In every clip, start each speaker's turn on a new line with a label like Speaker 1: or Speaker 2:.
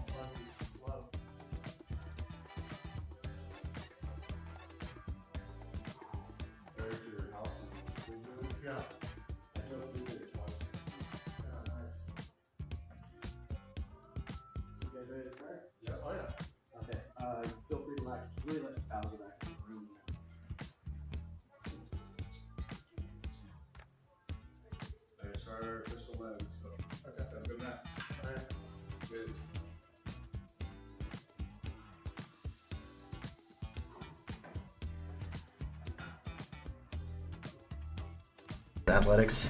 Speaker 1: fuzzy, slow.
Speaker 2: There's your house.
Speaker 1: Yeah.
Speaker 2: I drove through there twice.
Speaker 1: Yeah, nice.
Speaker 3: You guys ready to start?
Speaker 2: Yeah.
Speaker 1: Oh yeah.
Speaker 3: Okay. Feel free to really let Bowser back in the room.
Speaker 2: There's our official leg. So
Speaker 1: Okay.
Speaker 2: have a good match.
Speaker 1: All right.
Speaker 2: Good.
Speaker 3: Athletics.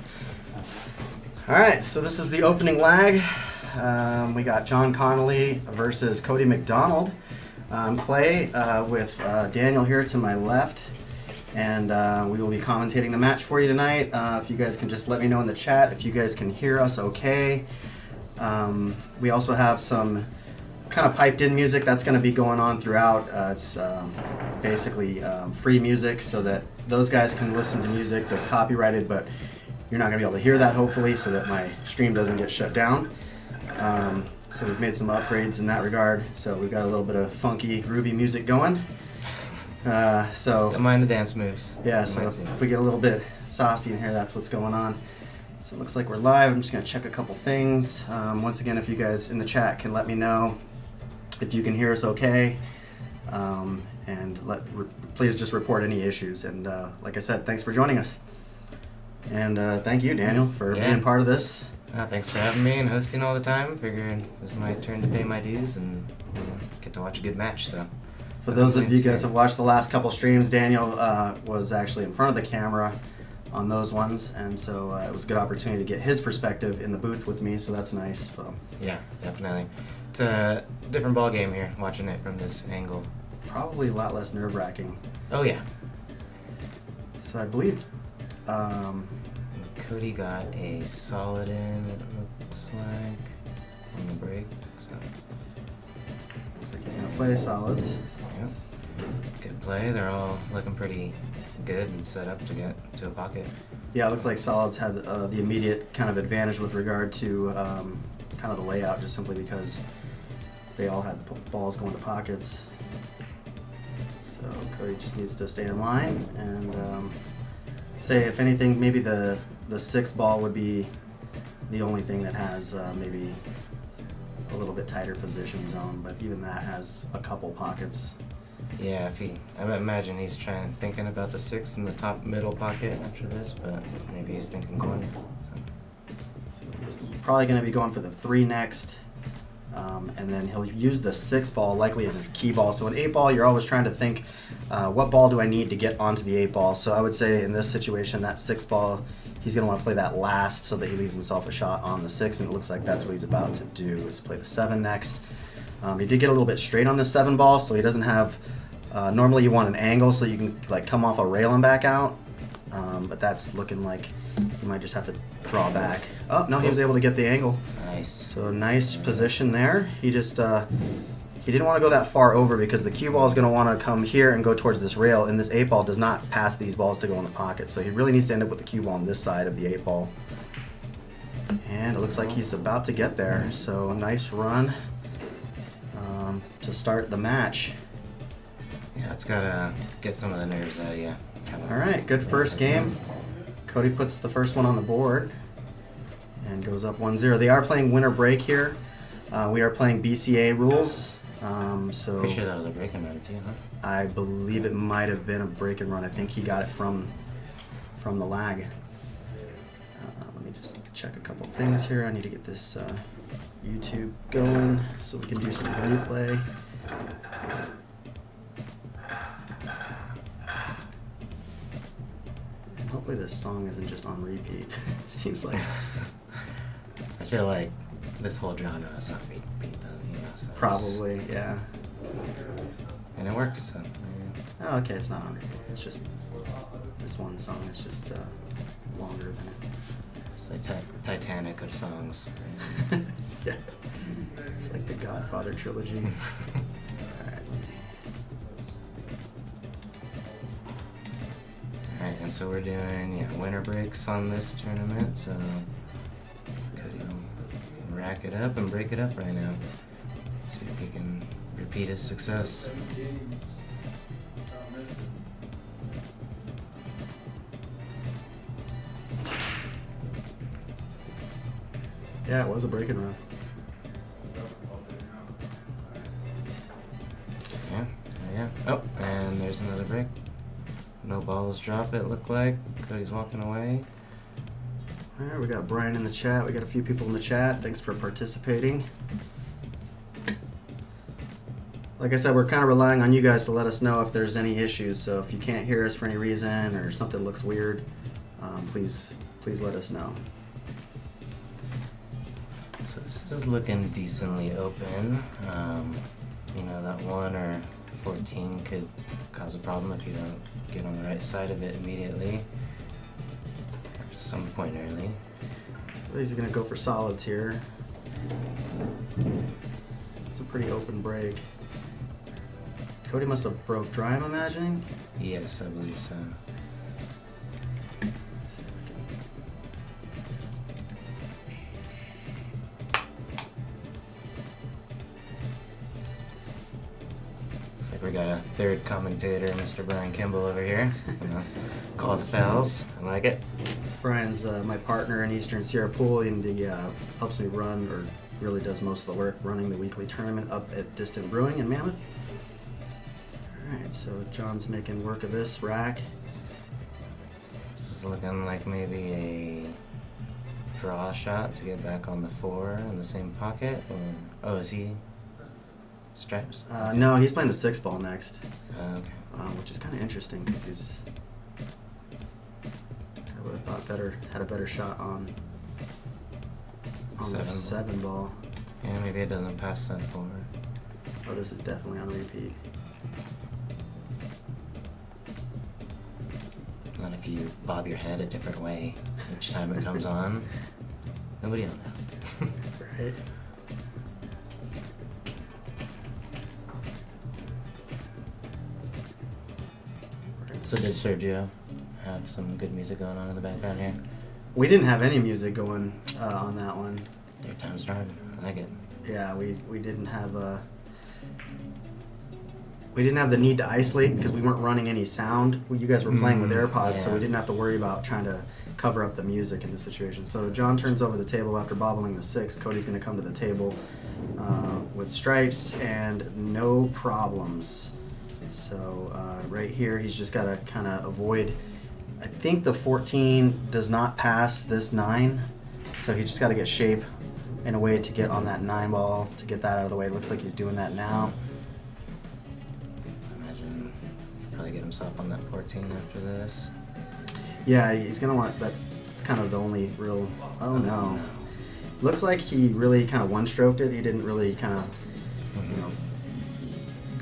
Speaker 3: All right, so this is the opening lag. We got John Connolly versus Cody McDonald. Clay with Daniel here to my left, and we will be commentating the match for you tonight. If you guys can just let me know in the chat if you guys can hear us okay. We also have some kind of piped in music that's going to be going on throughout. It's basically free music so that those guys can listen to music that's copyrighted, but you're not going to be able to hear that, hopefully, so that my stream doesn't get shut down. So we've made some upgrades in that regard. So we've got a little bit of funky, groovy music going.
Speaker 4: Don't mind the dance moves.
Speaker 3: Yeah, so if we get a little bit saucy in here, that's what's going on. So it looks like we're live. I'm just going to check a couple things. Once again, if you guys in the chat can let me know if you can hear us okay. And please just report any issues. And like I said, thanks for joining us. And thank you, Daniel, for being part of this.
Speaker 4: Thanks for having me and hosting all the time. Figured it was my turn to pay my dues and get to watch a good match. So,
Speaker 3: for those of you guys who have watched the last couple streams, Daniel was actually in front of the camera on those ones, and so it was a good opportunity to get his perspective in the booth with me. So that's nice. So.
Speaker 4: Yeah, definitely. It's a different ball game here, watching it from this angle.
Speaker 3: Probably a lot less nerve-wracking.
Speaker 4: Oh yeah.
Speaker 3: So I believe.
Speaker 4: Cody got a solid in, it looks like, on the break. So.
Speaker 3: Looks like he's gonna play solids.
Speaker 4: Yep. Good play. They're all looking pretty good and set up to get to a pocket.
Speaker 3: Yeah, it looks like solids had the immediate kind of advantage with regard to kind of the layout, just simply because they all had balls going to pockets. So Cody just needs to stay in line, and say if anything, maybe the 6 ball would be the only thing that has maybe a little bit tighter position zone, but even that has a couple pockets.
Speaker 4: Yeah, I imagine he's thinking about the 6 in the top middle pocket after this, but maybe he's thinking corner.
Speaker 3: So he's probably going to be going for the 3 next, and then he'll use the 6 ball likely as his key ball. So an 8 ball, you're always trying to think, what ball do I need to get onto the 8 ball? So I would say in this situation, that 6 ball, he's going to want to play that last so that he leaves himself a shot on the 6, and it looks like that's what he's about to do, is play the 7 next. He did get a little bit straight on the 7 ball, so he doesn't have, normally you want an angle so you can like come off a rail and back out, but that's looking like he might just have to draw back. Oh, no, he was able to get the angle.
Speaker 4: Nice.
Speaker 3: So nice position there. He just, he didn't want to go that far over because the cue ball is going to want to come here and go towards this rail, and this 8 ball does not pass these balls to go in the pocket. So he really needs to end up with the cue ball on this side of the 8 ball. And it looks like he's about to get there. So nice run to start the match.
Speaker 4: Yeah, it's got to get some of the nerves out of you.
Speaker 3: All right, good first game. Cody puts the first one on the board and goes up 1-0. They are playing winner break here. We are playing BCA rules. So
Speaker 4: Pretty sure that was a break and run too, huh?
Speaker 3: I believe it might have been a break and run. I think he got it from the lag. Let me just check a couple things here. I need to get this YouTube going so we can do some replay. Hopefully this song isn't just on repeat. It seems like.
Speaker 4: I feel like this whole genre is on repeat though, you know. So
Speaker 3: Probably, yeah.
Speaker 4: And it works. So,
Speaker 3: Oh, okay, it's not on repeat. It's just this one song is just longer than it.
Speaker 4: it's like Titanic of songs.
Speaker 3: Yeah. It's like the Godfather trilogy. Alright.
Speaker 4: Alright, and so we're doing winner breaks on this tournament, so Cody will rack it up and break it up right now. See if he can repeat his success.
Speaker 2: 7 games without missing.
Speaker 3: Yeah, it was a breaking run.
Speaker 4: Yeah, yeah. Oh, and there's another break. No balls drop, it looked like. Cody's walking away.
Speaker 3: All right, we got Brian in the chat. We got a few people in the chat. Thanks for participating. Like I said, we're kind of relying on you guys to let us know if there's any issues. So if you can't hear us for any reason or something looks weird, please let us know.
Speaker 4: So this is looking decently open. You know, that 1 or 14 could cause a problem if you don't get on the right side of it immediately. Or some point early.
Speaker 3: So he's going to go for solids here. It's a pretty open break. Cody must have broke dry, I'm imagining.
Speaker 4: Yes, I believe so. Looks like we got a third commentator, Mr. Brian Kimball over here. He's gonna call the fouls. I like it.
Speaker 3: Brian's my partner in Eastern Sierra Pool, and he helps me run, or really does most of the work, running the weekly tournament up at Distant Brewing in Mammoth. Alright, so John's making work of this rack.
Speaker 4: This is looking like maybe a draw shot to get back on the 4 in the same pocket. Or, oh, is he stripes?
Speaker 3: No, he's playing the 6 ball next,
Speaker 4: Okay.
Speaker 3: which is kind of interesting because I would have thought had a better shot on the 7 ball.
Speaker 4: Yeah, maybe it doesn't pass that 4.
Speaker 3: Oh, this is definitely on repeat.
Speaker 4: Not if you bob your head a different way each time it comes on. Nobody will know.
Speaker 3: Right.
Speaker 4: So did Sergio have some good music going on in the background here?
Speaker 3: We didn't have any music going on that one.
Speaker 4: Your time's driving. I like it.
Speaker 3: Yeah, we didn't have the need to isolate because we weren't running any sound. You guys were playing with AirPods, so we didn't have to worry about trying to cover up the music in this situation. So John turns over the table after bobbling the 6. Cody's going to come to the table with stripes and no problems. So right here, he's just got to kind of avoid. I think the 14 does not pass this 9, so he just got to get shape in a way to get on that 9 ball to get that out of the way. It looks like he's doing that now.
Speaker 4: Imagine probably get himself on that 14 after this.
Speaker 3: Yeah, he's gonna want that. It's kind of the only real. Oh no! Looks like he really kind of one-stroked it. He didn't really kind of,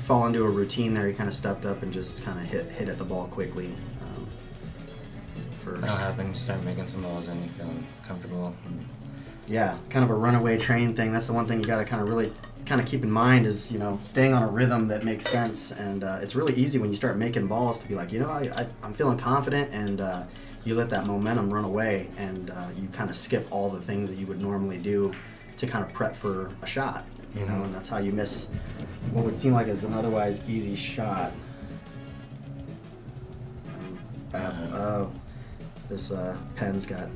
Speaker 3: fall into a routine there. He kind of stepped up and just kind of hit at the ball quickly. First.
Speaker 4: That'll happen. You start making some balls and you feeling comfortable.
Speaker 3: Yeah, kind of a runaway train thing. That's the one thing you got to kind of really kind of keep in mind is, staying on a rhythm that makes sense. And it's really easy when you start making balls to be like, I'm feeling confident, and you let that momentum run away, and you kind of skip all the things that you would normally do to kind of prep for a shot, and that's how you miss what would seem like is an otherwise easy shot. This pen's got...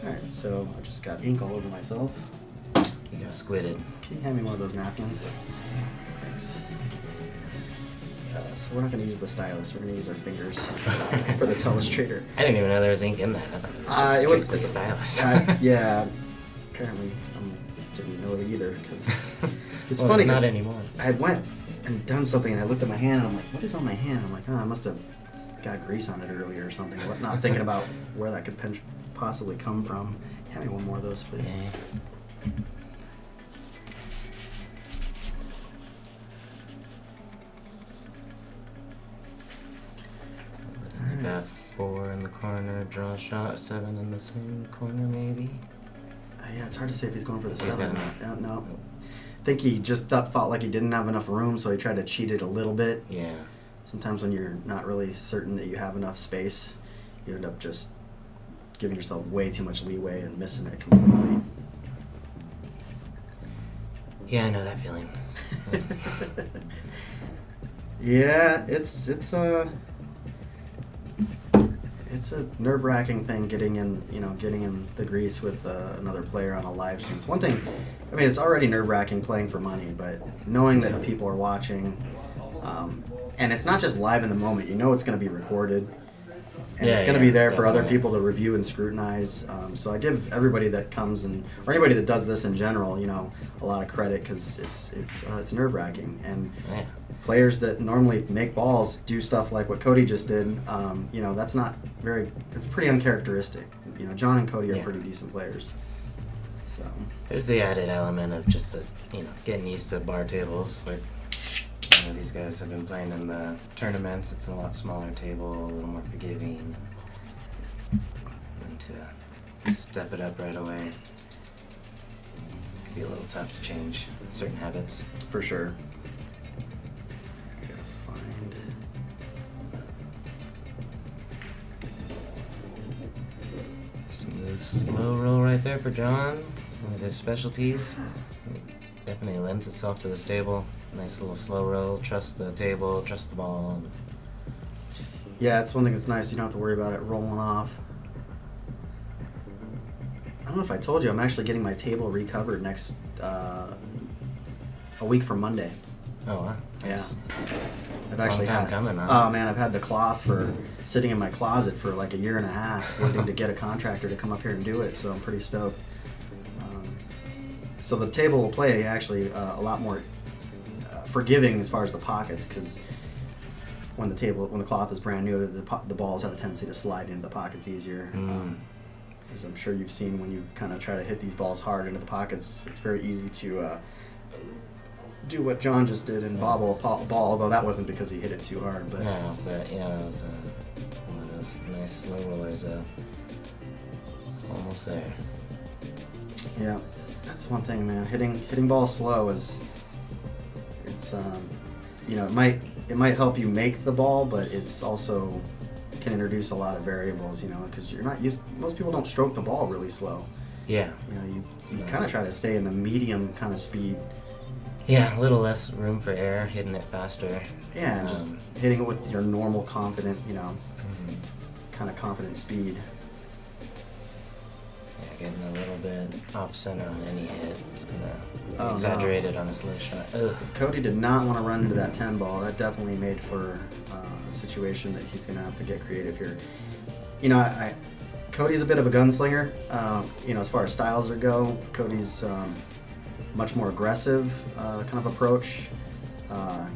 Speaker 3: Alright, so I just got ink all over myself.
Speaker 4: You got squidded.
Speaker 3: Can you hand me one of those napkins? Thanks. So we're not going to use the stylus. We're going to use our fingers for the telestrator.
Speaker 4: I didn't even know there was ink in that. I thought it was strictly stylus.
Speaker 3: Yeah. Apparently, I didn't know it either. Cause it's
Speaker 4: well,
Speaker 3: funny
Speaker 4: not
Speaker 3: because
Speaker 4: anymore.
Speaker 3: I went and done something, and I looked at my hand, and I'm like, what is on my hand? I'm like, I must have got grease on it earlier or something. Not thinking about where that could possibly come from. Hand me one more of those, please.
Speaker 4: Okay. I got 4 in the corner, draw shot, 7 in the same corner maybe.
Speaker 3: Yeah, it's hard to say if he's going for the
Speaker 4: He's
Speaker 3: 7.
Speaker 4: got
Speaker 3: No. I think he just felt like he didn't have enough room, so he tried to cheat it a little bit.
Speaker 4: Yeah.
Speaker 3: Sometimes when you're not really certain that you have enough space, you end up just giving yourself way too much leeway and missing it completely.
Speaker 4: Yeah, I know that feeling.
Speaker 3: Yeah, it's a nerve-wracking thing getting in the grease with another player on a live stream. It's one thing. I mean, it's already nerve-wracking playing for money, but knowing that people are watching, and it's not just live in the moment. You know, it's going to be recorded, and it's going to be there for other people to review and scrutinize. So I give everybody that comes or anybody that does this in general, a lot of credit because it's nerve-wracking. And players that normally make balls do stuff like what Cody just did. That's not it's pretty uncharacteristic. John and Cody are pretty decent players. So
Speaker 4: there's the added element of just getting used to bar tables. Like these guys have been playing in the tournaments. It's a lot smaller table, a little more forgiving. And to step it up right away, it could be a little tough to change certain habits.
Speaker 3: For sure. I gotta find.
Speaker 4: Smooth, slow roll right there for John. One of his specialties. Definitely lends itself to this table. Nice little slow roll. Trust the table, trust the ball.
Speaker 3: Yeah, it's one thing that's nice. You don't have to worry about it rolling off. I don't know if I told you, I'm actually getting my table recovered next a week from Monday.
Speaker 4: Oh, wow. Nice.
Speaker 3: Yeah. I've actually
Speaker 4: Long time coming, huh?
Speaker 3: Oh man, I've had the cloth for sitting in my closet for like a year and a half, waiting to get a contractor to come up here and do it. So I'm pretty stoked. So the table will play actually a lot more forgiving as far as the pockets, because when the cloth is brand new, the balls have a tendency to slide into the pockets easier. As I'm sure you've seen, when you kind of try to hit these balls hard into the pockets, it's very easy to do what John just did and bobble a ball, although that wasn't because he hit it too hard. But
Speaker 4: no, but yeah, it was one of those nice slow rollers. Almost there.
Speaker 3: Yeah, that's one thing, man. Hitting balls slow it might help you make the ball, but it's also can introduce a lot of variables, because you're not used. Most people don't stroke the ball really slow.
Speaker 4: Yeah.
Speaker 3: You kind of try to stay in the medium kind of speed.
Speaker 4: Yeah, a little less room for error, hitting it faster.
Speaker 3: Yeah, and just hitting it with your normal confident, kind of confident speed.
Speaker 4: Yeah, getting a little bit off center on any hit is gonna exaggerate it on a slow shot. Ugh.
Speaker 3: Cody did not want to run into that 10 ball. That definitely made for a situation that he's gonna have to get creative here. Cody's a bit of a gunslinger. As far as styles go, Cody's much more aggressive kind of approach.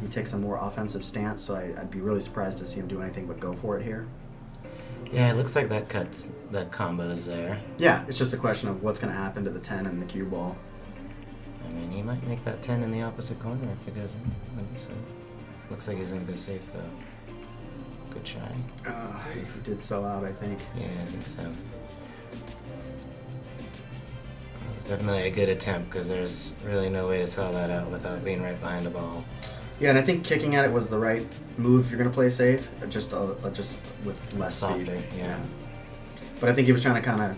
Speaker 3: He takes a more offensive stance, so I'd be really surprised to see him do anything but go for it here.
Speaker 4: Yeah, it looks like that cuts the combos there.
Speaker 3: Yeah, it's just a question of what's going to happen to the 10 and the cue ball.
Speaker 4: I mean, he might make that 10 in the opposite corner if it goes in. So, looks like he's going to go safe, though. Good try.
Speaker 3: He did sell out, I think.
Speaker 4: Yeah, I think so. It's definitely a good attempt, because there's really no way to sell that out without being right behind the ball.
Speaker 3: Yeah, and I think kicking at it was the right move if you're going to play safe, just with less
Speaker 4: Softer,
Speaker 3: speed.
Speaker 4: yeah.
Speaker 3: But I think he was trying to kind of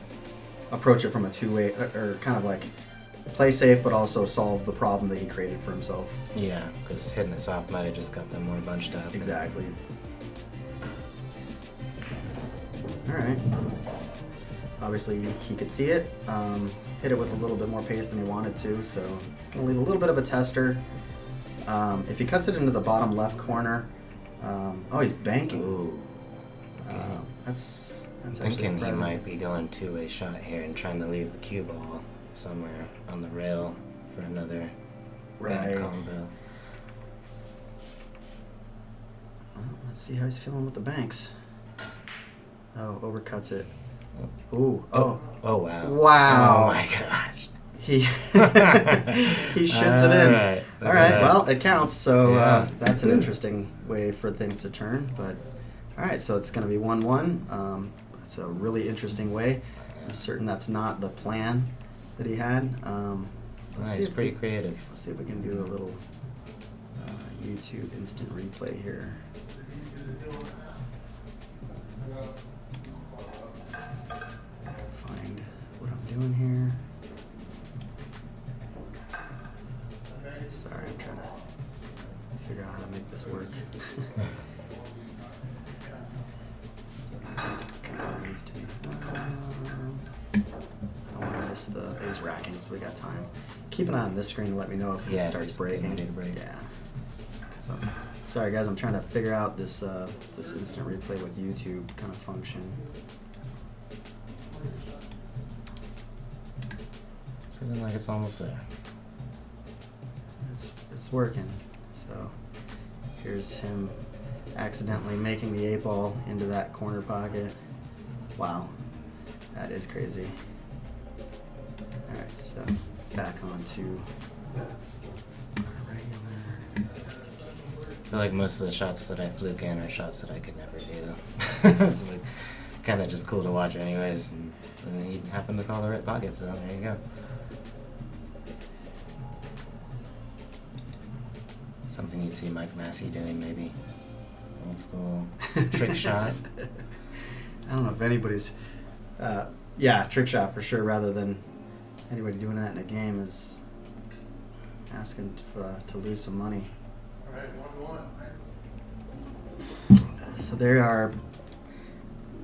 Speaker 3: approach it from a two-way, or kind of like play safe, but also solve the problem that he created for himself.
Speaker 4: Yeah, because hitting it soft might have just got them more bunched up.
Speaker 3: Exactly. All right. Obviously, he could see it, hit it with a little bit more pace than he wanted to, so it's going to leave a little bit of a tester. If he cuts it into the bottom left corner, he's banking.
Speaker 4: Ooh. Okay.
Speaker 3: That's
Speaker 4: Thinking he might be going two-way shot here and trying to leave the cue ball somewhere on the rail for another bad combo.
Speaker 3: Well, let's see how he's feeling with the banks. Oh, overcuts it. Ooh. Oh.
Speaker 4: Oh, wow.
Speaker 3: Wow.
Speaker 4: Oh, my gosh.
Speaker 3: He shits it in.
Speaker 4: Right.
Speaker 3: All right. Well, it counts. So that's an interesting way for things to turn. But all right. So it's going to be 1-1. That's a really interesting way. I'm certain that's not the plan that he had.
Speaker 4: He's pretty creative.
Speaker 3: Let's see if we can do a little YouTube instant replay here. Find what I'm doing here. this work. I don't want to miss the ace racking, so we got time. Keep an eye on this screen to let me know if it starts breaking.
Speaker 4: Break.
Speaker 3: Yeah. Sorry guys, I'm trying to figure out this this instant replay with YouTube kind of function.
Speaker 4: It's looking like it's almost there.
Speaker 3: It's working. So here's him accidentally making the 8-ball into that corner pocket. Wow, that is crazy. All right, so back on to regular.
Speaker 4: I feel like most of the shots that I fluke in are shots that I could never do. It's like kind of just cool to watch anyways. And he happened to call the right pocket, so there you go. Something you'd see Mike Massey doing, maybe. Old school trick shot.
Speaker 3: I don't know if anybody's... yeah, trick shot for sure, rather than anybody doing that in a game is asking to lose some money.
Speaker 1: All right, 1-1.
Speaker 3: So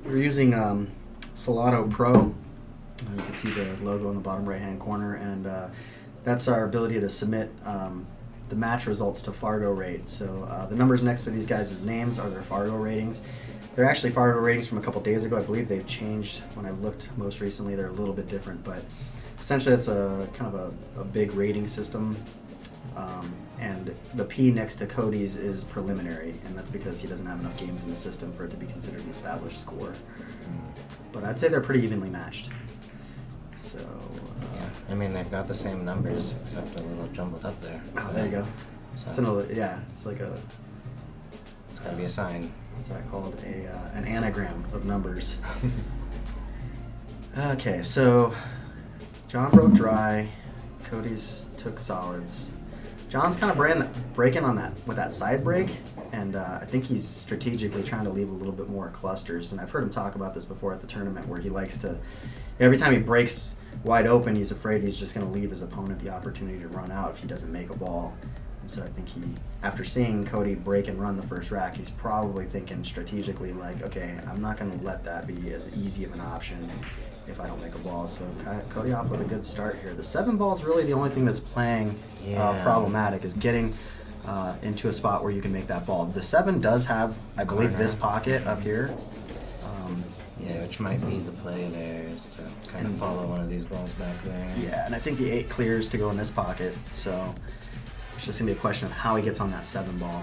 Speaker 3: we're using Solano Pro. You can see the logo in the bottom right-hand corner, and that's our ability to submit the match results to Fargo rate. So the numbers next to these guys' names are their Fargo ratings. They're actually Fargo ratings from a couple days ago. I believe they've changed. When I looked most recently, they're a little bit different, but essentially it's a kind of a big rating system. And the P next to Cody's is preliminary, and that's because he doesn't have enough games in the system for it to be considered an established score. But I'd say they're pretty evenly matched. So
Speaker 4: Yeah, I mean they've got the same numbers except a little jumbled up there.
Speaker 3: oh, there you go.
Speaker 4: So
Speaker 3: It's another, yeah, it's like a,
Speaker 4: it's gotta be a sign.
Speaker 3: what's that called? An anagram of numbers. Okay, so John broke dry. Cody's took solids. John's kind of breaking on that with that side break, and I think he's strategically trying to leave a little bit more clusters. And I've heard him talk about this before at the tournament, where he likes to, every time he breaks wide open, he's afraid he's just going to leave his opponent the opportunity to run out if he doesn't make a ball. And so I think he, after seeing Cody break and run the first rack, he's probably thinking strategically like, okay, I'm not going to let that be as easy of an option if I don't make a ball. So Cody off with a good start here. The 7 ball is really the only thing that's playing problematic, is getting into a spot where you can make that ball. The 7 does have, I believe, this pocket up here.
Speaker 4: Yeah, which might be the play there, is to kind of follow one of these balls back there.
Speaker 3: Yeah, and I think the 8 clears to go in this pocket, so it's just going to be a question of how he gets on that 7 ball.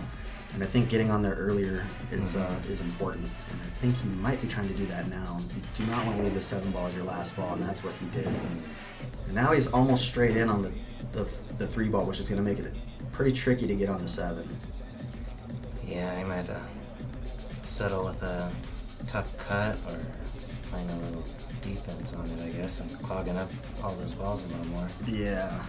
Speaker 3: And I think getting on there earlier is important. And I think he might be trying to do that now. You do not want to leave the 7 ball as your last ball, and that's what he did. And now he's almost straight in on the 3 ball, which is going to make it pretty tricky to get on the 7.
Speaker 4: Yeah, he might settle with a tough cut or playing a little defense on it, I guess, and clogging up all those balls a little more.
Speaker 3: Yeah.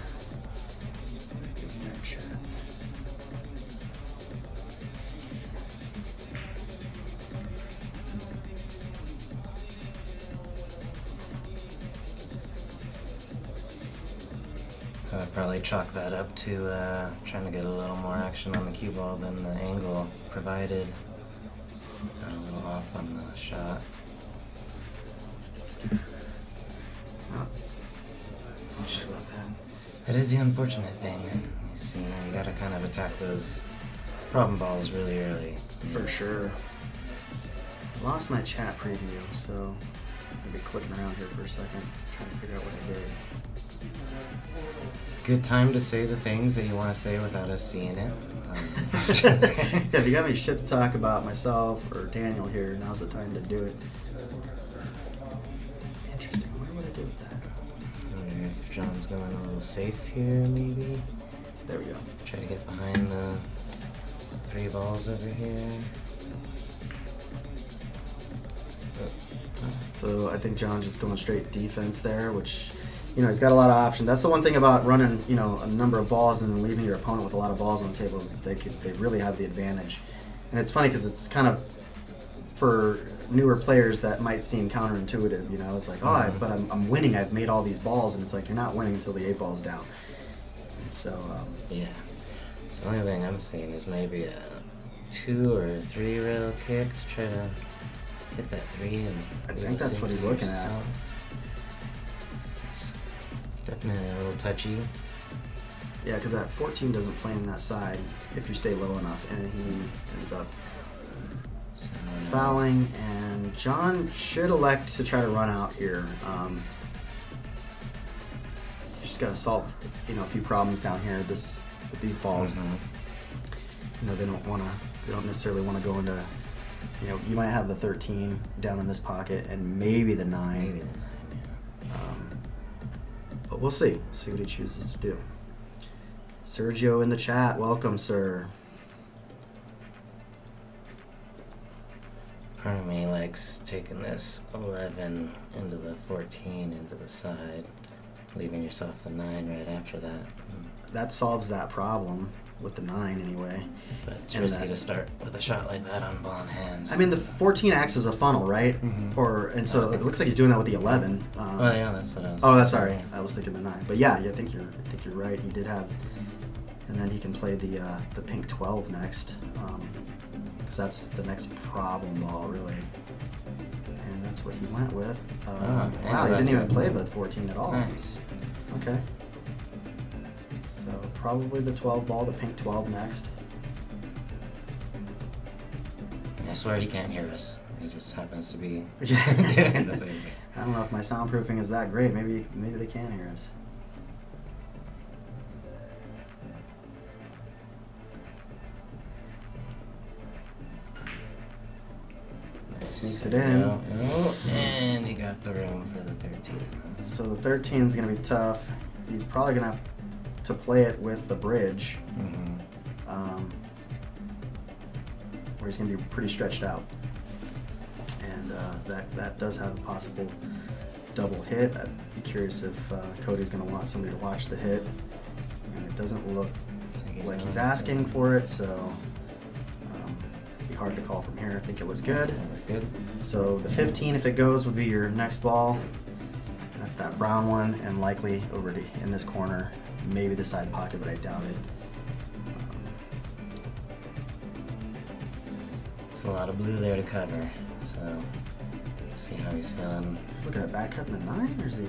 Speaker 4: I'd probably chalk that up to trying to get a little more action on the cue ball than the angle provided. Got a little off on the shot.
Speaker 3: Oh. Sorry about that.
Speaker 4: That is the unfortunate thing. You see, you gotta kind of attack those problem balls really early.
Speaker 3: For sure. Lost my chat preview, so I'm gonna be clicking around here for a second, trying to figure out what I did.
Speaker 4: Good time to say the things that you want to say without us seeing it.
Speaker 3: Yeah, if you got any shit to talk about, myself or Daniel here, now's the time to do it. Interesting. I wonder what I did with that.
Speaker 4: I wonder if John's going a little safe here, maybe.
Speaker 3: There we go.
Speaker 4: Try to get behind the 3 balls over here.
Speaker 3: So I think John's just going straight defense there, which, you know, he's got a lot of options. That's the one thing about running, you know, a number of balls and leaving your opponent with a lot of balls on the table, is that they really have the advantage. And it's funny because it's kind of, for newer players, that might seem counterintuitive. You know, it's like, but I'm winning. I've made all these balls, and it's like you're not winning until the 8 ball's down. And so
Speaker 4: yeah. So the only thing I'm seeing is maybe 2 or 3 rail kick to try to hit that 3 and
Speaker 3: I
Speaker 4: leave
Speaker 3: think
Speaker 4: the
Speaker 3: that's what
Speaker 4: safety
Speaker 3: he's looking
Speaker 4: yourself. It's definitely a little touchy.
Speaker 3: Yeah, because that 14 doesn't play in that side if you stay low enough, and he ends up
Speaker 4: So,
Speaker 3: fouling, and John should elect to try to run out here. Just got to solve, a few problems down here. With these balls, they don't necessarily want to go into, you might have the 13 down in this pocket and maybe the 9.
Speaker 4: Maybe the 9, yeah.
Speaker 3: But we'll see what he chooses to do. Sergio in the chat, welcome, sir.
Speaker 4: Part of me likes taking this 11 into the 14 into the side, leaving yourself the 9 right after that.
Speaker 3: That solves that problem with the 9 anyway.
Speaker 4: But it's
Speaker 3: And
Speaker 4: risky to start with a shot like that on ball in hand.
Speaker 3: I mean, the 14 acts as a funnel, right?
Speaker 4: Mhm.
Speaker 3: So it looks like he's doing that with the 11.
Speaker 4: Well, yeah, that's what I was.
Speaker 3: Oh, that's sorry. I was thinking the 9. But yeah, I think you're right. He did have, and then he can play the pink 12 next, because that's the next problem ball, really. And that's what he went with. Wow, he didn't even play the 14 at all.
Speaker 4: Nice.
Speaker 3: Okay. So probably the 12 ball, the pink 12 next.
Speaker 4: I swear he can't hear us. He just happens to be
Speaker 3: Yeah.
Speaker 4: doing the same thing.
Speaker 3: I don't know if my soundproofing is that great. Maybe they can hear us. Sneaks it in.
Speaker 4: Oh, and he got the room for the 13.
Speaker 3: So the 13 is going to be tough. He's probably going to have to play it with the bridge, where he's going to be pretty stretched out. And that does have a possible double hit. I'd be curious if Cody's going to want somebody to watch the hit. And it doesn't look like he's asking for it, so it'd be hard to call from here. I think it was good.
Speaker 4: Good.
Speaker 3: So the 15, if it goes, would be your next ball. That's that brown one, and likely over in this corner, maybe the side pocket, but I doubt it.
Speaker 4: It's a lot of blue there to cover, so see how he's feeling.
Speaker 3: He's looking at back cutting the 9, or is he?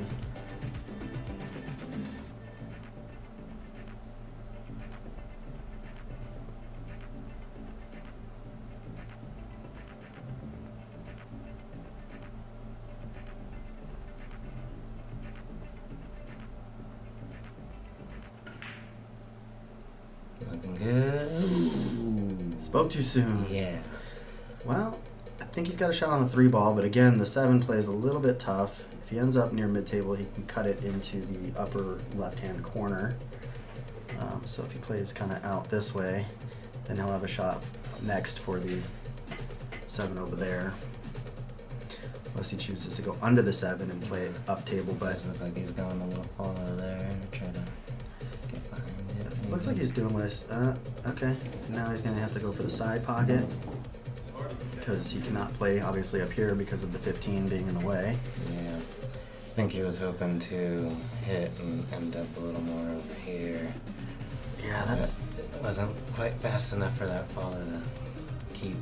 Speaker 4: Looking good. Ooh.
Speaker 3: Spoke too soon.
Speaker 4: Yeah.
Speaker 3: Well, I think he's got a shot on the 3 ball, but again, the 7 plays a little bit tough. If he ends up near mid-table, he can cut it into the upper left-hand corner. So if he plays kind of out this way, then he'll have a shot next for the 7 over there. Unless he chooses to go under the 7 and play it up table, but
Speaker 4: Does look like he's going a little follow there to try to get behind it.
Speaker 3: looks like he's doing what okay. Now he's going to have to go for the side pocket, because he cannot play obviously up here because of the 15 being in the way.
Speaker 4: Yeah. I think he was hoping to hit and end up a little more over here.
Speaker 3: Yeah, that's
Speaker 4: It wasn't quite fast enough for that follow to keep.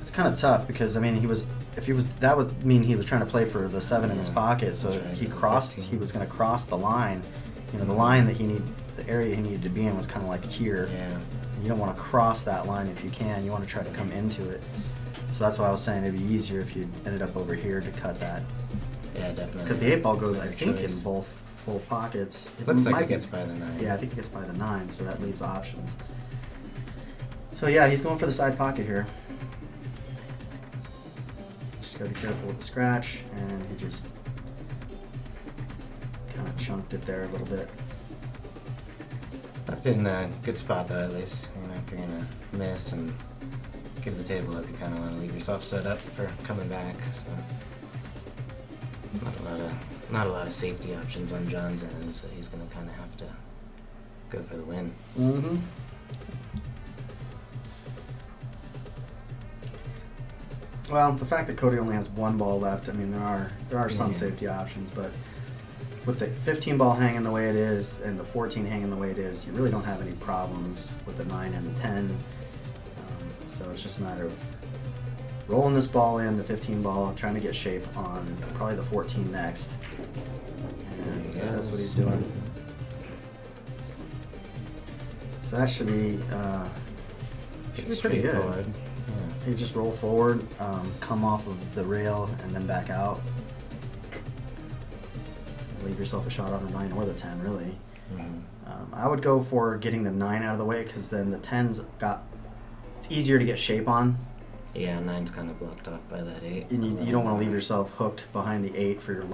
Speaker 3: it's kind of tough because I mean that would mean he was trying to play for the 7 in his pocket, so
Speaker 4: That's right,
Speaker 3: he
Speaker 4: it's a
Speaker 3: crossed.
Speaker 4: 15.
Speaker 3: He was going to cross the line. The line that the area he needed to be in was kind of like here.
Speaker 4: Yeah.
Speaker 3: You don't want to cross that line if you can. You want to try to come into it. So that's why I was saying it'd be easier if you ended up over here to cut that.
Speaker 4: Yeah, definitely.
Speaker 3: Because the 8 ball goes, I
Speaker 4: Better
Speaker 3: think,
Speaker 4: choice.
Speaker 3: in both pockets.
Speaker 4: Looks like
Speaker 3: might
Speaker 4: it gets by the 9.
Speaker 3: Yeah, I think it gets by the 9, so that leaves options. So yeah, he's going for the side pocket here. Just gotta be careful with the scratch, and he just kind of chunked it there a little bit.
Speaker 4: Left in a good spot though, at least. If you're gonna miss and give the table up, you kind of want to leave yourself set up for coming back. So not a lot of safety options on John's end, so he's gonna kind of have to go for the win.
Speaker 3: Mm-hmm. Well, the fact that Cody only has 1 ball left, I mean, there are some
Speaker 4: Yeah.
Speaker 3: safety options, but with the 15 ball hanging the way it is and the 14 hanging the way it is, you really don't have any problems with the 9 and the 10. So it's just a matter of rolling this ball in, the 15 ball, trying to get shape on probably the 14 next. And that's what he's doing. So that should be pretty good.
Speaker 4: Yeah.
Speaker 3: You just roll forward, come off of the rail, and then back out. Leave yourself a shot on the 9 or the 10, really.
Speaker 4: Mm-hmm.
Speaker 3: I would go for getting the 9 out of the way, because then the 10's it's easier to get shape on.
Speaker 4: Yeah, 9's kind of blocked off by that 8.
Speaker 3: And you don't want to leave yourself hooked behind the 8 for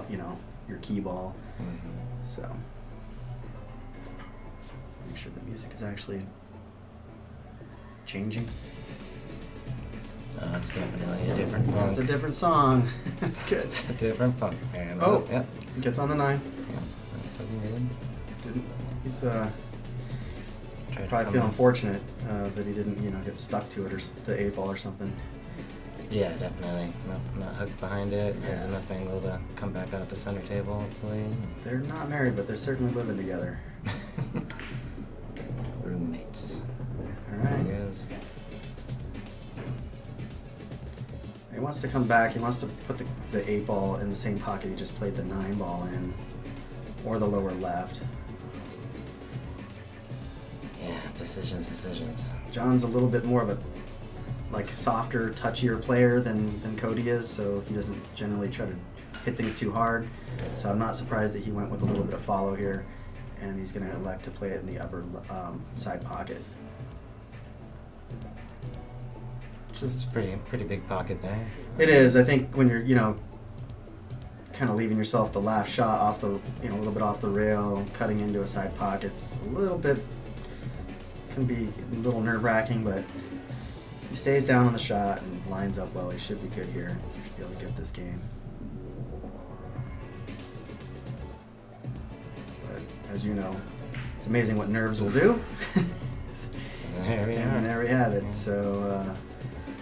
Speaker 3: your key ball.
Speaker 4: Mm-hmm.
Speaker 3: So make sure the music is actually changing.
Speaker 4: It's definitely a different funk.
Speaker 3: It's a different song. That's good.
Speaker 4: It's a different funk. And
Speaker 3: Oh,
Speaker 4: yep.
Speaker 3: Gets on the 9.
Speaker 4: Yeah, that's what we did.
Speaker 3: He's
Speaker 4: Tried to
Speaker 3: probably
Speaker 4: come
Speaker 3: feeling
Speaker 4: in.
Speaker 3: fortunate that he didn't get stuck to it or the 8 ball or something.
Speaker 4: Yeah, definitely. Not hooked behind it. Has
Speaker 3: Yeah.
Speaker 4: enough angle to come back out to center table, hopefully.
Speaker 3: They're not married, but they're certainly living together.
Speaker 4: Roommates.
Speaker 3: All
Speaker 4: There
Speaker 3: right.
Speaker 4: he is.
Speaker 3: He wants to come back. He wants to put the 8 ball in the same pocket he just played the 9 ball in, or the lower left.
Speaker 4: Yeah, decisions.
Speaker 3: John's a little bit more of a softer, touchier player than Cody is, so he doesn't generally try to hit things too hard. So I'm not surprised that he went with a little bit of follow here, and he's going to elect to play it in the upper side pocket.
Speaker 4: Just a pretty big pocket there.
Speaker 3: It is. I think when you're, kind of leaving yourself the last shot off the, a little bit off the rail, cutting into a side pocket, it's a little bit, can be a little nerve-wracking, but he stays down on the shot and lines up well. He should be good here. He should be able to get this game. But as you know, it's amazing what nerves will do.
Speaker 4: There we
Speaker 3: And
Speaker 4: are.
Speaker 3: there we have it. So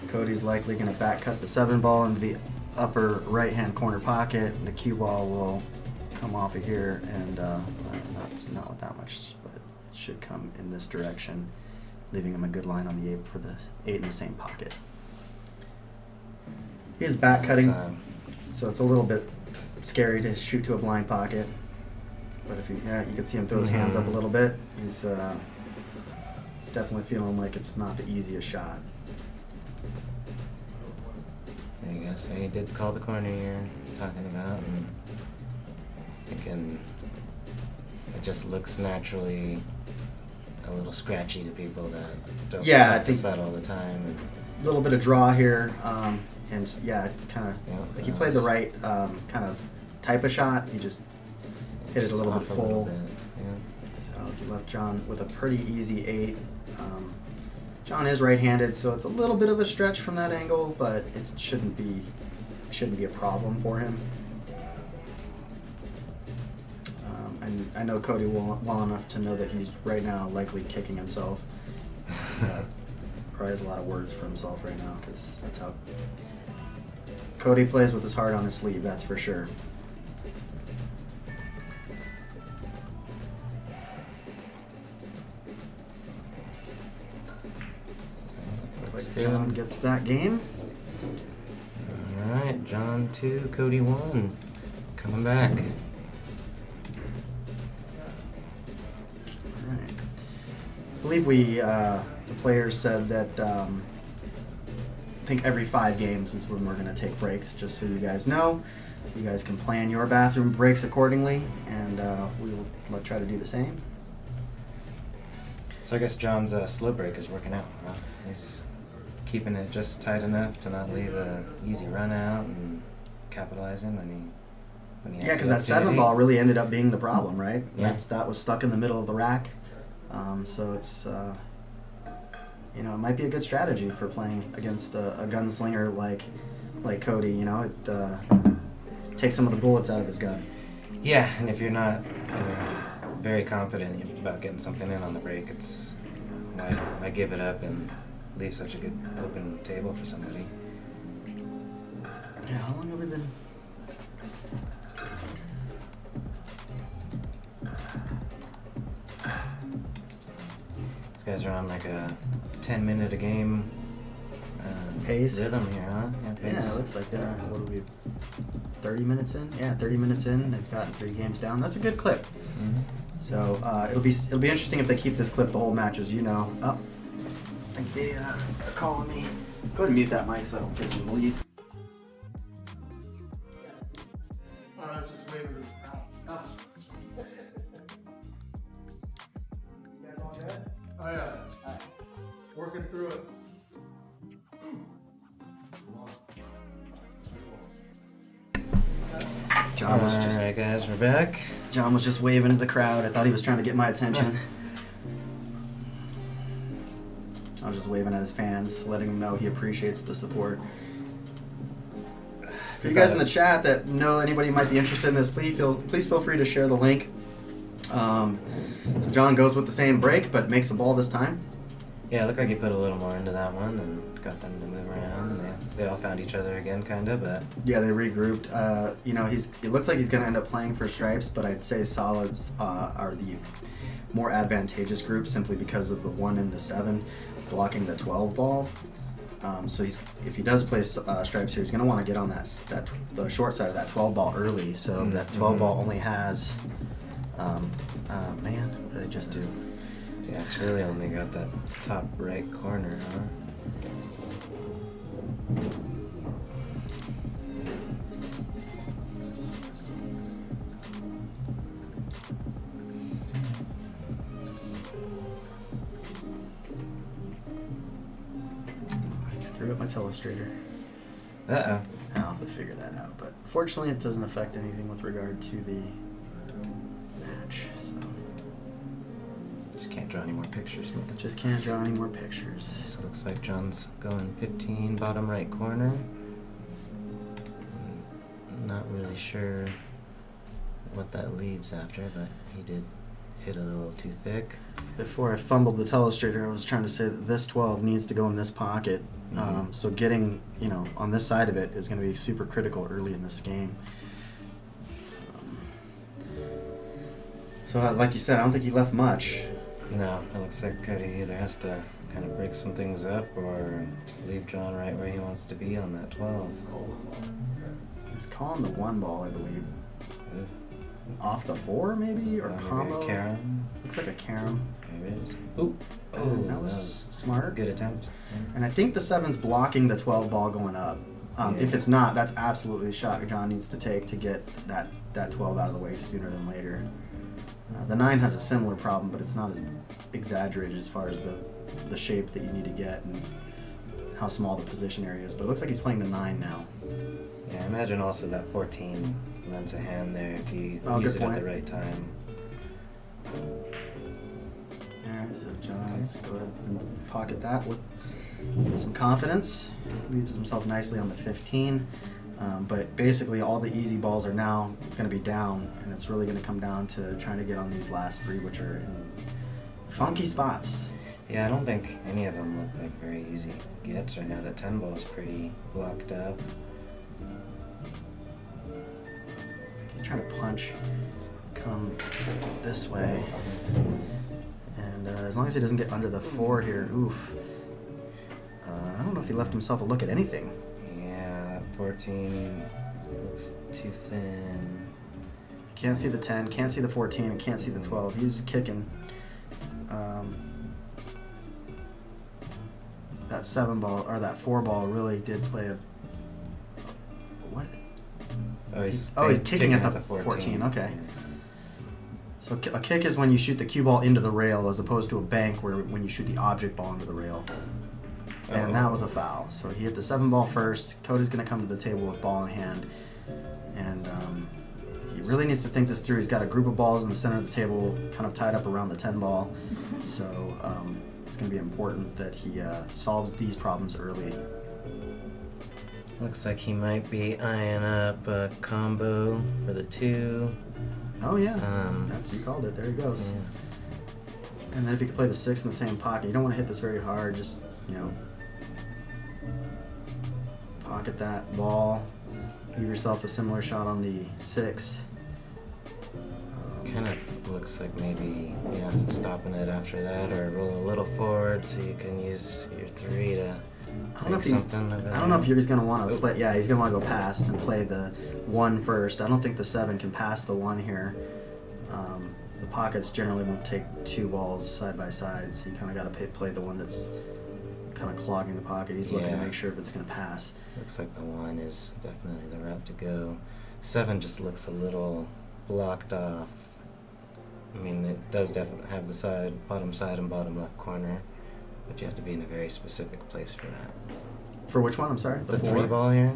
Speaker 3: Cody's likely going to back cut the 7 ball into the upper right-hand corner pocket. The cue ball will come off of here, and not with that much, but it should come in this direction, leaving him a good line on the 8 for the 8 in the same pocket. He is back cutting, so it's a little bit scary to shoot to a blind pocket. But if you can see him throw his hands up a little bit. He's definitely feeling like it's not the easiest shot.
Speaker 4: There you go. So he did call the corner you're talking about, and thinking it just looks naturally a little scratchy to people that don't
Speaker 3: Yeah, I
Speaker 4: practice
Speaker 3: think-
Speaker 4: that all the time. And
Speaker 3: A little bit of draw here, and kind
Speaker 4: Yeah,
Speaker 3: of. He played the right kind of type of shot. He just hit it a little bit
Speaker 4: off
Speaker 3: full.
Speaker 4: bit, yeah.
Speaker 3: So he left John with a pretty easy 8. John is right-handed, so it's a little bit of a stretch from that angle, but it shouldn't be a problem for him. And I know Cody well enough to know that he's right now likely kicking himself. Probably has a lot of words for himself right now, because that's how Cody plays with his heart on his sleeve. That's for sure. Looks
Speaker 4: Looks
Speaker 3: like
Speaker 4: good.
Speaker 3: John gets that game.
Speaker 4: All right, John 2, Cody 1, coming back.
Speaker 3: Alright. I believe the players said that I think every 5 games is when we're going to take breaks, just so you guys know. You guys can plan your bathroom breaks accordingly, and we will try to do the same.
Speaker 4: So I guess John's slow break is working out. Huh? He's keeping it just tight enough to not leave a easy run out and capitalizing when he has
Speaker 3: Yeah, because
Speaker 4: the
Speaker 3: that 7
Speaker 4: opportunity.
Speaker 3: ball really ended up being the problem, right?
Speaker 4: Yeah.
Speaker 3: That was stuck in the middle of the rack. So it's, it might be a good strategy for playing against a gunslinger like Cody. It takes some of the bullets out of his gun.
Speaker 4: Yeah, and if you're not very confident about getting something in on the break, it's why give it up and leave such a good open table for somebody.
Speaker 3: Yeah, how long have we been?
Speaker 4: guys are on like a 10-minute a game
Speaker 3: Pace?
Speaker 4: rhythm here, huh? Yeah,
Speaker 3: Yeah,
Speaker 4: pace.
Speaker 3: it looks like they're, what are we, 30 minutes in? Yeah, 30 minutes in. They've gotten 3 games down. That's a good clip.
Speaker 4: Mhm.
Speaker 3: So it'll be interesting if they keep this clip the whole match, as you know. Oh, I think they are calling me. Go ahead and mute that mic so I don't get some lead.
Speaker 1: I was just waving it out.
Speaker 3: You guys all good?
Speaker 1: Oh yeah,
Speaker 3: Alright.
Speaker 1: working through it.
Speaker 3: John was just
Speaker 4: Alright, guys, we're back.
Speaker 3: John was just waving to the crowd. I thought he was trying to get my attention. John was just waving at his fans, letting them know he appreciates the support. For you guys in the chat that know anybody might be interested in this, please feel free to share the link. So John goes with the same break, but makes the ball this time.
Speaker 4: Yeah, it looked like he put a little more into that one and got them to move around. And they all found each other again, kind of, but...
Speaker 3: Yeah, they regrouped. You know, it looks like he's going to end up playing for stripes, but I'd say solids are the more advantageous group simply because of the 1 and the 7 blocking the 12 ball. So if he does play stripes here, he's going to want to get on the short side of that 12 ball early. So that 12 ball only has... man, what did I just do?
Speaker 4: Yeah, it's really only got that top right corner, huh?
Speaker 3: I screwed up my telestrator.
Speaker 4: Uh-oh.
Speaker 3: I'll have to figure that out. But fortunately, it doesn't affect anything with regard to the match. So
Speaker 4: Just can't draw any more pictures, man.
Speaker 3: just can't draw any more pictures.
Speaker 4: So it looks like John's going 15, bottom right corner. Not really sure what that leaves after, but he did hit a little too thick.
Speaker 3: Before I fumbled the telestrator, I was trying to say that this 12 needs to go in this pocket. So getting, on this side of it is going to be super critical early in this game. So like you said, I don't think he left much.
Speaker 4: No, it looks like Cody either has to kind of break some things up or leave John right where he wants to be on that 12.
Speaker 3: He's calling the 1 ball, I believe.
Speaker 4: Ooh.
Speaker 3: Off the 4, maybe? Or
Speaker 4: Maybe a
Speaker 3: combo?
Speaker 4: carom.
Speaker 3: Looks like a carom.
Speaker 4: There it is. Ooh.
Speaker 3: Oh, that was smart.
Speaker 4: Good attempt.
Speaker 3: And I think the 7's blocking the 12 ball going up. If it's not, that's absolutely a shot John needs to take to get that 12 out of the way sooner than later. The 9 has a similar problem, but it's not as exaggerated as far as the shape that you need to get and how small the position area is. But it looks like he's playing the 9 now.
Speaker 4: Yeah, I imagine also that 14 lends a hand there if you
Speaker 3: Oh,
Speaker 4: use
Speaker 3: good
Speaker 4: it at
Speaker 3: point.
Speaker 4: the right time.
Speaker 3: Alright, so John's go ahead and pocket that with some confidence. Leaves himself nicely on the 15. But basically all the easy balls are now going to be down, and it's really going to come down to trying to get on these last 3, which are in funky spots.
Speaker 4: Yeah, I don't think any of them look like very easy gets right now. That 10 ball's pretty blocked up.
Speaker 3: I think he's trying to punch, come this way. And as long as he doesn't get under the 4 here, oof. I don't know if he left himself a look at anything.
Speaker 4: Yeah, that 14 looks too thin.
Speaker 3: Can't see the 10, can't see the 14, and can't see the 12. He's kicking. That 7 ball, or that 4 ball really did play a... What?
Speaker 4: Oh, he's
Speaker 3: kicking at the 14, okay. So a kick is when you shoot the cue ball into the rail as opposed to a bank when you shoot the object ball into the rail. And that was a foul. So he hit the 7 ball first. Cody's going to come to the table with ball in hand. And he really needs to think this through. He's got a group of balls in the center of the table kind of tied up around the 10 ball. So it's going to be important that he solves these problems early.
Speaker 4: Looks like he might be eyeing up a combo for the 2.
Speaker 3: Oh, yeah. You called it. There he goes.
Speaker 4: Yeah.
Speaker 3: And then if you could play the 6 in the same pocket, you don't want to hit this very hard. Just, pocket that ball. Give yourself a similar shot on the 6.
Speaker 4: Kind of looks like maybe stopping it after that, or roll a little forward so you can use your 3 to
Speaker 3: I don't know
Speaker 4: make
Speaker 3: if
Speaker 4: something of it.
Speaker 3: I don't know if you're going to want to play. Yeah, he's going to want to go past and play the 1 first. I don't think the 7 can pass the 1 here. The pockets generally won't take 2 balls side by side, so you kind of got to play the one that's kind of clogging the pocket. He's looking to make sure if it's going to pass.
Speaker 4: Looks like the 1 is definitely the route to go. 7 just looks a little blocked off. I mean, it does definitely have the bottom side and bottom left corner, but you have to be in a very specific place for that.
Speaker 3: For which one? I'm sorry?
Speaker 4: The
Speaker 3: 4?
Speaker 4: 3 ball here?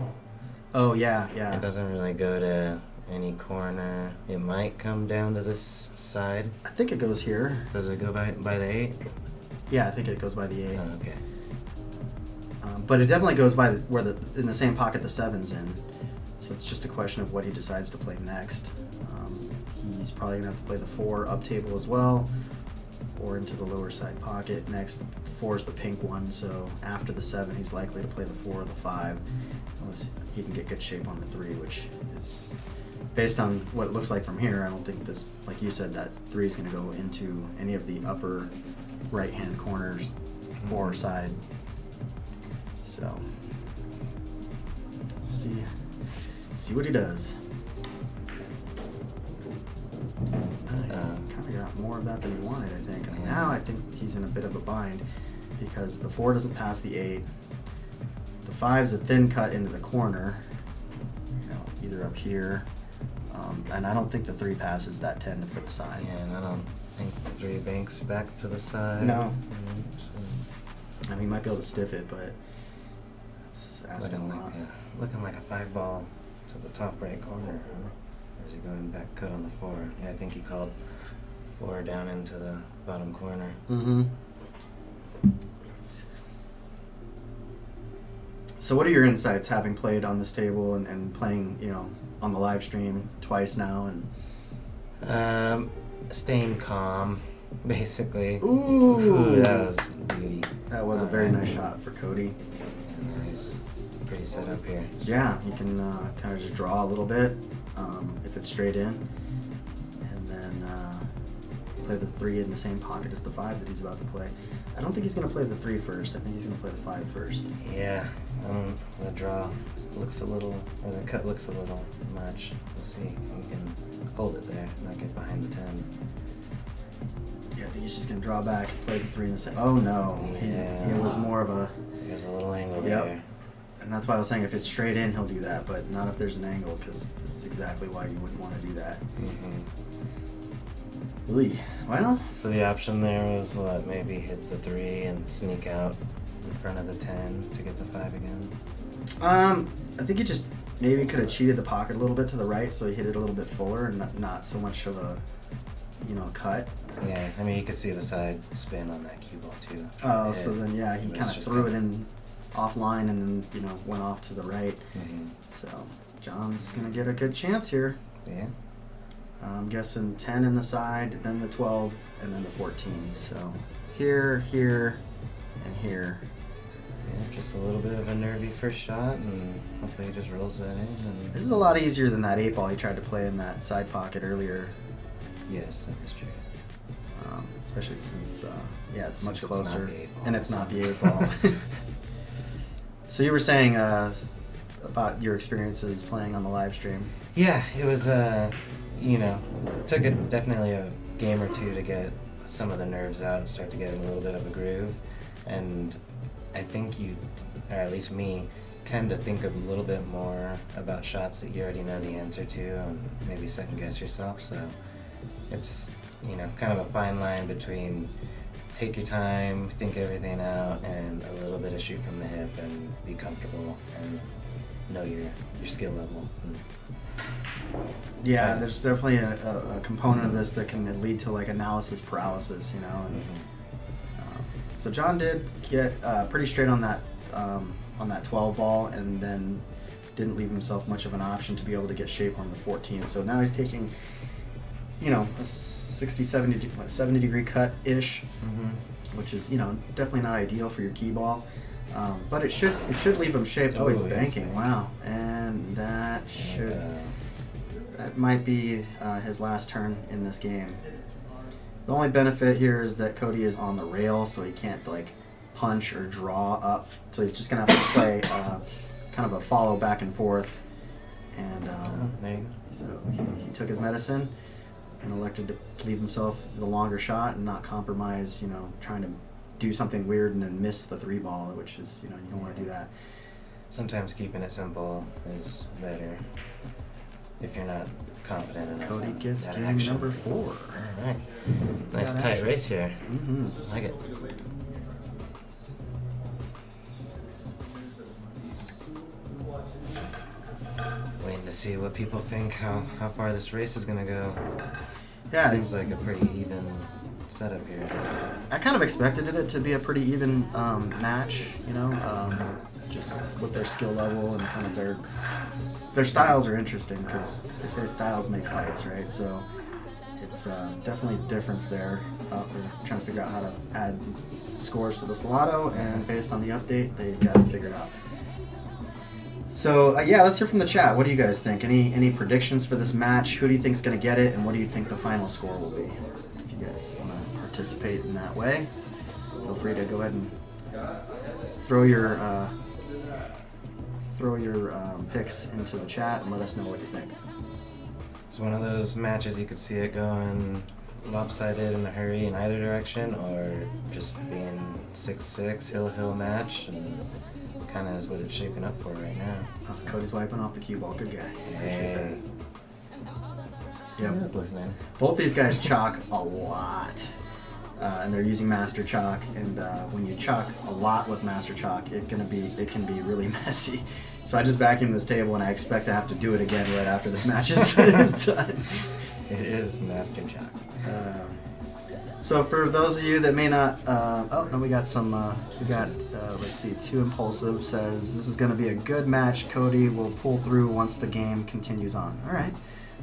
Speaker 3: Oh, yeah.
Speaker 4: It doesn't really go to any corner. It might come down to this side.
Speaker 3: I think it goes here.
Speaker 4: Does it go by the 8?
Speaker 3: Yeah, I think it goes by the 8.
Speaker 4: Oh, okay.
Speaker 3: But it definitely goes by where in the same pocket the 7's in. So it's just a question of what he decides to play next. He's probably going to have to play the 4 up table as well, or into the lower side pocket. Next, the 4 is the pink one, so after the 7, he's likely to play the 4 or the 5, unless he can get good shape on the 3, which is, based on what it looks like from here, I don't think this, like you said, that 3 is going to go into any of the upper right-hand corners or side. So, see what he does. Kind of got more of that than he wanted, I think. And now I think he's in a bit of a bind because the 4 doesn't pass the 8. The 5's a thin cut into the corner, either up here, and I don't think the 3 passes that 10 for the side.
Speaker 4: Yeah, and I don't think the 3 banks back to the side.
Speaker 3: No.
Speaker 4: So
Speaker 3: I mean, he might be able to stiff it, but it's asking a lot.
Speaker 4: Looking like a 5 ball to the top right corner. Huh? Or is he going back cut on the 4? Yeah, I think he called 4 down into the bottom corner.
Speaker 3: Mm-hmm. So what are your insights, having played on this table and playing, on the live stream twice now? And
Speaker 4: staying calm, basically.
Speaker 3: Ooh,
Speaker 4: that was beauty.
Speaker 3: That was a very nice shot for Cody.
Speaker 4: And he's pretty set up here.
Speaker 3: Yeah, you can kind of just draw a little bit if it's straight in, and then play the 3 in the same pocket as the 5 that he's about to play. I don't think he's going to play the 3 first. I think he's going to play the 5 first.
Speaker 4: Yeah, the draw looks a little, or the cut looks a little much. We'll see if we can hold it there, not get behind the 10.
Speaker 3: Yeah, I think he's just going to draw back and play the 3 in the same. Oh no,
Speaker 4: Yeah.
Speaker 3: it was more of a.
Speaker 4: There's a little angle
Speaker 3: Yep.
Speaker 4: there.
Speaker 3: And that's why I was saying if it's straight in, he'll do that, but not if there's an angle, because this is exactly why you wouldn't want to do that. Ooh. Well.
Speaker 4: So the option there was what? Maybe hit the 3 and sneak out in front of the 10 to get the 5 again.
Speaker 3: I think he just maybe could have cheated the pocket a little bit to the right, so he hit it a little bit fuller and not so much of a, cut.
Speaker 4: Yeah, I mean you could see the side spin on that cue ball too.
Speaker 3: Oh, so then he
Speaker 4: It was
Speaker 3: kind of
Speaker 4: just
Speaker 3: threw
Speaker 4: kinda-
Speaker 3: it in offline and then went off to the right.
Speaker 4: Mhm.
Speaker 3: So John's gonna get a good chance here.
Speaker 4: Yeah.
Speaker 3: I'm guessing 10 in the side, then the 12, and then the 14. So here, and here.
Speaker 4: Yeah, just a little bit of a nervy first shot, and hopefully he just rolls that in. And
Speaker 3: This is a lot easier than that 8 ball he tried to play in that side pocket earlier.
Speaker 4: yes, that is true.
Speaker 3: Especially since, it's much
Speaker 4: Since it's not
Speaker 3: closer,
Speaker 4: the 8 ball,
Speaker 3: and it's
Speaker 4: so.
Speaker 3: not the 8 ball. So you were saying about your experiences playing on the live stream.
Speaker 4: Yeah, it was took definitely a game or two to get some of the nerves out and start to get in a little bit of a groove. And I think you, or at least me, tend to think a little bit more about shots that you already know the answer to and maybe second guess yourself. So it's, kind of a fine line between take your time, think everything out, and a little bit of shoot from the hip and be comfortable and know your skill level.
Speaker 3: Yeah, there's definitely a component of this that can lead to like analysis paralysis, And so John did get pretty straight on that 12 ball, and then didn't leave himself much of an option to be able to get shape on the 14. So now he's taking, a 60, 70 degree cut ish, which is definitely not ideal for your key ball. But it should leave him shaped. Oh, he's banking. Wow, and that might be his last turn in this game. The only benefit here is that Cody is on the rail, so he can't like punch or draw up. So he's just gonna have to play kind of a follow back and forth. And
Speaker 4: There you go.
Speaker 3: so he took his medicine and elected to leave himself the longer shot and not compromise, trying to do something weird and then miss the 3-ball, which is, you don't want to do that.
Speaker 4: Sometimes keeping it simple is better if you're not confident enough.
Speaker 3: Cody
Speaker 4: in
Speaker 3: gets
Speaker 4: that
Speaker 3: game
Speaker 4: action.
Speaker 3: number 4.
Speaker 4: All right. Nice
Speaker 3: That
Speaker 4: tight
Speaker 3: action.
Speaker 4: race here.
Speaker 3: Mm-hmm.
Speaker 4: Like it. Waiting to see what people think, how far this race is gonna go.
Speaker 3: Yeah,
Speaker 4: Seems like a pretty even setup here.
Speaker 3: I kind of expected it to be a pretty even match, just with their skill level and kind of their styles are interesting because they say styles make fights, right? So it's definitely a difference there. We're trying to figure out how to add scores to the Salado, and based on the update, they've got it figured out. So yeah, let's hear from the chat. What do you guys think? Any predictions for this match? Who do you think's going to get it, and what do you think the final score will be? If you guys want to participate in that way, feel free to go ahead and throw your picks into the chat and let us know what you think.
Speaker 4: It's one of those matches you could see it going lopsided in a hurry in either direction, or just being 6-6 hill match, and kind of is what it's shaping up for right now.
Speaker 3: Cody's wiping off the cue ball. Good guy. Appreciate that.
Speaker 4: Yeah, who's listening?
Speaker 3: Both these guys chalk a lot, and they're using Master Chalk. And when you chalk a lot with Master Chalk, it can be really messy. So I just vacuumed this table, and I expect to have to do it again right after this match is done.
Speaker 4: It is Master Chalk.
Speaker 3: So for those of you that may not, we got let's see, Too Impulsive says this is going to be a good match. Cody will pull through once the game continues on. All right.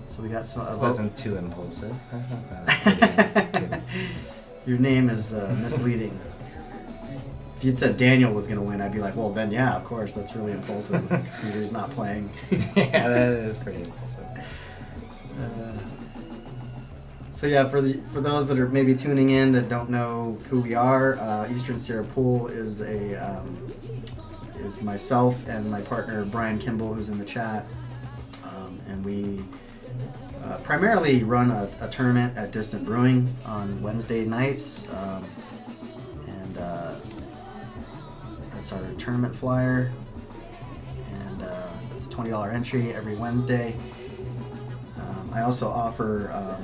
Speaker 3: So we got some.
Speaker 4: It wasn't too impulsive. I thought that was pretty-
Speaker 3: Your name is misleading. If you'd said Daniel was going to win, I'd be like, well, then yeah, of course, that's really impulsive. Cedar's not playing.
Speaker 4: Yeah, that is pretty impulsive.
Speaker 3: So yeah, for those that are maybe tuning in that don't know who we are, Eastern Sierra Pool is is myself and my partner Brian Kimball, who's in the chat, and we primarily run a tournament at Distant Brewing on Wednesday nights, and that's our tournament flyer, and it's a $20 entry every Wednesday. I also offer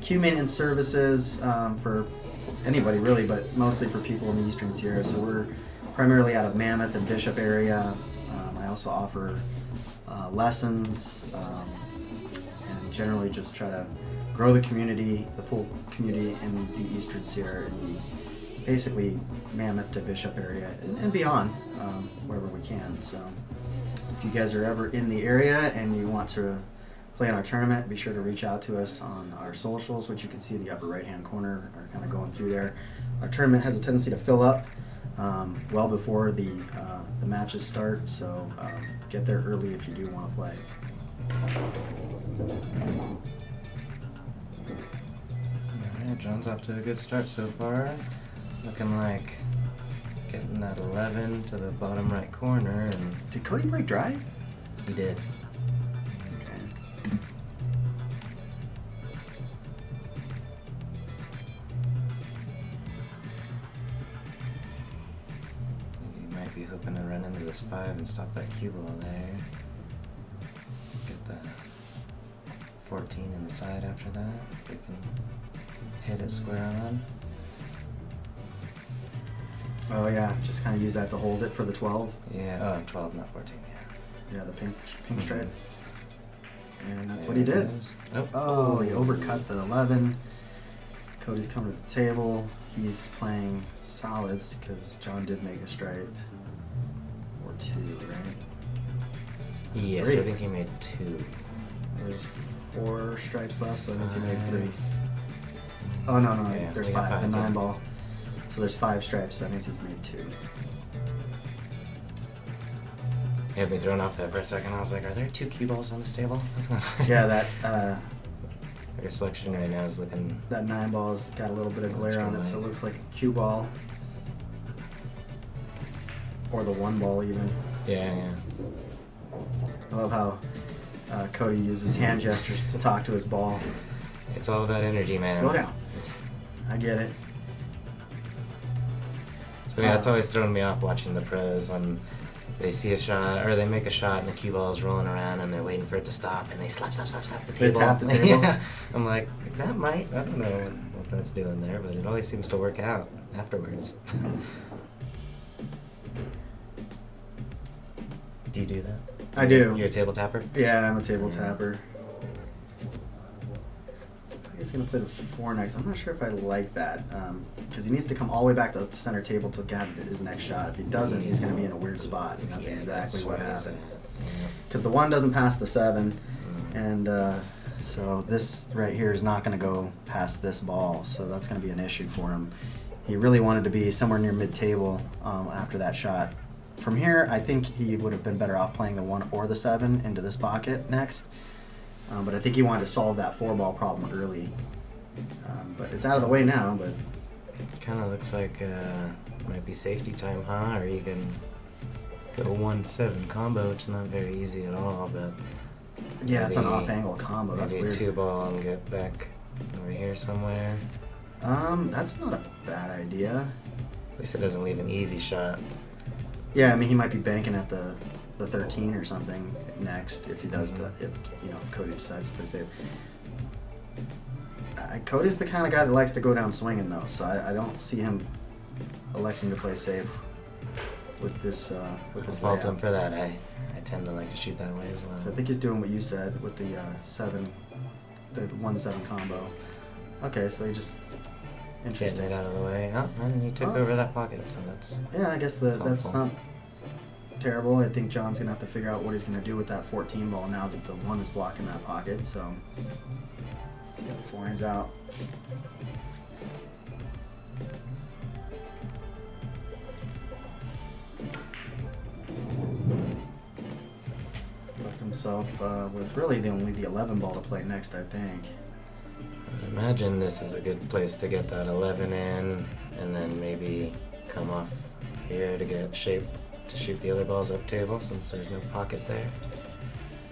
Speaker 3: queue maintenance services for anybody really, but mostly for people in the Eastern Sierra. So we're primarily out of Mammoth and Bishop area. I also offer lessons and generally just try to grow the community, the pool community in the Eastern Sierra, in the basically Mammoth to Bishop area and beyond, wherever we can. So if you guys are ever in the area and you want to play in our tournament, be sure to reach out to us on our socials, which you can see in the upper right hand corner, or kind of going through there. Our tournament has a tendency to fill up well before the matches start, so get there early if you do want to play.
Speaker 4: Alright, John's off to a good start so far. Looking like getting that 11 to the bottom right corner, and
Speaker 3: Did Cody break dry?
Speaker 4: he did.
Speaker 3: Okay.
Speaker 4: He might be hoping to run into this 5 and stop that cue ball there. Get the 14 in the side after that. If we can hit it square on.
Speaker 3: Oh yeah, just kind of use that to hold it for the 12.
Speaker 4: Yeah, 12, not 14, yeah.
Speaker 3: Yeah, the pink stripe. And that's what
Speaker 4: There
Speaker 3: he
Speaker 4: it
Speaker 3: did.
Speaker 4: goes. Nope.
Speaker 3: Oh, he overcut the 11. Cody's coming to the table. He's playing solids because John did make a stripe. Or 2, right?
Speaker 4: Yes,
Speaker 3: 3.
Speaker 4: I think he made 2.
Speaker 3: There's 4 stripes left, so that means he made 3. Oh, no,
Speaker 4: Yeah,
Speaker 3: there's
Speaker 4: we got
Speaker 3: 5. The 9
Speaker 4: yeah.
Speaker 3: ball. So there's 5 stripes, so that means he's made 2.
Speaker 4: He had me thrown off there for a second. I was like, are there 2 cue balls on this table? What's going on?
Speaker 3: Yeah, that
Speaker 4: The reflection right now is looking.
Speaker 3: That 9 ball's got a little bit of glare on it, so it looks like a cue ball. Or the 1 ball even.
Speaker 4: Yeah.
Speaker 3: I love how Cody uses hand gestures to talk to his ball.
Speaker 4: It's all about energy, man.
Speaker 3: Slow down. I get it.
Speaker 4: But yeah, it's always thrown me off watching the pros when they see a shot or they make a shot and the cue ball is rolling around and they're waiting for it to stop and they slap the
Speaker 3: They
Speaker 4: table.
Speaker 3: tap the table.
Speaker 4: Yeah. I'm like, I don't know what that's doing there, but it always seems to work out afterwards. Do you do that?
Speaker 3: I do.
Speaker 4: You're a table tapper?
Speaker 3: Yeah, I'm a table tapper. I think he's going to play the 4 next. I'm not sure if I like that because he needs to come all the way back to the center table to get his next shot. If he doesn't, he's going to be in a weird spot. And that's exactly what happened. Because the 1 doesn't pass the 7, and so this right here is not going to go past this ball, so that's going to be an issue for him. He really wanted to be somewhere near mid-table after that shot. From here, I think he would have been better off playing the 1 or the 7 into this pocket next. But I think he wanted to solve that 4-ball problem early. But it's out of the way now. But
Speaker 4: kind of looks like might be safety time, huh? Or you can go 1-7 combo, which is not very easy at all. But
Speaker 3: yeah, it's an off-angle combo. That's
Speaker 4: maybe
Speaker 3: weird.
Speaker 4: Maybe a 2-ball and get back over here somewhere.
Speaker 3: That's not a bad idea.
Speaker 4: At least it doesn't leave an easy shot.
Speaker 3: Yeah, I mean he might be banking at the 13 or something next if he does if Cody decides to play safe. Cody's the kind of guy that likes to go down swinging though, so I don't see him electing to play safe with this
Speaker 4: fault him for that. I tend to like to shoot that way as well.
Speaker 3: So I think he's doing what you said with the 1-7 combo. Okay, so he just interesting.
Speaker 4: Getting it out of the way. Oh, and he took over that pocket, so that's
Speaker 3: I guess that's not terrible. I think John's gonna have to figure out what he's gonna do with that 14 ball now that the 1 is blocking that pocket. So let's see how this winds out. Left himself with really only the 11 ball to play next, I think.
Speaker 4: I would imagine this is a good place to get that 11 in, and then maybe come off here to get shape to shoot the other balls up table since there's no pocket there.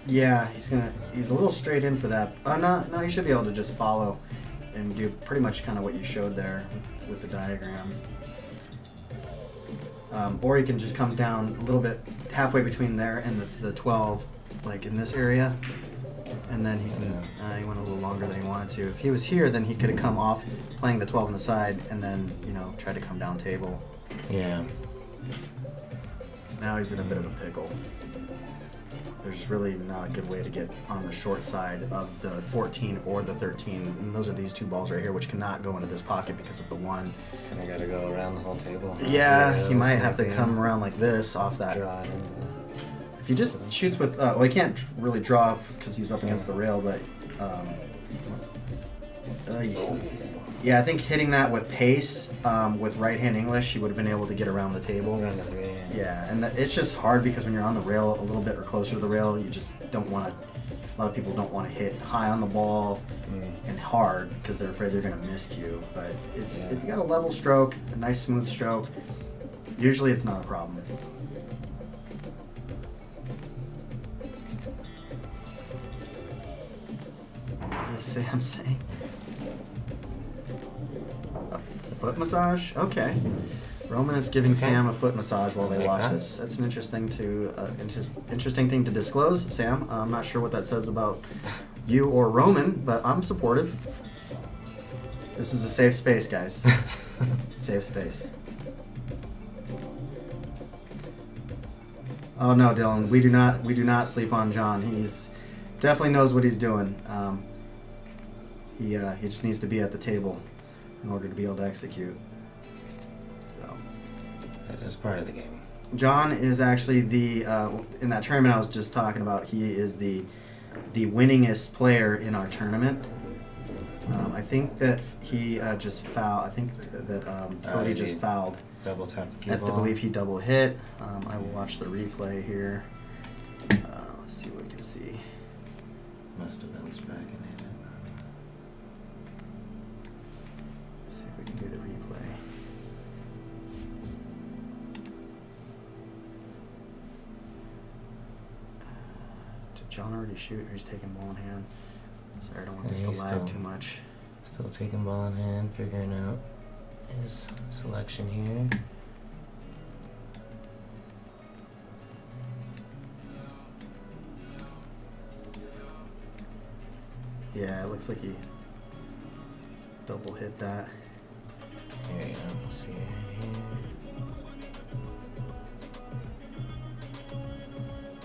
Speaker 3: Yeah, he's a little straight in for that. No, he should be able to just follow and do pretty much kind of what you showed there with the diagram. Or he can just come down a little bit halfway between there and the 12, like in this area. And then he he went a little longer than he wanted to. If he was here, then he could have come off playing the 12 on the side and then, try to come down table.
Speaker 4: Yeah.
Speaker 3: Now he's in a bit of a pickle. There's really not a good way to get on the short side of the 14 or the 13. And those are these 2 balls right here, which cannot go into this pocket because of the 1.
Speaker 4: Just kind of got to go around the whole table.
Speaker 3: Yeah, he might have to come around like this off that.
Speaker 4: Draw it into
Speaker 3: If he just shoots with, he can't really draw because he's up against the rail, but yeah, I think hitting that with pace, with right-hand English, he would have been able to get around the table.
Speaker 4: around the 3.
Speaker 3: Yeah, and it's just hard because when you're on the rail a little bit or closer to the rail, you just don't want to. A lot of people don't want to hit high on the ball and hard because they're afraid they're going to miscue. But if you got a level stroke, a nice smooth stroke, usually it's not a problem. What is Sam saying? A foot massage? Okay. Roman is giving Sam a foot massage while they watch this. That's an interesting thing to disclose, Sam. I'm not sure what that says about you or Roman, but I'm supportive. This is a safe space, guys. Safe space. Oh no, Dylan, we do not sleep on John. He's definitely knows what he's doing. He just needs to be at the table in order to be able to execute. So
Speaker 4: That is part of the game.
Speaker 3: John is actually in that tournament I was just talking about. He is the winningest player in our tournament. I think that he just fouled. I think that Cody just fouled.
Speaker 4: Double tapped the cue
Speaker 3: I
Speaker 4: ball.
Speaker 3: believe he double hit. I will watch the replay here. Let's see what we can see.
Speaker 4: Must have bounced back and hit it.
Speaker 3: John already shoot, or he's taking ball in hand? Sorry, I don't want
Speaker 4: Yeah,
Speaker 3: this to
Speaker 4: he's
Speaker 3: lag
Speaker 4: still-
Speaker 3: too much.
Speaker 4: Still taking ball in hand, figuring out his selection here.
Speaker 3: Yeah, it looks like he double hit that.
Speaker 4: Here you go. We'll see here.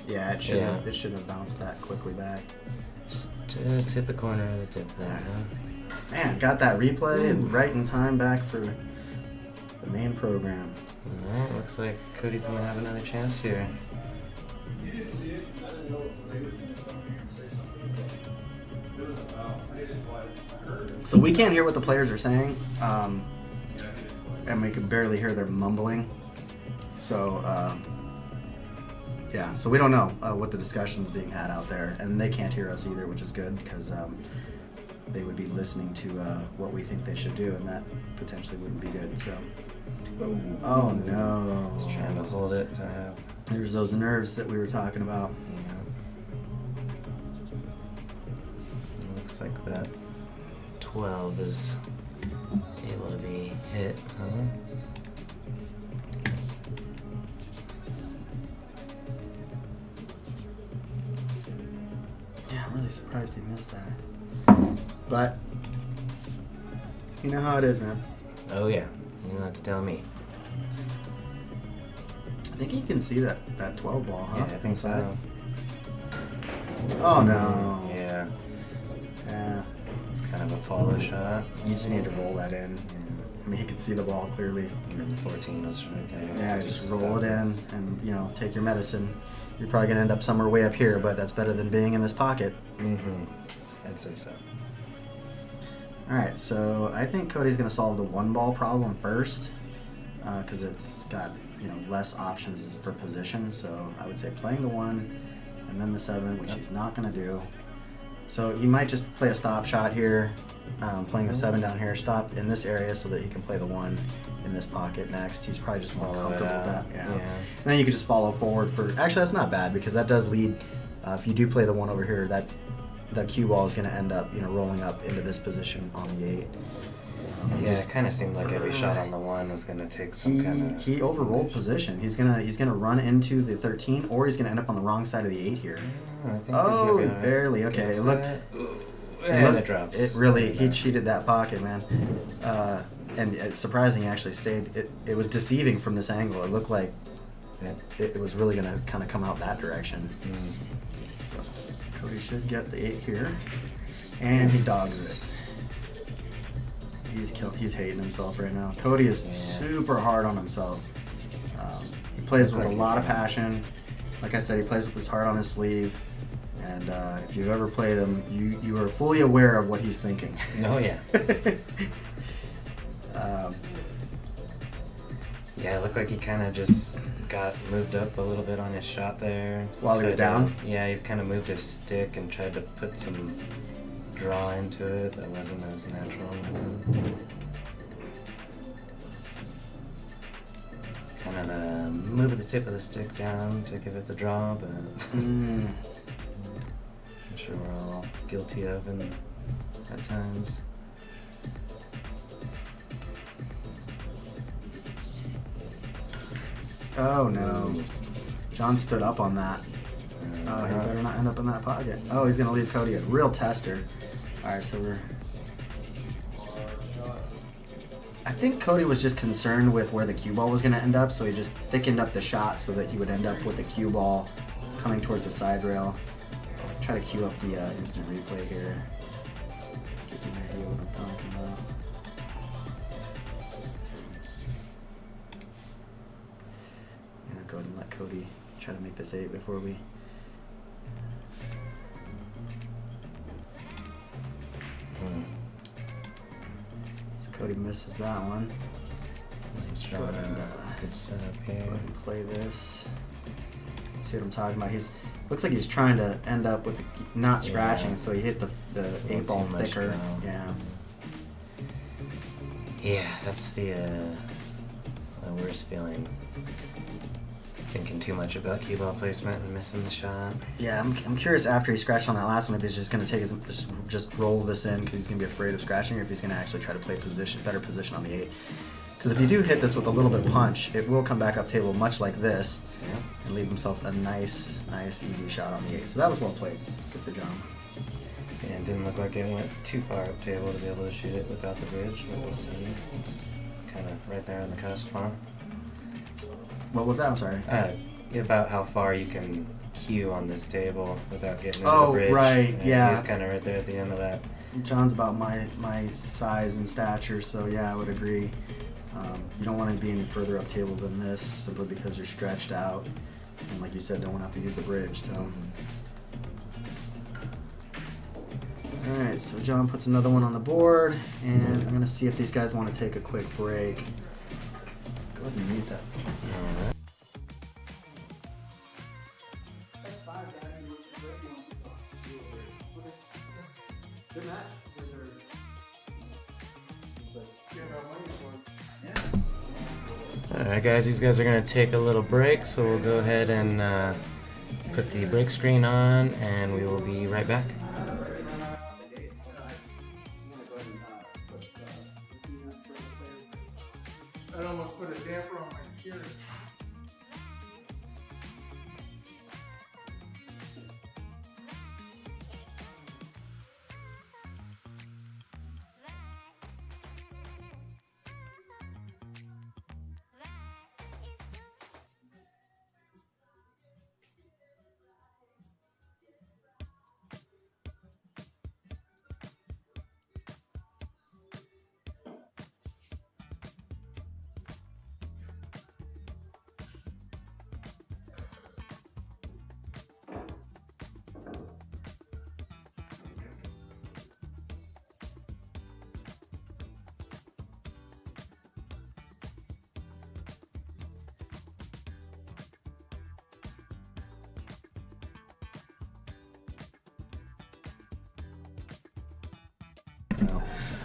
Speaker 3: Yeah, it shouldn't have bounced that quickly back.
Speaker 4: Just hit the corner of the tip there. Huh?
Speaker 3: Man, got that replay and right in time back for the main program.
Speaker 4: Alright, looks like Cody's gonna have another chance here.
Speaker 2: You didn't see it? I didn't know if they was going to come here and say something. It was a foul. I hit it twice. I heard it.
Speaker 3: So we can't hear what the players are saying,
Speaker 2: Yeah, I hit it twice.
Speaker 3: and we can barely hear their mumbling. So, yeah, so we don't know what the discussion's being had out there, and they can't hear us either, which is good because they would be listening to what we think they should do, and that potentially wouldn't be good. So, oh no,
Speaker 4: Just trying to hold it to have.
Speaker 3: there's those nerves that we were talking about.
Speaker 4: Yeah. Looks like that 12 is able to be hit, huh?
Speaker 3: Yeah, I'm really surprised he missed that. But you know how it is, man.
Speaker 4: Oh yeah, you don't have to tell me.
Speaker 3: I think he can see that 12 ball, huh?
Speaker 4: Yeah, I think so.
Speaker 3: Oh no.
Speaker 4: Yeah,
Speaker 3: Yeah.
Speaker 4: it's kind of a follow shot.
Speaker 3: You just need to roll that in.
Speaker 4: Yeah.
Speaker 3: I mean, he could see the ball clearly.
Speaker 4: And then the 14 was right there.
Speaker 3: Yeah, just roll it in and, take your medicine. You're probably going to end up somewhere way up here, but that's better than being in this pocket.
Speaker 4: Mm-hmm. I'd say so.
Speaker 3: All right, so I think Cody's going to solve the one ball problem first because it's got, less options for position. So I would say playing the 1 and then the 7, which he's not going to do. So he might just play a stop shot here, playing the 7 down here, stop in this area so that he can play the 1 in this pocket next. He's probably just more
Speaker 4: Follow it
Speaker 3: comfortable with
Speaker 4: out.
Speaker 3: that. Yeah.
Speaker 4: Yeah.
Speaker 3: And then you could just follow forward for. Actually, that's not bad because that does lead. If you do play the 1 over here, that cue ball is going to end up, rolling up into this position on the 8.
Speaker 4: Yeah, it kind of seemed like every shot on the 1 was going to take some kind of.
Speaker 3: He overrolled position. He's gonna run into the 13, or he's gonna end up on the wrong side of the 8 here.
Speaker 4: I think
Speaker 3: Oh,
Speaker 4: he's gonna
Speaker 3: barely. Okay,
Speaker 4: get
Speaker 3: it
Speaker 4: to
Speaker 3: looked.
Speaker 4: And it drops.
Speaker 3: It really, he cheated that pocket, man. And it's surprising he actually stayed. It was deceiving from this angle. It looked like it was really gonna kind of come out that direction. So Cody should get the 8 here, and he dogs it. He's hating himself right now. Cody is super hard on himself. He plays with a lot of passion. Like I said, he plays with his heart on his sleeve. And if you've ever played him, you are fully aware of what he's thinking.
Speaker 4: Oh yeah. Yeah, it looked like he kind of just got moved up a little bit on his shot there.
Speaker 3: While he was down?
Speaker 4: Yeah, he kind of moved his stick and tried to put some draw into it that wasn't as natural. Kind of the move of the tip of the stick down to give it the draw, but I'm sure we're all guilty of it at times.
Speaker 3: Oh no. John stood up on that. Oh, he better not end up in that pocket. Oh, he's going to leave Cody a real tester. Alright, so I think Cody was just concerned with where the cue ball was going to end up, so he just thickened up the shot so that he would end up with the cue ball coming towards the side rail. I'll try to cue up the instant replay here. Give you an idea what I'm talking about. I'm going to go ahead and let Cody try to make this 8 before we... So Cody misses that one.
Speaker 4: Let's
Speaker 3: Let's
Speaker 4: try
Speaker 3: go ahead and
Speaker 4: good setup
Speaker 3: go
Speaker 4: here.
Speaker 3: ahead and play this. See what I'm talking about? He's looks like he's trying to end up with not scratching, so he hit the 8 ball
Speaker 4: too much
Speaker 3: thicker.
Speaker 4: now.
Speaker 3: Yeah.
Speaker 4: Yeah, that's the worst feeling. thinking too much about cue ball placement and missing the shot.
Speaker 3: Yeah, I'm curious after he scratched on that last one if he's just going to take his just roll this in because he's going to be afraid of scratching, or if he's going to actually try to play better position on the 8. Because if you do hit this with a little bit of punch, it will come back up table much like this,
Speaker 4: Yeah.
Speaker 3: and leave himself a nice easy shot on the 8. So that was well played. Good for John.
Speaker 4: Yeah, it didn't look like it went too far up table to be able to shoot it without the bridge, but we'll see. It's kind of right there on the cusp, huh?
Speaker 3: What was that? I'm sorry.
Speaker 4: About how far you can cue on this table without getting into
Speaker 3: Oh,
Speaker 4: the bridge.
Speaker 3: right,
Speaker 4: And
Speaker 3: yeah.
Speaker 4: He's kind of right there at the end of that.
Speaker 3: John's about my size and stature, so yeah, I would agree. You don't want to be any further up table than this, simply because you're stretched out, and like you said, don't want to have to use the bridge. So, all right, so John puts another one on the board, and I'm gonna see if these guys want to take a quick break. Go ahead and mute that.
Speaker 4: All right.
Speaker 3: Good match.
Speaker 4: Alright guys, these guys are going to take a little break, so we'll go ahead and put the break screen on, and we will be right back.
Speaker 1: That almost put a damper on my spirit.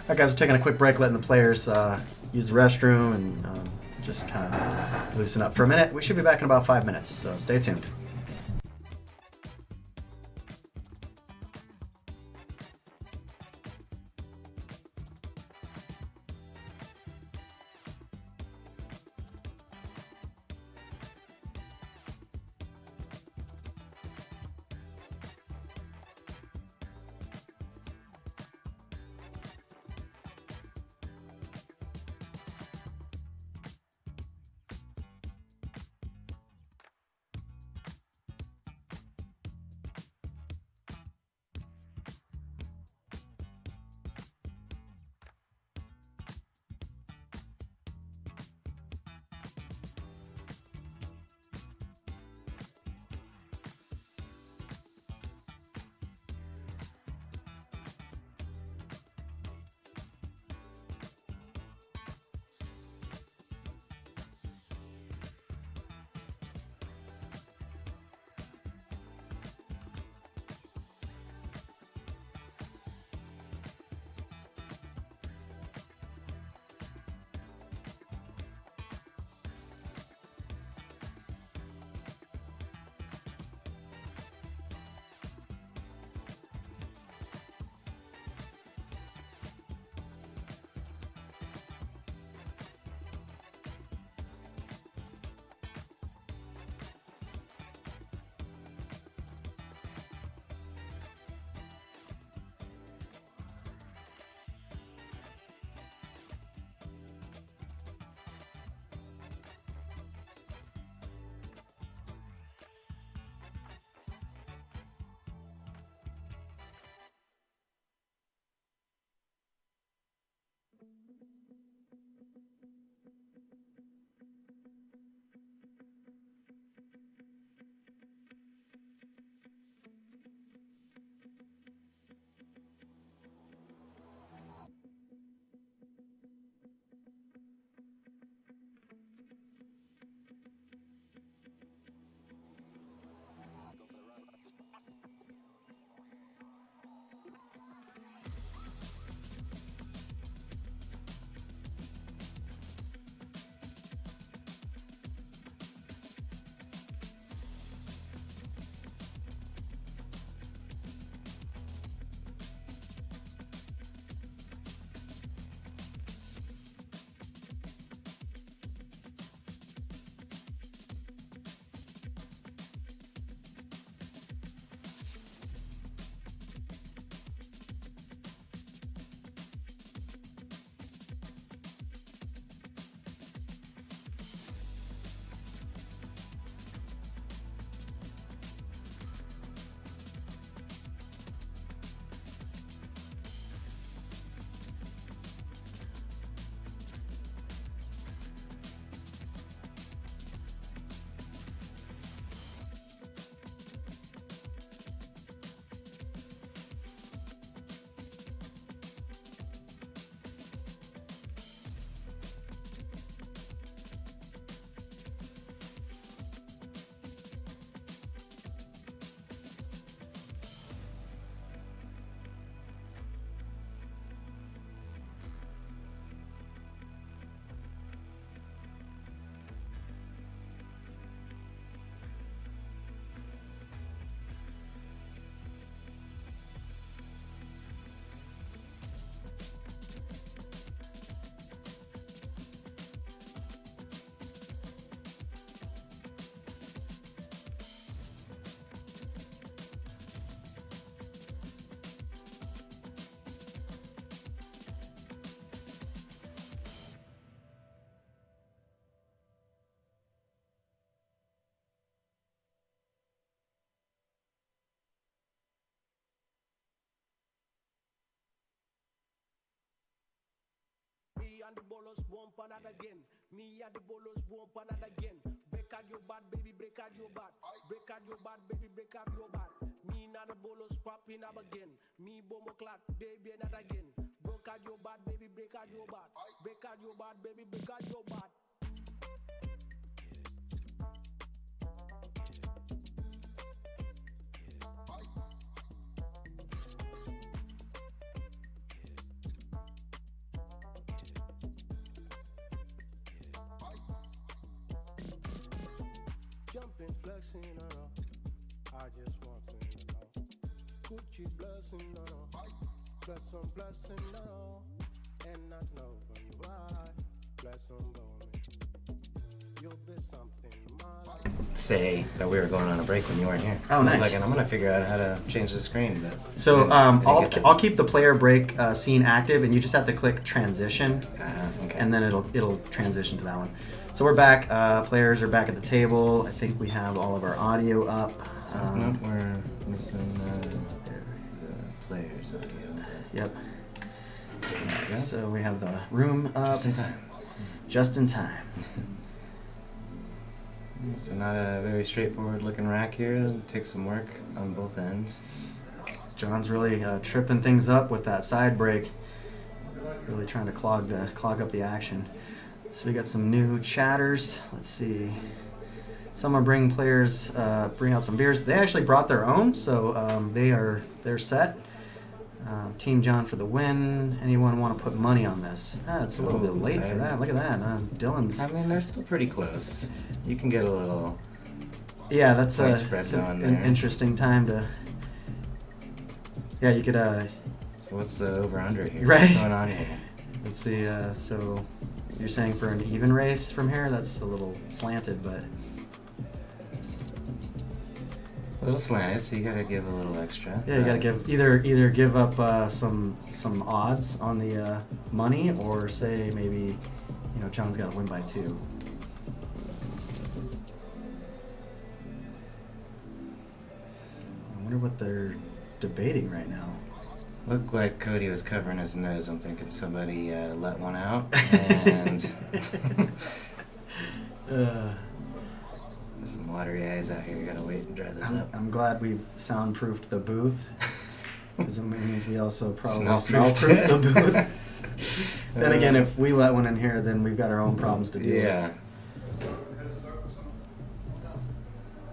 Speaker 3: Alright guys, we're taking a quick break, letting the players use the restroom and just kind of loosen up for a minute. We should be back in about 5 minutes, so stay tuned.
Speaker 5: and the bolos won't pan out again. Me and the bolos won't pan out again. Break out your bad, baby, break out your bad. Break out your bad, baby, break out your bad. Me and the bolos popping up again. Me bombo clat, baby, not again. Break out your bad, baby, break out your bad. Break out your bad, baby, break out your bad. Jumping, flexing, I just want to know. Gucci blessing, blessing, and not know when you are. Blessing, you'll be something, my life.
Speaker 4: Say that we were going on a break when you weren't here.
Speaker 3: Oh,
Speaker 4: I was
Speaker 3: nice.
Speaker 4: like, and I'm gonna figure out how to change the screen, but
Speaker 3: So
Speaker 4: I didn't
Speaker 3: I'll
Speaker 4: get that.
Speaker 3: I'll keep the player break scene active, and you just have to click transition,
Speaker 4: Okay.
Speaker 3: and then it'll transition to that one. So we're back. Players are back at the table. I think we have all of our audio up.
Speaker 4: Nope, we're missing the players audio.
Speaker 3: Yep.
Speaker 4: There we go.
Speaker 3: So we have the room up.
Speaker 4: Just in time.
Speaker 3: Just in time.
Speaker 4: So not a very straightforward looking rack here. It'll take some work on both ends.
Speaker 3: John's really tripping things up with that side break. Really trying to clog up the action. So we got some new chatters. Let's see. Someone bring out some beers. They actually brought their own, so they're set. Team John for the win. Anyone want to put money on this? It's a little bit late for that. Look at that. Dylan's.
Speaker 4: I mean, they're still pretty close. You can get a little.
Speaker 3: Yeah, that's
Speaker 4: point spread
Speaker 3: it's
Speaker 4: going
Speaker 3: an
Speaker 4: there.
Speaker 3: interesting time to. Yeah, you could.
Speaker 4: So what's the over/under here?
Speaker 3: Right.
Speaker 4: What's going on here?
Speaker 3: Let's see. So you're saying for an even race from here? That's a little slanted, but.
Speaker 4: A little slanted, so you gotta give a little extra.
Speaker 3: Yeah, you gotta give either give up some odds on the money, or say maybe John's got to win by 2. I wonder what they're debating right now.
Speaker 4: Looked like Cody was covering his nose. I'm thinking somebody let one out, and there's some watery eyes out here. You gotta wait and dry this up.
Speaker 3: I'm glad we've soundproofed the booth, because it means we also probably
Speaker 4: Smell-proofed
Speaker 3: smell-proofed the
Speaker 4: it.
Speaker 3: booth. Then again, if we let one in here, then we've got our own problems to deal with.
Speaker 4: Yeah.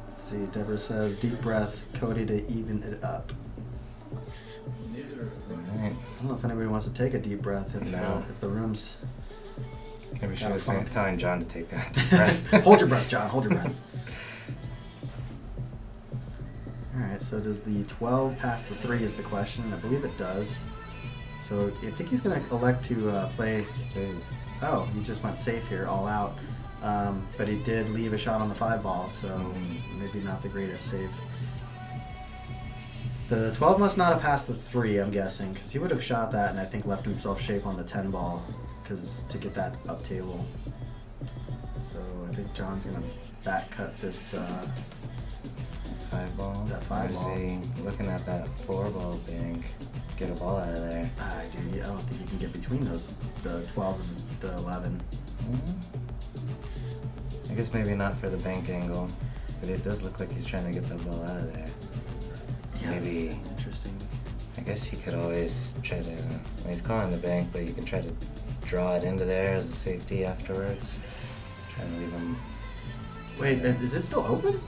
Speaker 3: Let's see, Deborah says, deep breath, Cody to even it up.
Speaker 4: Alright.
Speaker 3: I don't know if anybody wants to take a deep breath if the room's...
Speaker 4: Maybe she
Speaker 3: Gotta
Speaker 4: was
Speaker 3: funk.
Speaker 4: telling John to take a deep breath.
Speaker 3: Hold your breath, John. Hold your breath. All right, so does the 12 pass the 3 is the question. I believe it does. So I think he's going to elect to play... Oh, he just went safe here, all out. But he did leave a shot on the 5 ball, so maybe not the greatest save. The 12 must not have passed the 3, I'm guessing, because he would have shot that and I think left himself shape on the 10 ball to get that up table. So I think John's going to back cut this
Speaker 4: 5 ball.
Speaker 3: That 5 ball.
Speaker 4: Or is he looking at that 4 ball bank? Get a ball out of there.
Speaker 3: Dude, I don't think you can get between those, the 12 and the 11.
Speaker 4: I guess maybe not for the bank angle, but it does look like he's trying to get the ball out of there.
Speaker 3: Yeah,
Speaker 4: Maybe.
Speaker 3: that's interesting.
Speaker 4: I guess he could always try to. Well, he's calling the bank, but you can try to draw it into there as a safety afterwards. Try to leave him.
Speaker 3: Wait, is it still open?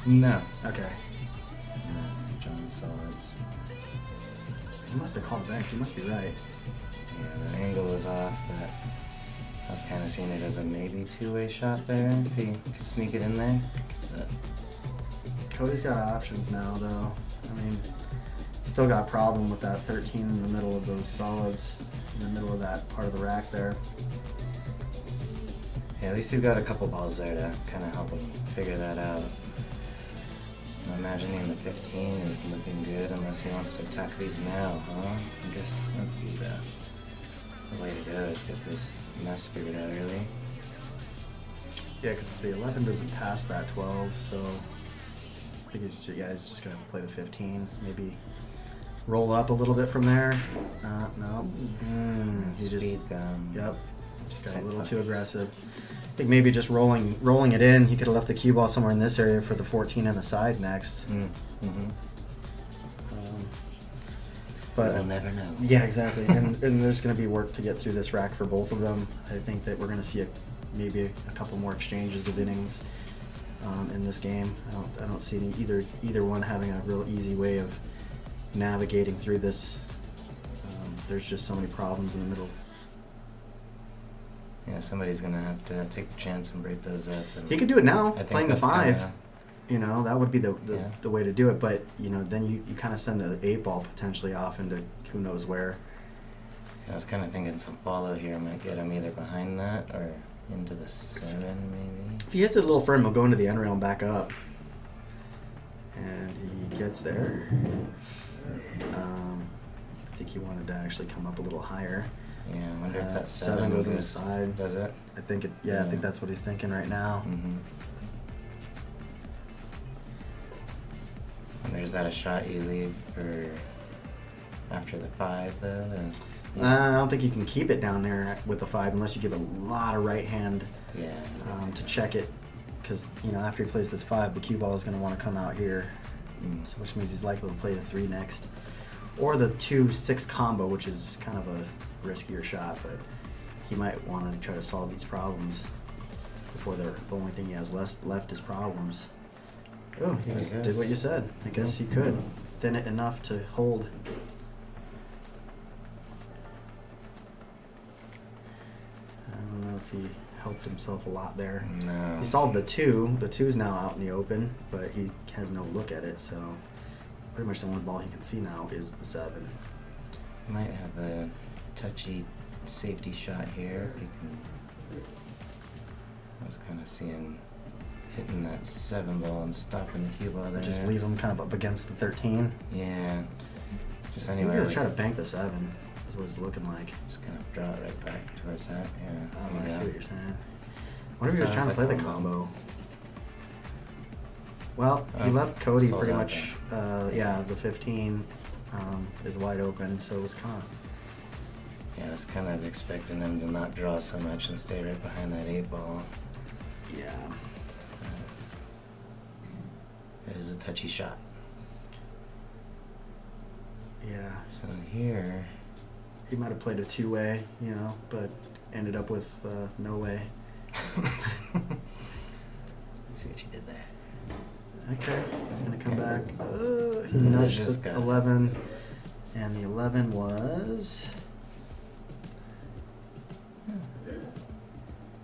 Speaker 4: No.
Speaker 3: Okay.
Speaker 4: John solids.
Speaker 3: He must have called back. You must be right.
Speaker 4: Yeah, the angle was off, but I was kind of seeing it as a maybe 2-way shot there if he could sneak it in there. But
Speaker 3: Cody's got options now, though. I mean, still got a problem with that 13 in the middle of those solids, in the middle of that part of the rack there.
Speaker 4: yeah, at least he's got a couple balls there to kind of help him figure that out. I'm imagining the 15 is looking good unless he wants to attack these now, huh? I guess that'd be the way to go is get this mess figured out early.
Speaker 3: Yeah, because the 11 doesn't pass that 12, so I think he's just going to have to play the 15. Maybe roll up a little bit from there. No. He just,
Speaker 4: Speed gum.
Speaker 3: yep, just got a
Speaker 4: Tight
Speaker 3: little too
Speaker 4: pockets.
Speaker 3: aggressive. I think maybe just rolling it in. He could have left the cue ball somewhere in this area for the 14 on the side next.
Speaker 4: Mm-hmm.
Speaker 3: But
Speaker 4: We'll never know.
Speaker 3: yeah, exactly. and there's going to be work to get through this rack for both of them. I think that we're going to see maybe a couple more exchanges of innings in this game. I don't see either one having a real easy way of navigating through this. There's just so many problems in the middle.
Speaker 4: Yeah, somebody's gonna have to take the chance and break those up. And
Speaker 3: He could do it now,
Speaker 4: I think
Speaker 3: playing the
Speaker 4: that's
Speaker 3: 5.
Speaker 4: kinda-
Speaker 3: You know, that would be the
Speaker 4: Yeah.
Speaker 3: way to do it. But then you kind of send the 8 ball potentially off into who knows where.
Speaker 4: I was kind of thinking some follow here might get him either behind that or into the 7 maybe.
Speaker 3: If he hits it a little firm, he'll go into the end rail and back up. And he gets there. I think he wanted to actually come up a little higher.
Speaker 4: Yeah, I wonder if that
Speaker 3: 7
Speaker 4: 7
Speaker 3: goes on the side.
Speaker 4: Does it?
Speaker 3: I think it. Yeah, I think that's what he's thinking right now.
Speaker 4: Mm-hmm. And there's that a shot you leave for after the 5 though?
Speaker 3: I don't think you can keep it down there with the 5 unless you give a lot of right hand
Speaker 4: Yeah.
Speaker 3: to check it. Because after he plays this 5, the cue ball is going to want to come out here, so which means he's likely to play the 3 next, or the 2-6 combo, which is kind of a riskier shot, but he might want to try to solve these problems before the only thing he has left is problems. Oh, he just did what you said. I guess he could thin it enough to hold. I don't know if he helped himself a lot there.
Speaker 4: No.
Speaker 3: He solved the 2. The 2's now out in the open, but he has no look at it, so pretty much the only ball he can see now is the 7.
Speaker 4: Might have a touchy safety shot here if he can. I was kind of seeing hitting that 7 ball and stopping the cue ball there.
Speaker 3: Just leave him kind of up against the 13.
Speaker 4: Yeah. Just
Speaker 3: He's
Speaker 4: anywhere.
Speaker 3: gonna try to bank the 7, is what it's looking like.
Speaker 4: Just kind of draw it right back towards that. Yeah.
Speaker 3: Oh, I
Speaker 4: yeah.
Speaker 3: see what you're saying. What if he was trying to play the combo? Well, he left Cody
Speaker 4: sold
Speaker 3: pretty
Speaker 4: out
Speaker 3: much. Yeah, the 15 is wide open, so it was kind of.
Speaker 4: Yeah, I was kind of expecting him to not draw so much and stay right behind that 8 ball.
Speaker 3: Yeah.
Speaker 4: It is a touchy shot.
Speaker 3: Yeah.
Speaker 4: So here,
Speaker 3: He might have played a 2-way, but ended up with no way.
Speaker 4: see what you did there.
Speaker 3: Okay, he's gonna come back. He
Speaker 4: Just
Speaker 3: nudged the
Speaker 4: got it.
Speaker 3: 11, and the 11 was.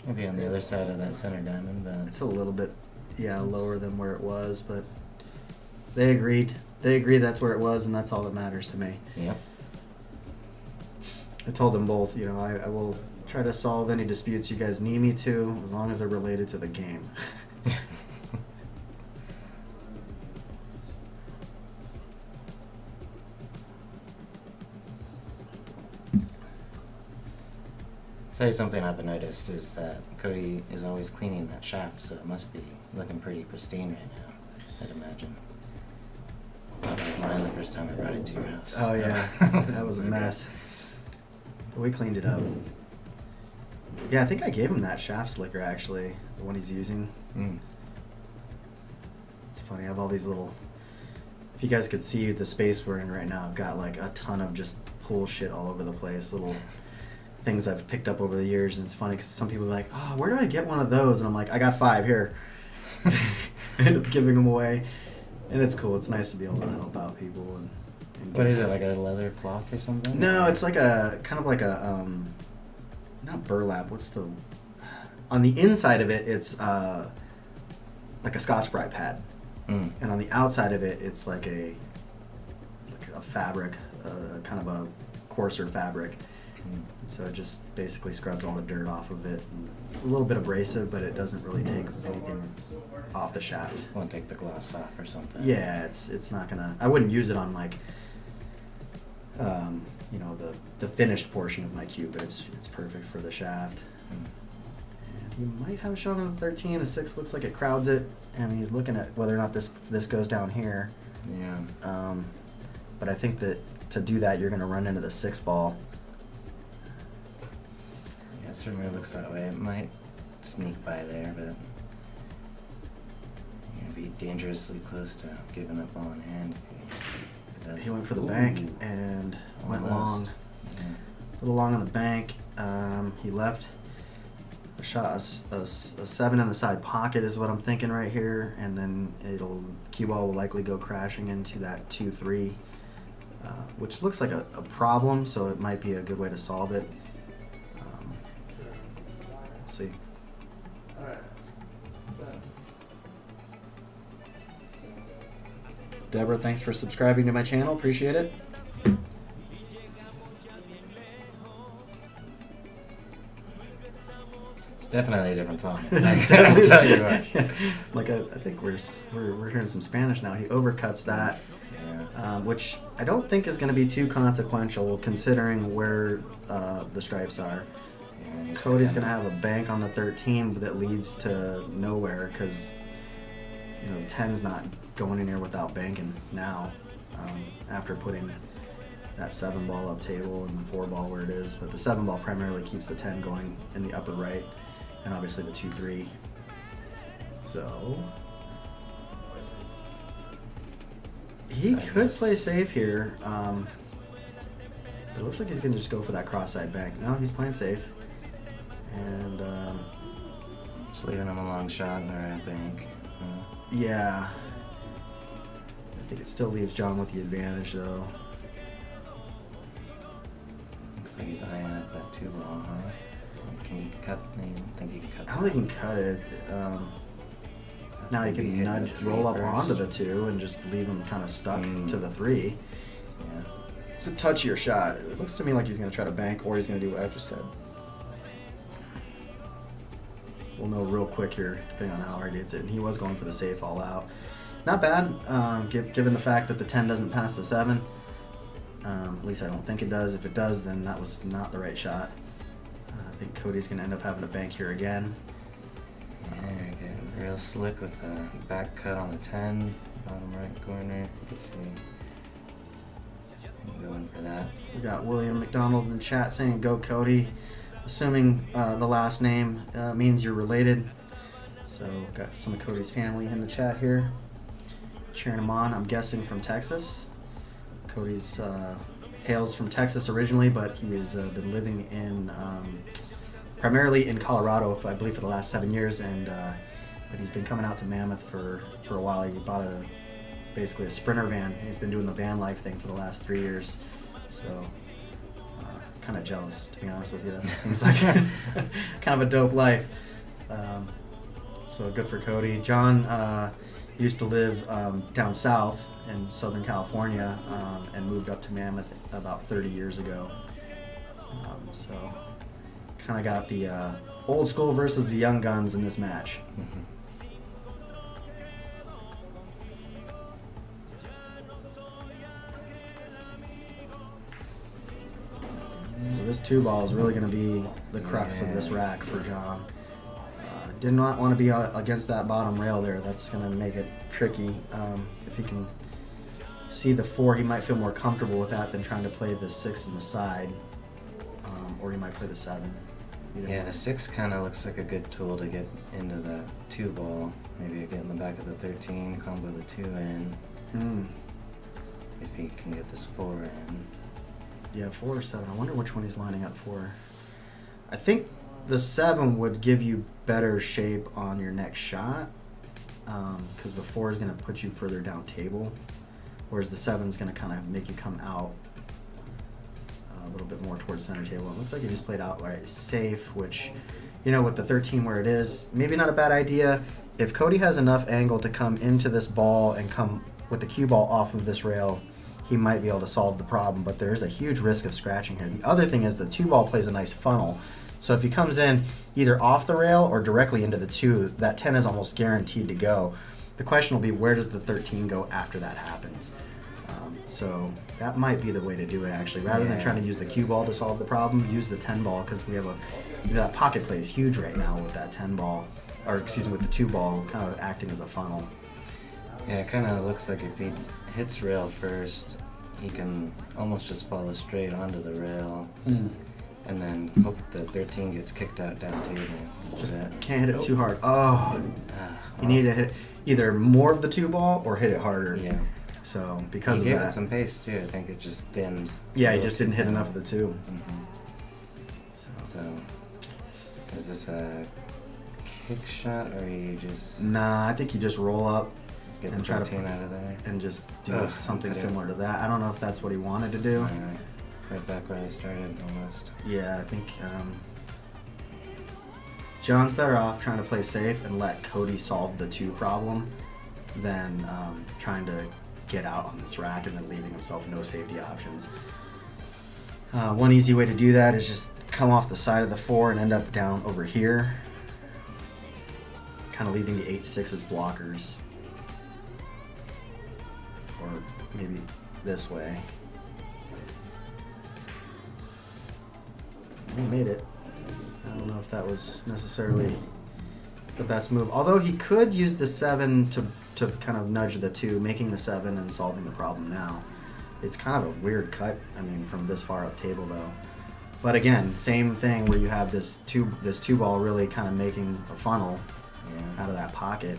Speaker 4: Maybe on the other side of that center diamond, but
Speaker 3: It's a little bit, lower than where it was, but they agreed. They agreed that's where it was, and that's all that matters to me.
Speaker 4: yep.
Speaker 3: I told them both, I will try to solve any disputes you guys need me to, as long as they're related to the game.
Speaker 4: Tell you something I've noticed is that Cody is always cleaning that shaft, so it must be looking pretty pristine right now, I'd imagine. Not like mine the first time I brought it to your house.
Speaker 3: Oh yeah, that was a mess. We cleaned it up. Yeah, I think I gave him that shaft slicker actually, the one he's using.
Speaker 4: Mm.
Speaker 3: It's funny, I have all these little. If you guys could see the space we're in right now, I've got like a ton of just pool shit all over the place, little things I've picked up over the years, and it's funny because some people are like, "Oh, where do I get one of those?" And I'm like, "I got 5 here." I end up giving them away, and it's cool. It's nice to be able to help out people. And
Speaker 4: What is it, like a leather cloth or something?
Speaker 3: No, it's like a kind of like a not burlap. What's the on the inside of it? It's like a Scotch-Brite pad,
Speaker 4: Mm.
Speaker 3: and on the outside of it, it's like a fabric, kind of a coarser fabric.
Speaker 4: Mm.
Speaker 3: So it just basically scrubs all the dirt off of it. And it's a little bit abrasive, but it doesn't really take anything off the shaft.
Speaker 4: Won't take the gloss off or something.
Speaker 3: Yeah, it's not gonna. I wouldn't use it on like, the finished portion of my cube, but it's perfect for the shaft.
Speaker 4: Mm.
Speaker 3: And he might have a shot on the 13. The 6 looks like it crowds it, and he's looking at whether or not this goes down here.
Speaker 4: Yeah.
Speaker 3: But I think that to do that, you're going to run into the 6 ball.
Speaker 4: Yeah, it certainly looks that way. It might sneak by there, but you're going to be dangerously close to giving up ball in hand. If it does.
Speaker 3: He went for the
Speaker 4: Ooh,
Speaker 3: bank and went long.
Speaker 4: almost. Yeah.
Speaker 3: A little long on the bank. He left a shot, a 7 in the side pocket is what I'm thinking right here, and then cue ball will likely go crashing into that 2-3, which looks like a problem, so it might be a good way to solve it. We'll see.
Speaker 2: All right.
Speaker 3: Deborah, thanks for subscribing to my channel. Appreciate it.
Speaker 4: It's definitely a different song. I'll tell you what.
Speaker 3: Like I think we're hearing some Spanish now. He overcuts that,
Speaker 4: Yeah.
Speaker 3: which I don't think is going to be too consequential considering where the stripes are.
Speaker 4: Yeah, you just
Speaker 3: Cody's
Speaker 4: kinda-
Speaker 3: going to have a bank on the 13 that leads to nowhere because 10's not going in here without banking now after putting that 7 ball up table and the 4 ball where it is. But the 7 ball primarily keeps the 10 going in the upper right, and obviously the 2-3. So he could play safe here. It looks like he's going to just go for that cross-side bank. No, he's playing safe. And
Speaker 4: Just leaving him a long shot in the right bank.
Speaker 3: yeah, I think it still leaves John with the advantage though.
Speaker 4: Looks like he's eyeing up that 2 ball, huh? Can you cut? I don't think he can cut
Speaker 3: I don't think he can cut it. Now he
Speaker 4: Maybe
Speaker 3: can
Speaker 4: hit
Speaker 3: nudge,
Speaker 4: the 3
Speaker 3: roll up
Speaker 4: first.
Speaker 3: onto the 2 and just leave him kind of stuck to the 3.
Speaker 4: Yeah.
Speaker 3: It's a touchier shot. It looks to me like he's going to try to bank, or he's going to do what I just said. We'll know real quick here, depending on how hard he hits it. And he was going for the safe all out. Not bad, given the fact that the 10 doesn't pass the 7. At least I don't think it does. If it does, then that was not the right shot. I think Cody's going to end up having to bank here again.
Speaker 4: Yeah, you're getting real slick with the back cut on the 10, bottom right corner. You can see him going for that.
Speaker 3: We got William McDonald in chat saying, "Go Cody," assuming the last name means you're related. So got some of Cody's family in the chat here, cheering him on. I'm guessing from Texas. Cody's hails from Texas originally, but he has been living in primarily in Colorado, I believe, for the last 7 years, and but he's been coming out to Mammoth for a while. He bought basically a Sprinter van. He's been doing the van life thing for the last 3 years. So kind of jealous, to be honest with you. That seems like kind of a dope life. So good for Cody. John used to live down south in Southern California and moved up to Mammoth about 30 years ago. So kind of got the old school versus the young guns in this match. So this 2 ball is really going to be the crux of this rack for John. Did not want to be against that bottom rail there. That's going to make it tricky. If he can see the 4, he might feel more comfortable with that than trying to play the 6 in the side. Or he might play the 7. Either
Speaker 4: Yeah,
Speaker 3: way.
Speaker 4: the 6 kind of looks like a good tool to get into the 2 ball. Maybe get in the back of the 13, combo the 2 in. If he can get this 4 in.
Speaker 3: Yeah, 4 or 7. I wonder which one he's lining up for. I think the 7 would give you better shape on your next shot, because the 4 is going to put you further down table, whereas the 7 is going to kind of make you come out a little bit more towards center table. It looks like he just played outright safe, which, with the 13 where it is, maybe not a bad idea. If Cody has enough angle to come into this ball and come with the cue ball off of this rail, he might be able to solve the problem, but there's a huge risk of scratching here. The other thing is the 2 ball plays a nice funnel. So if he comes in either off the rail or directly into the 2, that 10 is almost guaranteed to go. The question will be, where does the 13 go after that happens? So that might be the way to do it, actually. Rather than trying to use the cue ball to solve the problem, use the 10 ball, because we have that pocket play is huge right now with that 10 ball, or excuse me, with the 2 ball kind of acting as a funnel.
Speaker 4: Yeah, it kind of looks like if he hits rail first, he can almost just follow straight onto the rail and then hope the 13 gets kicked out down table.
Speaker 3: Just
Speaker 4: That-
Speaker 3: can't hit it too hard. Oh, you need to hit either more of the 2 ball or hit it harder.
Speaker 4: Yeah.
Speaker 3: So because
Speaker 4: He
Speaker 3: of
Speaker 4: gave
Speaker 3: that,
Speaker 4: it some pace too. I think it just thinned.
Speaker 3: yeah, he just didn't hit enough of the 2.
Speaker 4: So, is this a kick shot or you just
Speaker 3: Nah, I think you just roll up
Speaker 4: get the
Speaker 3: and try to
Speaker 4: 13 out of there?
Speaker 3: and just do
Speaker 4: Ugh,
Speaker 3: something
Speaker 4: okay.
Speaker 3: similar to that. I don't know if that's what he wanted to do.
Speaker 4: Alright. Right back where I started almost.
Speaker 3: Yeah, I think John's better off trying to play safe and let Cody solve the 2 problem than trying to get out on this rack and then leaving himself no safety options. One easy way to do that is just come off the side of the 4 and end up down over here, kind of leaving the 8-6 as blockers, or maybe this way. He made it. I don't know if that was necessarily the best move. Although he could use the 7 to kind of nudge the 2, making the 7 and solving the problem now. It's kind of a weird cut, I mean, from this far up table though. But again, same thing where you have this 2 ball really kind of making a funnel
Speaker 4: Yeah.
Speaker 3: out of that pocket.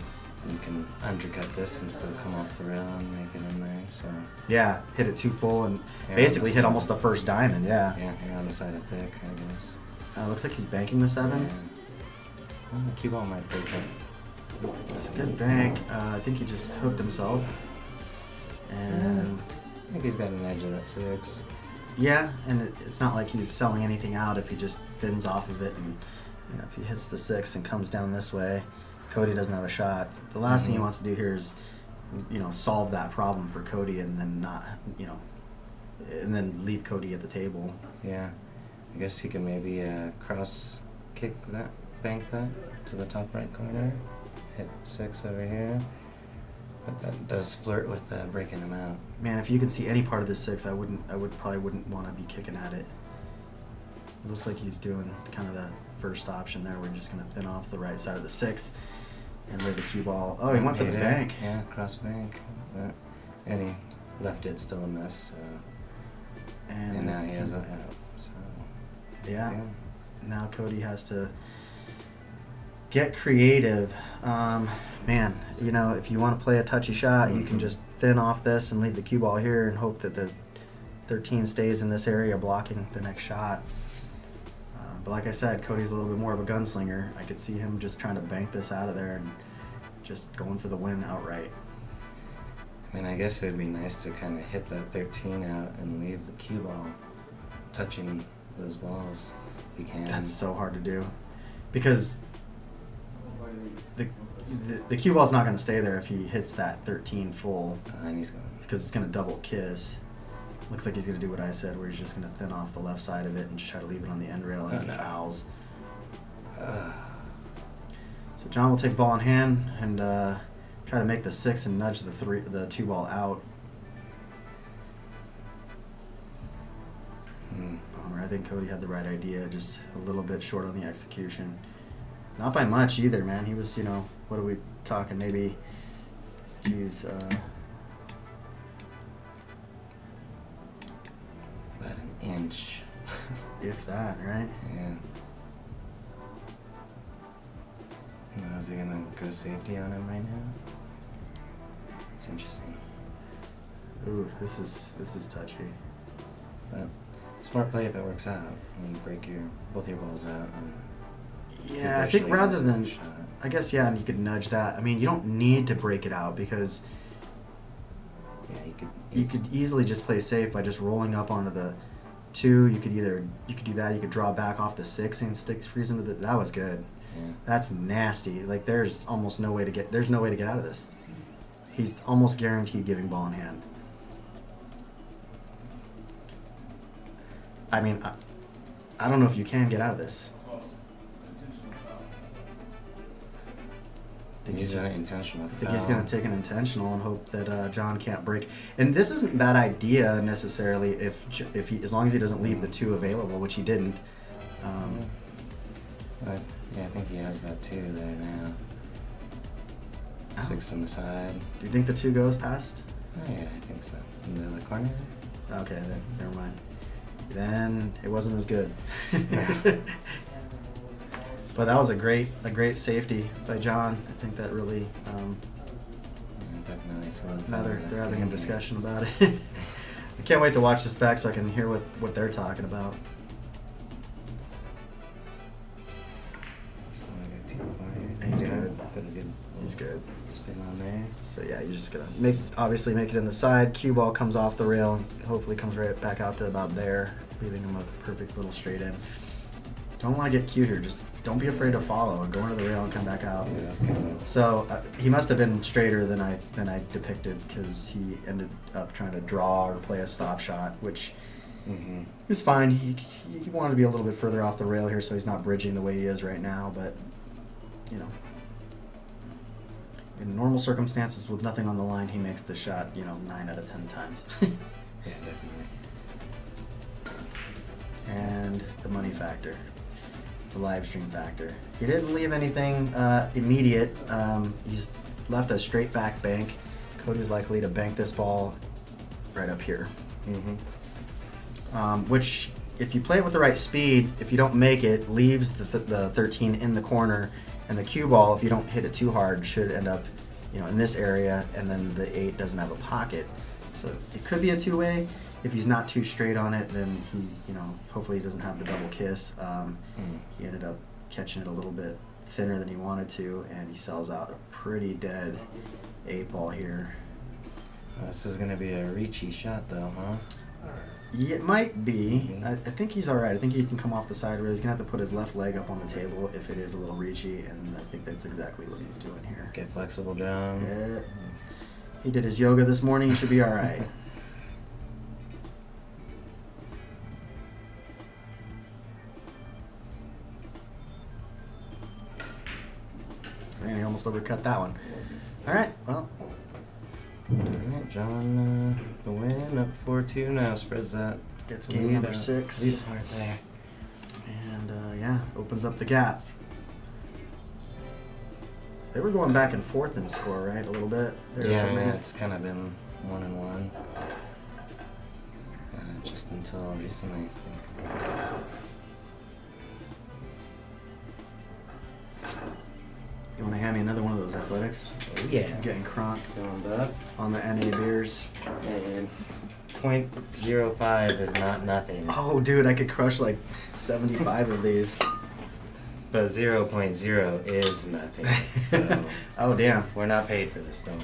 Speaker 4: You can undercut this and still come off the rail and make it in there. So
Speaker 3: Yeah, hit it too full and
Speaker 4: Yeah,
Speaker 3: basically
Speaker 4: that's
Speaker 3: hit
Speaker 4: it.
Speaker 3: almost the first diamond, yeah.
Speaker 4: yeah, you're on the side of thick, I guess.
Speaker 3: Looks like he's banking the 7.
Speaker 4: Yeah. Well, the cue ball might break it.
Speaker 3: It's a good bank. I think he just hooked himself. And
Speaker 4: I think he's got an edge of that 6.
Speaker 3: yeah, and it's not like he's selling anything out if he just thins off of it. And you know, if he hits the 6 and comes down this way, Cody doesn't have a shot. The last thing he wants to do here is, you know, solve that problem for Cody and then not, you know, and then leave Cody at the table.
Speaker 4: Yeah. I guess he can maybe cross kick that, bank that to the top right corner. Hit 6 over here. But that does flirt with breaking him out.
Speaker 3: Man, if you can see any part of this 6, I probably wouldn't want to be kicking at it. It looks like he's doing kind of the first option there. We're just going to thin off the right side of the 6 and lay the cue ball. Oh, he went for the
Speaker 4: Hit it.
Speaker 3: bank.
Speaker 4: Yeah, cross bank. And he left it still a mess. So. And now he has a out. So.
Speaker 3: Yeah. Now Cody has to get creative. Man, you know, if you want to play a touchy shot, you can just thin off this and leave the cue ball here and hope that the 13 stays in this area blocking the next shot. But like I said, Cody's a little bit more of a gunslinger. I could see him just trying to bank this out of there and just going for the win outright.
Speaker 4: I mean, I guess it would be nice to kind of hit that 13 out and leave the cue ball touching those balls if you can.
Speaker 3: That's so hard to do because the cue ball's not going to stay there if he hits that 13 full
Speaker 4: And he's going.
Speaker 3: because it's going to double kiss. Looks like he's going to do what I said, where he's just going to thin off the left side of it and just try to leave it on the end rail and
Speaker 4: Oh, no.
Speaker 3: fouls. So John will take ball in hand and try to make the 6 and nudge the 2 ball out. Bummer. I think Cody had the right idea, just a little bit short on the execution. Not by much either, man. He was, you know, what are we talking? Maybe, geez,
Speaker 4: About an inch.
Speaker 3: if that, right?
Speaker 4: Yeah. Now, is he gonna go safety on him right now? It's interesting.
Speaker 3: Ooh, this is touchy.
Speaker 4: But smart play if it works out. When you break both your balls out. And
Speaker 3: Yeah, I think
Speaker 4: eventually
Speaker 3: rather
Speaker 4: miss
Speaker 3: than,
Speaker 4: that shot.
Speaker 3: I guess, yeah, and you could nudge that. I mean, you don't need to break it out because
Speaker 4: Yeah,
Speaker 3: you could easily just play safe by just rolling up onto the 2. You could do that. You could draw back off the 6 and freeze into the. That was good.
Speaker 4: Yeah.
Speaker 3: That's nasty. Like there's no way to get out of this. He's almost guaranteed giving ball in hand. I mean, I don't know if you can get out of this. I think
Speaker 4: He's
Speaker 3: he's
Speaker 4: an intentional.
Speaker 3: I think he's going to take an intentional and hope that John can't break. And this isn't a bad idea necessarily if he, as long as he doesn't leave the 2 available, which he didn't.
Speaker 4: But yeah, I think he has that too there now. 6 on the side.
Speaker 3: Do you think the 2 goes past?
Speaker 4: Oh yeah, I think so. In the other corner there.
Speaker 3: Okay, then never mind. Then it wasn't as good. But that was a great safety by John. I think that really.
Speaker 4: Definitely solidified
Speaker 3: Now they're
Speaker 4: that
Speaker 3: having a
Speaker 4: game.
Speaker 3: discussion about it. I can't wait to watch this back so I can hear what they're talking about.
Speaker 4: Just don't wanna get too far here.
Speaker 3: He's good.
Speaker 4: Put a good
Speaker 3: He's good.
Speaker 4: spin on there.
Speaker 3: So yeah, you're just gonna obviously make it in the side. Cue ball comes off the rail and hopefully comes right back out to about there, leaving him a perfect little straight in. Don't want to get cute here. Just don't be afraid to follow and go into the rail and come back out.
Speaker 4: Yeah, that's kind of.
Speaker 3: So he must have been straighter than I depicted because he ended up trying to draw or play a stop shot, which
Speaker 4: Mm-hmm.
Speaker 3: is fine. He wanted to be a little bit further off the rail here, so he's not bridging the way he is right now. But you know, in normal circumstances with nothing on the line, he makes the shot 9 out of 10 times.
Speaker 4: Yeah, definitely.
Speaker 3: And the money factor, the live stream factor. He didn't leave anything immediate. He's left a straight back bank. Cody's likely to bank this ball right up here.
Speaker 4: Mm-hmm.
Speaker 3: Which, if you play it with the right speed, if you don't make it, leaves the 13 in the corner, and the cue ball, if you don't hit it too hard, should end up, in this area, and then the 8 doesn't have a pocket. So it could be a two-way. If he's not too straight on it, then he, hopefully he doesn't have the double kiss. He ended up catching it a little bit thinner than he wanted to, and he sells out a pretty dead 8 ball here.
Speaker 4: This is gonna be a reachy shot, though, huh?
Speaker 3: Yeah, it might be. I think he's all right. I think he can come off the side rail. He's gonna have to put his left leg up on the table if it is a little reachy, and I think that's exactly what he's doing here.
Speaker 4: Get flexible, John.
Speaker 3: Yeah. He did his yoga this morning. He should be all right. Man, he almost overcut that one. All right, well.
Speaker 4: Alright, John, the win, up 4-2 now, spreads that.
Speaker 3: Gets game
Speaker 4: lead
Speaker 3: number
Speaker 4: out-
Speaker 3: 6.
Speaker 4: lead apart there.
Speaker 3: And yeah, opens up the gap. So they were going back and forth in score, right? A little bit. There for a
Speaker 4: Yeah,
Speaker 3: minute.
Speaker 4: it's kind of been 1-1. Just until recently, I think.
Speaker 3: You want to hand me another one of those athletics?
Speaker 4: Oh, yeah.
Speaker 3: I'm getting crunk
Speaker 4: Feeling buff.
Speaker 3: on the NA beers.
Speaker 4: And 0.05 is not nothing.
Speaker 3: Oh, dude, I could crush like 75 of these.
Speaker 4: But 0.0 is nothing. So
Speaker 3: Oh, damn.
Speaker 4: we're not paid for this, don't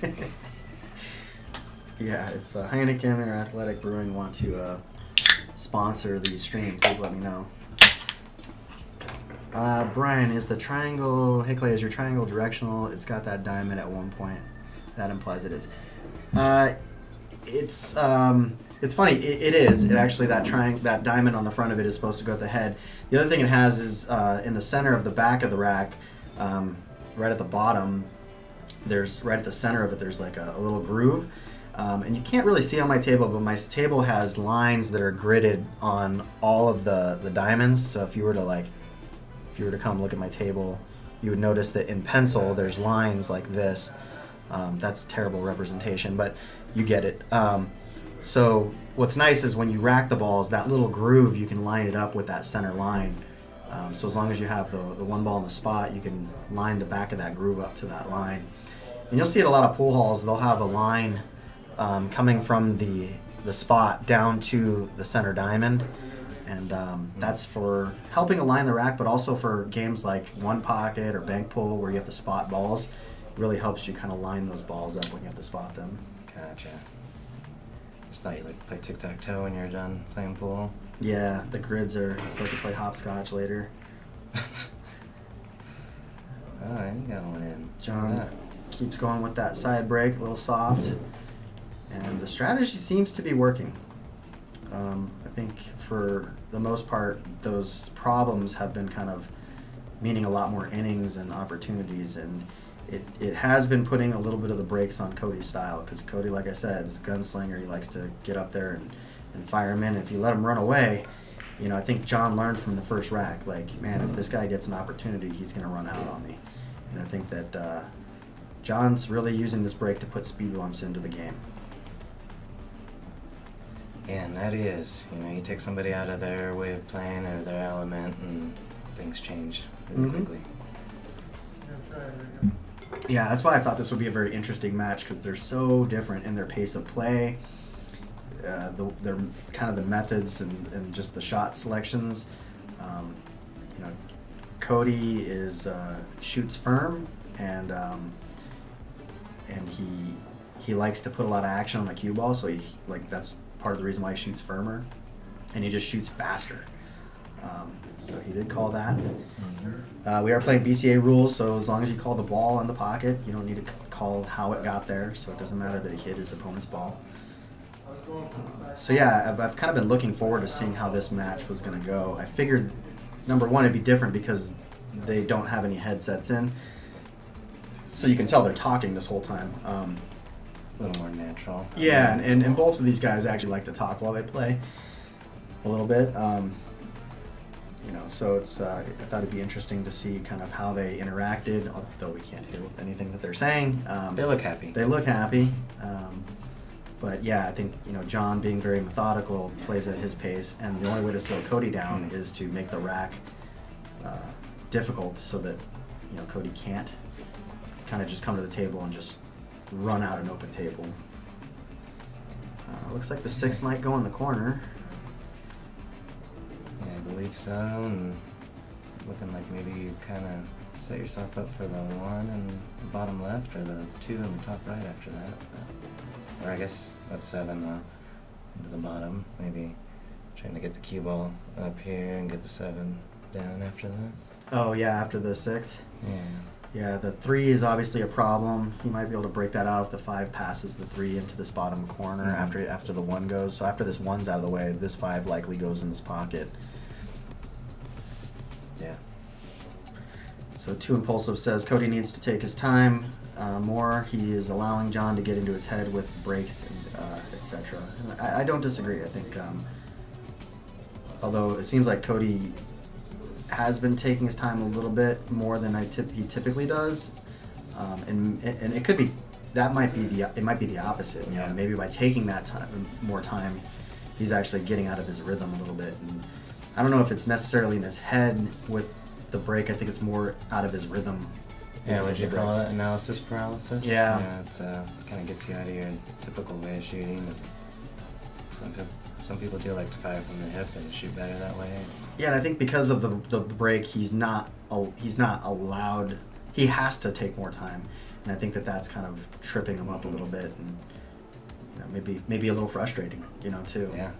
Speaker 4: worry.
Speaker 3: Yeah, if Heineken or Athletic Brewing want to sponsor the stream, please let me know. Brian, is the triangle, hey Clay, is your triangle directional? It's got that diamond at one point. That implies it is. It's funny, it is. It actually, that diamond on the front of it is supposed to go at the head. The other thing it has is in the center of the back of the rack, right at the bottom, right at the center of it, there's like a little groove. And you can't really see on my table, but my table has lines that are gridded on all of the diamonds. So if you were to come look at my table, you would notice that in pencil there's lines like this. That's terrible representation, but you get it. So what's nice is when you rack the balls, that little groove, you can line it up with that center line. So as long as you have the one ball in the spot, you can line the back of that groove up to that line. And you'll see at a lot of pool halls, they'll have a line coming from the spot down to the center diamond. And that's for helping align the rack, but also for games like one pocket or bank pool where you have to spot balls. It really helps you kind of line those balls up when you have to spot them.
Speaker 4: Gotcha. Just thought you like to play tic-tac-toe when you're done playing pool.
Speaker 3: Yeah, the grids are so I can play hopscotch later.
Speaker 4: Alright, you got one in.
Speaker 3: John keeps going with that side break, a little soft. And the strategy seems to be working. I think for the most part, those problems have been kind of meaning a lot more innings and opportunities, and it has been putting a little bit of the brakes on Cody's style, because Cody, like I said, is a gunslinger. He likes to get up there and fire him in. If you let him run away, I think John learned from the first rack, like, man, if this guy gets an opportunity, he's going to run out on me. And I think that John's really using this break to put speed bumps into the game.
Speaker 4: Yeah, and that is, you take somebody out of their way of playing or their element, and things change really quickly.
Speaker 3: Yeah, that's why I thought this would be a very interesting match, because they're so different in their pace of play, their kind of the methods and just the shot selections. Cody shoots firm, and he likes to put a lot of action on the cue ball, so that's part of the reason why he shoots firmer, and he just shoots faster. So he did call that. We are playing BCA rules, so as long as you call the ball in the pocket, you don't need to call how it got there, so it doesn't matter that he hit his opponent's ball. So yeah, I've kind of been looking forward to seeing how this match was going to go. I figured, number one, it'd be different because they don't have any headsets in, so you can tell they're talking this whole time.
Speaker 4: A little more natural.
Speaker 3: Yeah, and both of these guys actually like to talk while they play a little bit. So it's I thought it'd be interesting to see kind of how they interacted, although we can't hear anything that they're saying.
Speaker 4: They look happy.
Speaker 3: They look happy. But yeah, I think John, being very methodical, plays at his pace, and the only way to slow Cody down is to make the rack difficult, so that Cody can't kind of just come to the table and just run out an open table. Looks like the 6 might go in the corner.
Speaker 4: Yeah, I believe so, and looking like maybe you kind of set yourself up for the 1 in the bottom left, or the 2 in the top right after that. Or I guess that's 7 into the bottom. Maybe trying to get the cue ball up here and get the 7 down after that.
Speaker 3: Oh yeah, after the 6.
Speaker 4: Yeah.
Speaker 3: Yeah, the 3 is obviously a problem. He might be able to break that out if the 5 passes the 3 into this bottom corner after the 1 goes. So after this 1's out of the way, this 5 likely goes in this pocket.
Speaker 4: Yeah.
Speaker 3: So Too Impulsive says Cody needs to take his time more. He is allowing John to get into his head with breaks and etc. I don't disagree. I think, although it seems like Cody has been taking his time a little bit more than he typically does, and it could be it might be the opposite. Maybe by taking that more time, he's actually getting out of his rhythm a little bit. And I don't know if it's necessarily in his head with the break. I think it's more out of his rhythm.
Speaker 4: Yeah, would you call it analysis paralysis?
Speaker 3: Yeah.
Speaker 4: It's kind of gets you out of your typical way of shooting. Some people do like to fire from the hip and shoot better that way.
Speaker 3: Yeah, and I think because of the break, he's not allowed. He has to take more time, and I think that's kind of tripping him up a little bit, and maybe a little frustrating, too.
Speaker 4: Yeah.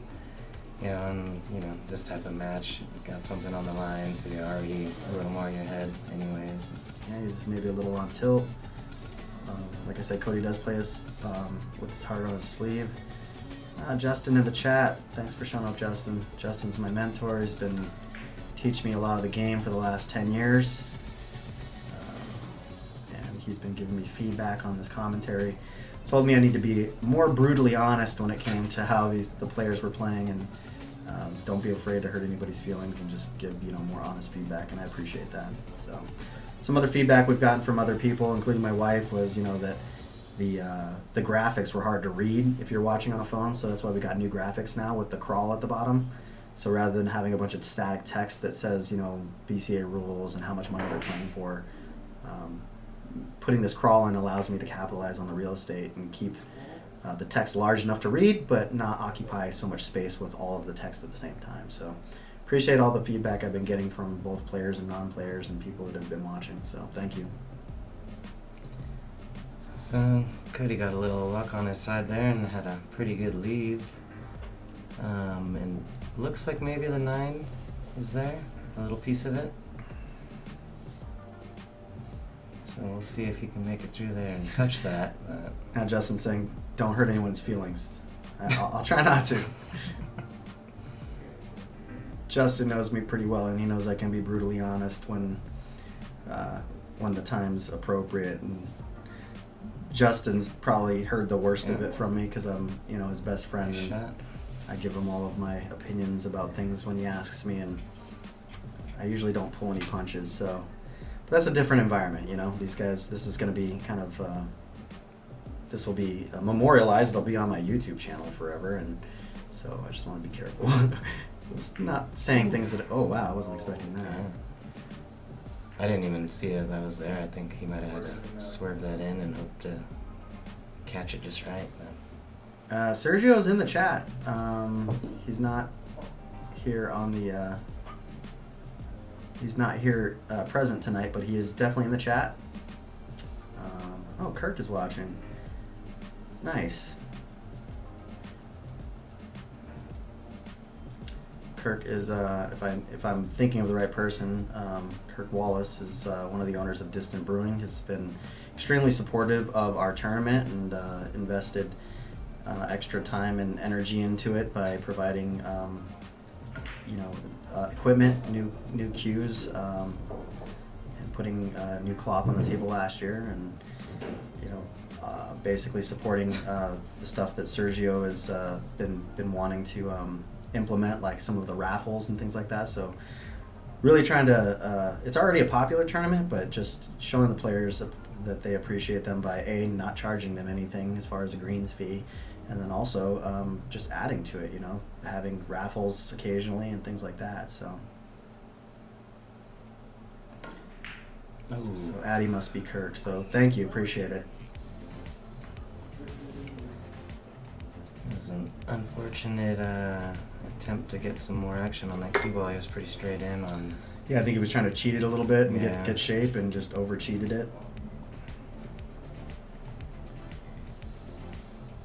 Speaker 4: Yeah, and this type of match, you got something on the line, so you're already a little more in your head, anyways.
Speaker 3: Yeah, he's maybe a little on tilt. Like I said, Cody does play with his heart on his sleeve. Justin in the chat, thanks for showing up, Justin. Justin's my mentor. He's been teaching me a lot of the game for the last 10 years. And he's been giving me feedback on this commentary. Told me I need to be more brutally honest when it came to how the players were playing, and don't be afraid to hurt anybody's feelings, and just give more honest feedback, and I appreciate that. So some other feedback we've gotten from other people, including my wife, was that the graphics were hard to read if you're watching on a phone, so that's why we got new graphics now with the crawl at the bottom. So rather than having a bunch of static text that says BCA rules and how much money they're playing for, putting this crawl in allows me to capitalize on the real estate and keep the text large enough to read, but not occupy so much space with all of the text at the same time. So appreciate all the feedback I've been getting from both players and non-players and people that have been watching, so thank you.
Speaker 4: So Cody got a little luck on his side there and had a pretty good leave. And looks like maybe the 9 is there, a little piece of it. So we'll see if he can make it through there and touch that.
Speaker 3: Now Justin's saying, don't hurt anyone's feelings. I'll try not to. Justin knows me pretty well, and he knows I can be brutally honest when the time's appropriate. And Justin's probably heard the worst of it from me because I'm, his best friend.
Speaker 4: Nice shot.
Speaker 3: I give him all of my opinions about things when he asks me, and I usually don't pull any punches. So, but that's a different environment, These guys. This is going to be kind of. This will be memorialized. It'll be on my YouTube channel forever, and So I just want to be careful. Just not saying things that, oh wow, I wasn't expecting that.
Speaker 4: Yeah. I didn't even see that was there. I think he might have had to swerve that in and hope to catch it just right. But
Speaker 3: Sergio's in the chat. He's not here on the. He's not here present tonight, but he is definitely in the chat. Oh, Kirk is watching. Nice. Kirk is, if I'm thinking of the right person, Kirk Wallace is one of the owners of Distant Brewing. Has been extremely supportive of our tournament and invested extra time and energy into it by providing, equipment, new cues, and putting new cloth on the table last year, and basically supporting the stuff that Sergio has been wanting to implement, like some of the raffles and things like that. So really trying to it's already a popular tournament, but just showing the players that they appreciate them by not charging them anything as far as a greens fee, and then also just adding to it, having raffles occasionally and things like that. So Addy must be Kirk, so thank you, appreciate it.
Speaker 4: it was an unfortunate attempt to get some more action on that cue ball. He was pretty straight in on.
Speaker 3: Yeah, I think he was trying to cheat it a little bit and
Speaker 4: Yeah.
Speaker 3: get shape and just over cheated it.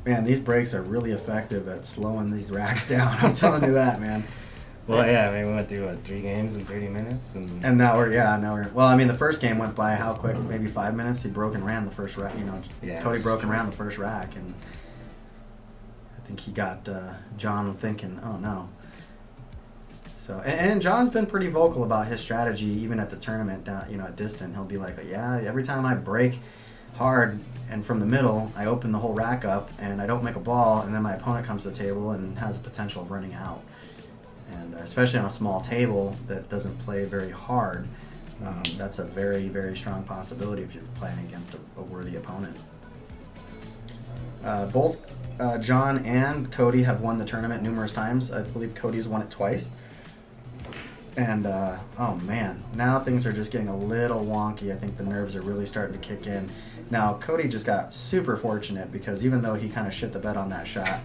Speaker 3: Man, these breaks are really effective at slowing these racks down. I'm telling you that, man.
Speaker 4: Well, yeah, I mean, we went through 3 games in 30 minutes,
Speaker 3: And now we're. Well, I mean, the first game went by how quick? Maybe 5 minutes. He broke and ran the first rack.
Speaker 4: Yeah,
Speaker 3: Cody
Speaker 4: that's
Speaker 3: broke and
Speaker 4: true.
Speaker 3: ran the first rack, and I think he got John thinking, oh no. So and John's been pretty vocal about his strategy, even at the tournament. At Distant, he'll be like, yeah, every time I break hard and from the middle, I open the whole rack up and I don't make a ball, and then my opponent comes to the table and has the potential of running out. And especially on a small table that doesn't play very hard, that's a very, very strong possibility if you're playing against a worthy opponent. Both John and Cody have won the tournament numerous times. I believe Cody's won it twice. And, oh man, now things are just getting a little wonky. I think the nerves are really starting to kick in. Now, Cody just got super fortunate because even though he kind of shit the bed on that shot,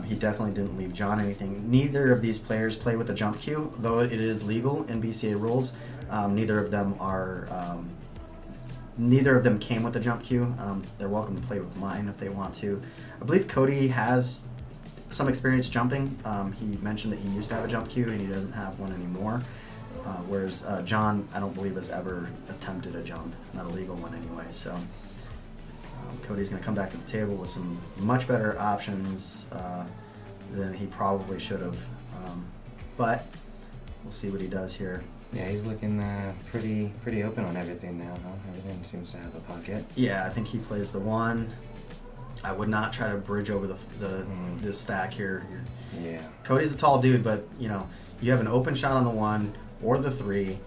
Speaker 3: he definitely didn't leave John anything. Neither of these players play with the jump cue, though it is legal in BCA rules. Neither of them came with the jump cue. They're welcome to play with mine if they want to. I believe Cody has some experience jumping. He mentioned that he used to have a jump cue and he doesn't have one anymore. Whereas John, I don't believe has ever attempted a jump, not a legal one anyway. So Cody's going to come back to the table with some much better options than he probably should have. But we'll see what he does here.
Speaker 4: Yeah, he's looking pretty open on everything now, huh? Everything seems to have a pocket.
Speaker 3: Yeah, I think he plays the 1. I would not try to bridge over the stack here.
Speaker 4: Yeah.
Speaker 3: Cody's a tall dude, but you have an open shot on the 1 or the 3.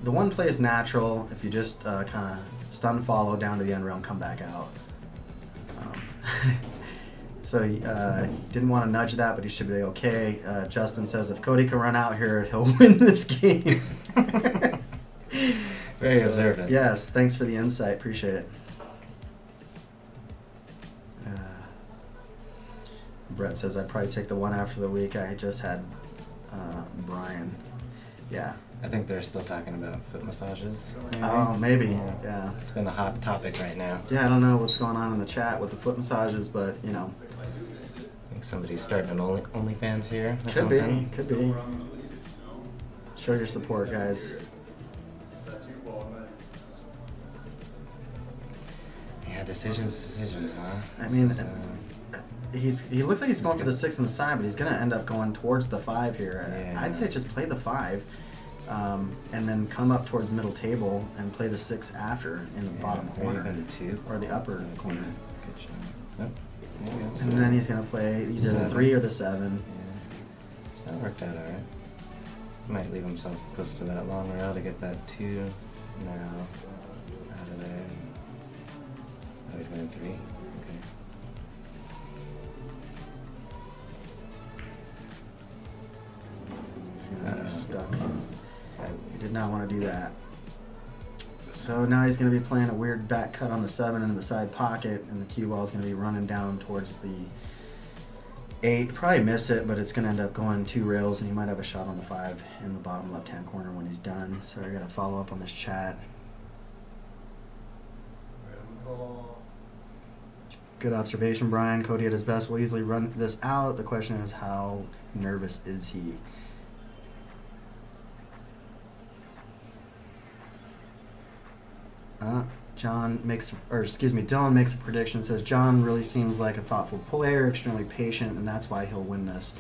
Speaker 3: The 1 plays natural if you just kind of stun follow down to the end rail and come back out. So he didn't want to nudge that, but he should be okay. Justin says if Cody can run out here, he'll win this game.
Speaker 4: Very observant.
Speaker 3: Yes, thanks for the insight. Appreciate it. Brett says I'd probably take the 1 after the week. I just had Brian. Yeah.
Speaker 4: I think they're still talking about foot massages. Maybe.
Speaker 3: Oh, maybe. Yeah.
Speaker 4: It's been a hot topic right now.
Speaker 3: Yeah, I don't know what's going on in the chat with the foot massages, but
Speaker 4: I think somebody's starting an OnlyFans here. or
Speaker 3: could
Speaker 4: something.
Speaker 3: be. Could be. Show your support, guys.
Speaker 4: Yeah, decisions, huh?
Speaker 3: I mean, he looks like he's going for the 6 on the side, but he's going to end up going towards the 5 here.
Speaker 4: Yeah.
Speaker 3: I'd say just play the 5, and then come up towards middle table and play the 6 after in the bottom
Speaker 4: or
Speaker 3: corner.
Speaker 4: even 2.
Speaker 3: Or the upper corner.
Speaker 4: Good shot. Oh, there you go.
Speaker 3: And then he's going to play either the
Speaker 4: 7.
Speaker 3: 3 or the 7.
Speaker 4: Yeah. So that worked out alright. Might leave himself close to that long rail to get that 2 now out of there. Oh, he's going 3. Okay.
Speaker 3: And he's stuck. He did not want to do that. So now he's going to be playing a weird back cut on the 7 in the side pocket, and the cue ball is going to be running down towards the 8. Probably miss it, but it's going to end up going 2 rails, and he might have a shot on the 5 in the bottom left-hand corner when he's done. So I got to follow up on this chat. Good observation, Brian. Cody at his best will easily run this out. The question is, how nervous is he? Dylan makes a prediction. Says John really seems like a thoughtful player, extremely patient, and that's why he'll win this.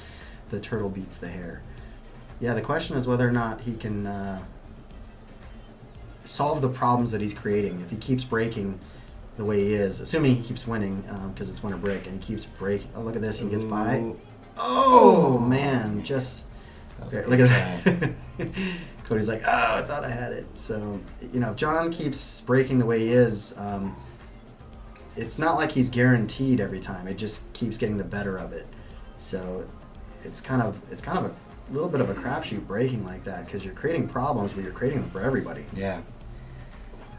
Speaker 3: The turtle beats the hare. Yeah, the question is whether or not he can solve the problems that he's creating. If he keeps breaking the way he is, assuming he keeps winning, because it's win or break, and he keeps breaking. Oh, look at this, he gets by. Oh man, just look at that. Cody's like, oh, I thought I had it. So, if John keeps breaking the way he is, it's not like he's guaranteed every time. It just keeps getting the better of it. So, it's kind of a little bit of a crapshoot breaking like that, because you're creating problems, but you're creating them for everybody.
Speaker 4: Yeah.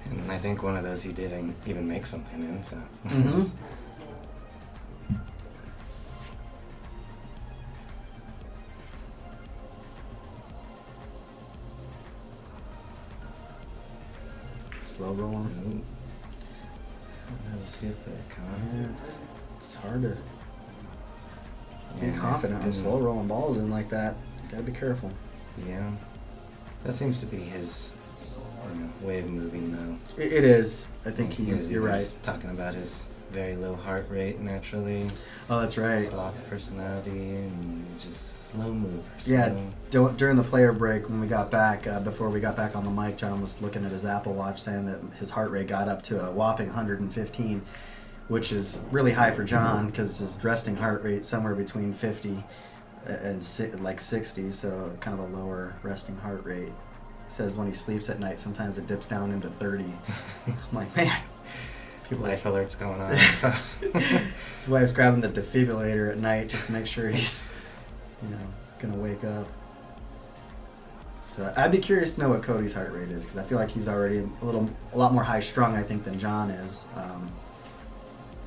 Speaker 4: And I think one of those he didn't even make something in, so.
Speaker 3: Mm-hmm. Slow rolling.
Speaker 4: That's too thick, huh?
Speaker 3: Yeah, it's hard to be confident on slow rolling balls in like that. You gotta be careful.
Speaker 4: Yeah. That seems to be his way of moving, though.
Speaker 3: It is. I think you're right.
Speaker 4: He's talking about his very low heart rate naturally.
Speaker 3: Oh, that's right.
Speaker 4: Sloth personality and just slow mover.
Speaker 3: Yeah, during the player break when we got back, before we got back on the mic, John was looking at his Apple Watch saying that his heart rate got up to a whopping 115, which is really high for John because his resting heart rate somewhere between 50 and 60, so kind of a lower resting heart rate. He says when he sleeps at night, sometimes it dips down into 30. I'm like, man.
Speaker 4: Life alerts going on.
Speaker 3: His wife's grabbing the defibrillator at night just to make sure he's, gonna wake up. So I'd be curious to know what Cody's heart rate is, because I feel like he's already a lot more high strung, I think, than John is.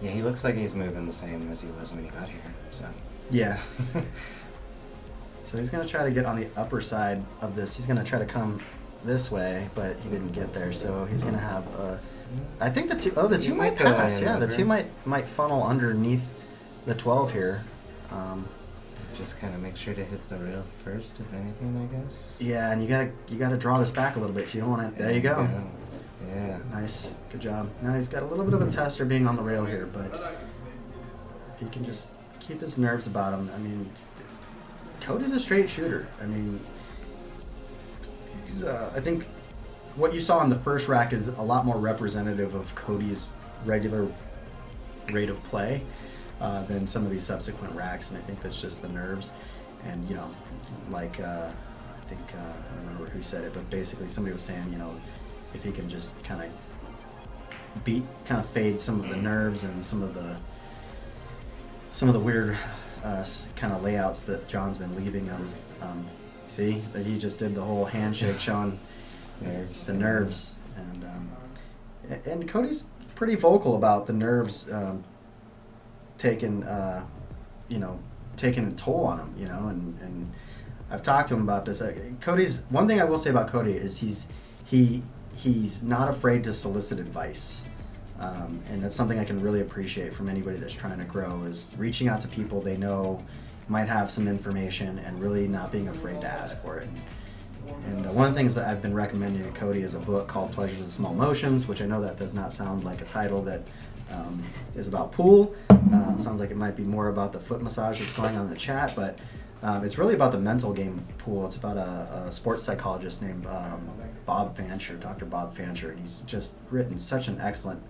Speaker 4: Yeah, he looks like he's moving the same as he was when he got here. So.
Speaker 3: Yeah. So he's gonna try to get on the upper side of this. He's gonna try to come this way, but he didn't get there. So he's gonna have a. I think the two might pass. Yeah, the two might funnel underneath the 12 here.
Speaker 4: Just kind of make sure to hit the rail first, if anything, I guess.
Speaker 3: Yeah, and you gotta draw this back a little bit. You don't want to. There you go.
Speaker 4: Yeah.
Speaker 3: Nice, good job. Now he's got a little bit of a tester being on the rail here, but if he can just keep his nerves about him. I mean, Cody's a straight shooter. I mean, he's. I think. What you saw in the first rack is a lot more representative of Cody's regular rate of play than some of these subsequent racks, and I think that's just the nerves. And I think I don't remember who said it, but basically somebody was saying, if he can just kind of fade some of the nerves and some of the weird kind of layouts that John's been leaving him. See that he just did the whole handshake showing. The nerves, and Cody's pretty vocal about the nerves taking a toll on him, and I've talked to him about this. Cody's one thing I will say about Cody is he's not afraid to solicit advice, and that's something I can really appreciate from anybody that's trying to grow, is reaching out to people they know might have some information and really not being afraid to ask for it. And one of the things that I've been recommending to Cody is a book called Pleasures of Small Motions, which I know that does not sound like a title that is about pool. Sounds like it might be more about the foot massage that's going on in the chat, but it's really about the mental game of pool. It's about a sports psychologist named Bob Fancher, Dr. Bob Fancher, and he's just written such an excellent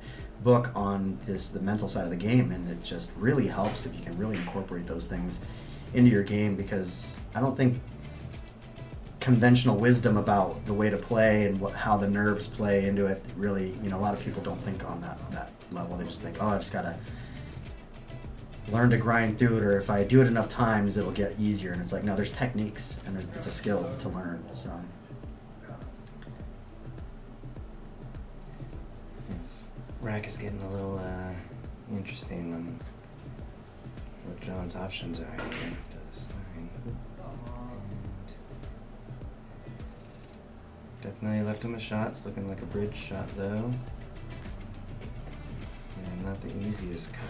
Speaker 3: book on the mental side of the game, and it just really helps if you can really incorporate those things into your game, because I don't think conventional wisdom about the way to play and how the nerves play into it really, a lot of people don't think on that level. They just think, oh, I just gotta learn to grind through it, or if I do it enough times, it'll get easier. And it's like, no, there's techniques, and it's a skill to learn. So
Speaker 4: This rack is getting a little interesting on what John's options are here to this line. And definitely left him a shot. It's looking like a bridge shot though. And not the easiest cut.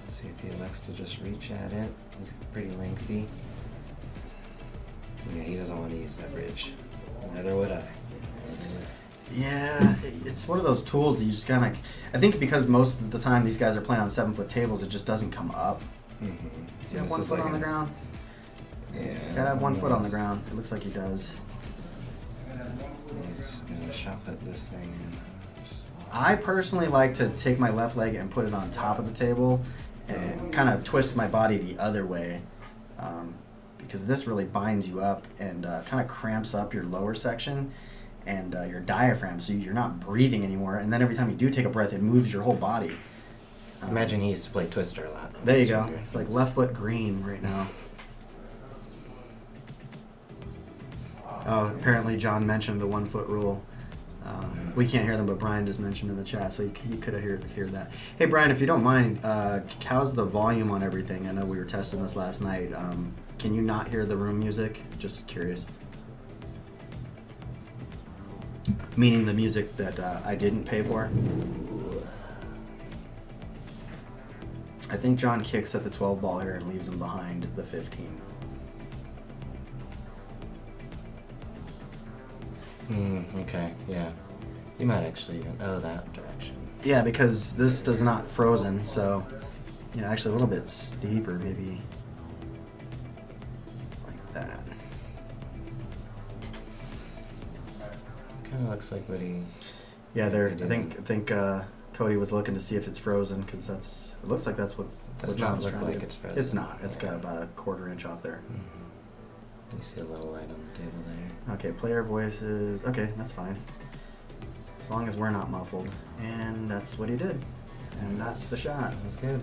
Speaker 4: Let's see if he elects to just reach at it. It's pretty lengthy. Yeah, he doesn't want to use that bridge. Neither would I.
Speaker 3: yeah, it's one of those tools that you just kind of. I think because most of the time these guys are playing on 7-foot tables, it just doesn't come up.
Speaker 4: Mm-hmm.
Speaker 3: Does he have 1 foot on the ground?
Speaker 4: Yeah.
Speaker 3: Gotta have 1 foot on the ground. It looks like he does.
Speaker 4: He's gonna shot put this thing in.
Speaker 3: I personally like to take my left leg and put it on top of the table and kind of twist my body the other way, because this really binds you up and kind of cramps up your lower section and your diaphragm, so you're not breathing anymore. And then every time you do take a breath, it moves your whole body.
Speaker 4: Imagine he used to play Twister a lot.
Speaker 3: There you go. It's like left foot green right now. Oh, apparently John mentioned the 1 foot rule. We can't hear them, but Brian just mentioned in the chat, so you could have heard that. Hey, Brian, if you don't mind, how's the volume on everything? I know we were testing this last night. Can you not hear the room music? Just curious. Meaning the music that I didn't pay for. I think John kicks at the 12 ball here and leaves him behind the 15.
Speaker 4: Okay, yeah. You might actually even that direction.
Speaker 3: Yeah, because this does not frozen, so actually a little bit steeper, maybe like that.
Speaker 4: Kind of looks like what he.
Speaker 3: Yeah, there. I think Cody was looking to see if it's frozen because it looks like that's what
Speaker 4: Does
Speaker 3: John's
Speaker 4: not look
Speaker 3: trying
Speaker 4: like
Speaker 3: to do.
Speaker 4: it's frozen.
Speaker 3: It's not. It's
Speaker 4: Yeah.
Speaker 3: got about a 1/4 inch off there.
Speaker 4: Mm-hmm. You see a little light on the table there.
Speaker 3: Okay, player voices. Okay, that's fine. As long as we're not muffled. And that's what he did. And that's the shot.
Speaker 4: That was good.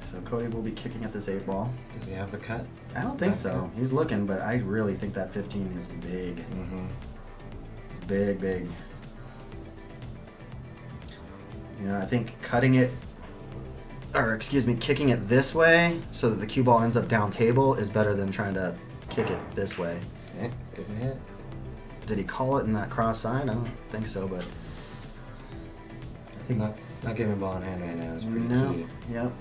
Speaker 3: So Cody will be kicking at this 8 ball.
Speaker 4: Does he have the cut?
Speaker 3: I don't think
Speaker 4: Back
Speaker 3: so.
Speaker 4: cut?
Speaker 3: He's looking, but I really think that 15 is big.
Speaker 4: Mm-hmm.
Speaker 3: It's big, big. I think kicking it this way so that the cue ball ends up down table is better than trying to kick it this way.
Speaker 4: Okay, good hit.
Speaker 3: Did he call it in that cross side? I don't think so, but I think
Speaker 4: Not giving ball in hand right now is pretty
Speaker 3: no.
Speaker 4: key.
Speaker 3: Yep.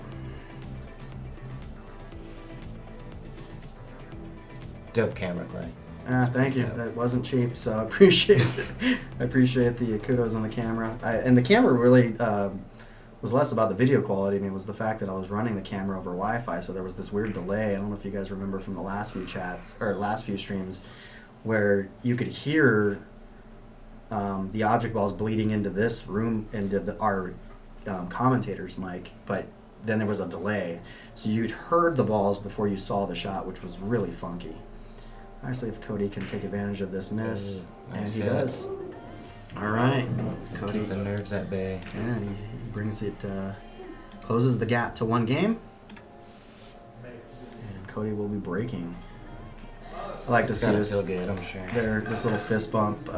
Speaker 4: Dope camera play.
Speaker 3: Thank you.
Speaker 4: Yeah.
Speaker 3: That wasn't cheap, so I appreciate it. I appreciate the kudos on the camera. And the camera really was less about the video quality. I mean, it was the fact that I was running the camera over Wi-Fi, so there was this weird delay. I don't know if you guys remember from the last few chats or last few streams, where you could hear the object balls bleeding into this room, into our commentator's mic, but then there was a delay, so you'd heard the balls before you saw the shot, which was really funky. Honestly, if Cody can take advantage of this miss,
Speaker 4: Nice
Speaker 3: and he
Speaker 4: hit.
Speaker 3: does. All right, Cody.
Speaker 4: Keep the nerves at bay.
Speaker 3: And he brings it, closes the gap to 1 game. And Cody will be breaking. I like to
Speaker 4: It's
Speaker 3: see
Speaker 4: gotta
Speaker 3: this.
Speaker 4: feel good, I'm sure.
Speaker 3: This little fist bump.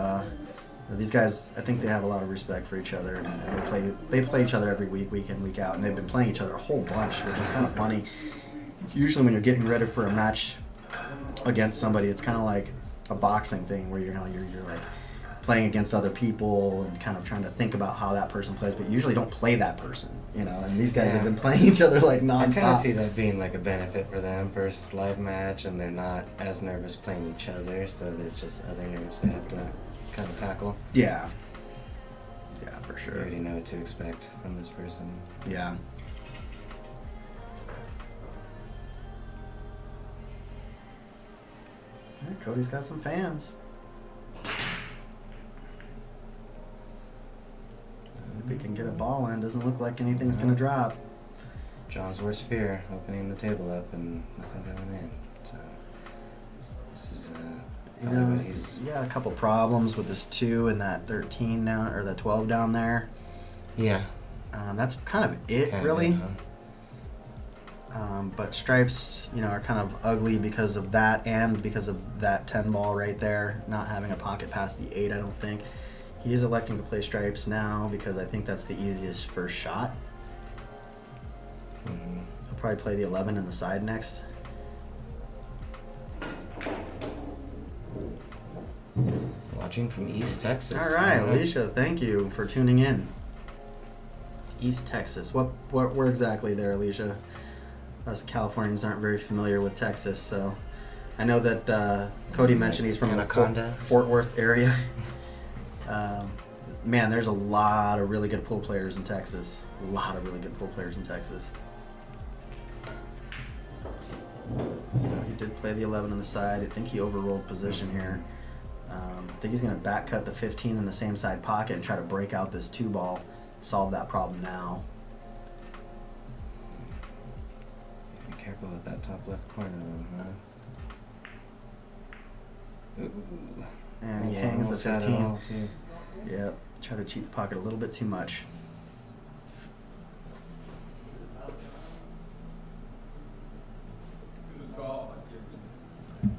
Speaker 3: These guys, I think they have a lot of respect for each other, and they play each other every week in, week out, and they've been playing each other a whole bunch, which is kind of funny. Usually, when you're getting ready for a match against somebody, it's kind of like a boxing thing where you're like playing against other people and kind of trying to think about how that person plays, but you usually don't play that person, and these guys have been playing each other like
Speaker 4: I kind of
Speaker 3: nonstop.
Speaker 4: see that being like a benefit for them, first live match, and they're not as nervous playing each other, so there's just other nerves they have to kind of tackle.
Speaker 3: Yeah, for
Speaker 4: You
Speaker 3: sure.
Speaker 4: already know what to expect from this person.
Speaker 3: Yeah. All right, Cody's got some fans. See if we can get a ball in. Doesn't look like anything's gonna drop.
Speaker 4: John's worst fear, opening the table up and nothing going in. So this is probably what he's.
Speaker 3: You got a couple problems with this 2 and that 13 down, or that 12 down there.
Speaker 4: Yeah.
Speaker 3: That's kind of it,
Speaker 4: Kind of
Speaker 3: really.
Speaker 4: it, huh?
Speaker 3: But stripes, are kind of ugly because of that and because of that 10 ball right there, not having a pocket past the 8, I don't think. He is electing to play stripes now because I think that's the easiest first shot.
Speaker 4: Mm-hmm.
Speaker 3: He'll probably play the 11 in the side next.
Speaker 4: Watching from East Texas.
Speaker 3: All right, Alicia, thank you for tuning in. East Texas. Where exactly there, Alicia? Us Californians aren't very familiar with Texas, so I know that Cody mentioned he's from
Speaker 4: Anaconda.
Speaker 3: the Fort Worth area. Man, there's a lot of really good pool players in Texas. A lot of really good pool players in Texas. So he did play the 11 on the side. I think he overrolled position here. I think he's going to back cut the 15 in the same side pocket and try to break out this 2 ball, solve that problem now.
Speaker 4: Be careful with that top left corner, though, huh? Ooh.
Speaker 3: And he
Speaker 4: Yeah,
Speaker 3: hangs the
Speaker 4: almost had it
Speaker 3: 15.
Speaker 4: all, too.
Speaker 3: Yep, try to cheat the pocket a little bit too much.
Speaker 2: If it was golf, I'd give it to him.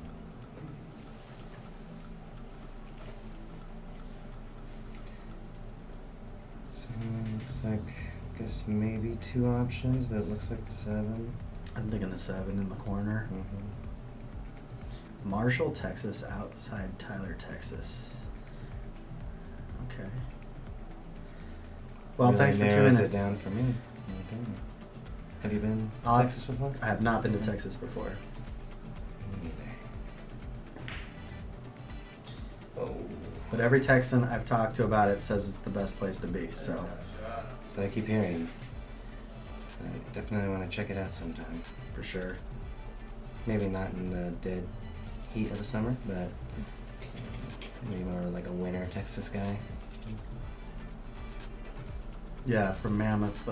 Speaker 4: So looks like, I guess maybe 2 options, but it looks like the 7.
Speaker 3: I'm thinking the 7 in the corner.
Speaker 4: Mm-hmm.
Speaker 3: Marshall, Texas, outside Tyler, Texas. Okay. Well,
Speaker 4: Really
Speaker 3: thanks for
Speaker 4: narrows
Speaker 3: tuning
Speaker 4: it
Speaker 3: in.
Speaker 4: down for me. Okay. Have you been to
Speaker 3: Uh,
Speaker 4: Texas before?
Speaker 3: I have not been to Texas before.
Speaker 4: Me neither. Oh.
Speaker 3: But every Texan I've talked to about it says it's the best place to be, so.
Speaker 4: So I keep hearing. I definitely want to check it out sometime.
Speaker 3: For sure.
Speaker 4: Maybe not in the dead heat of the summer, but maybe more like a winter Texas guy.
Speaker 3: Yeah, from Mammoth,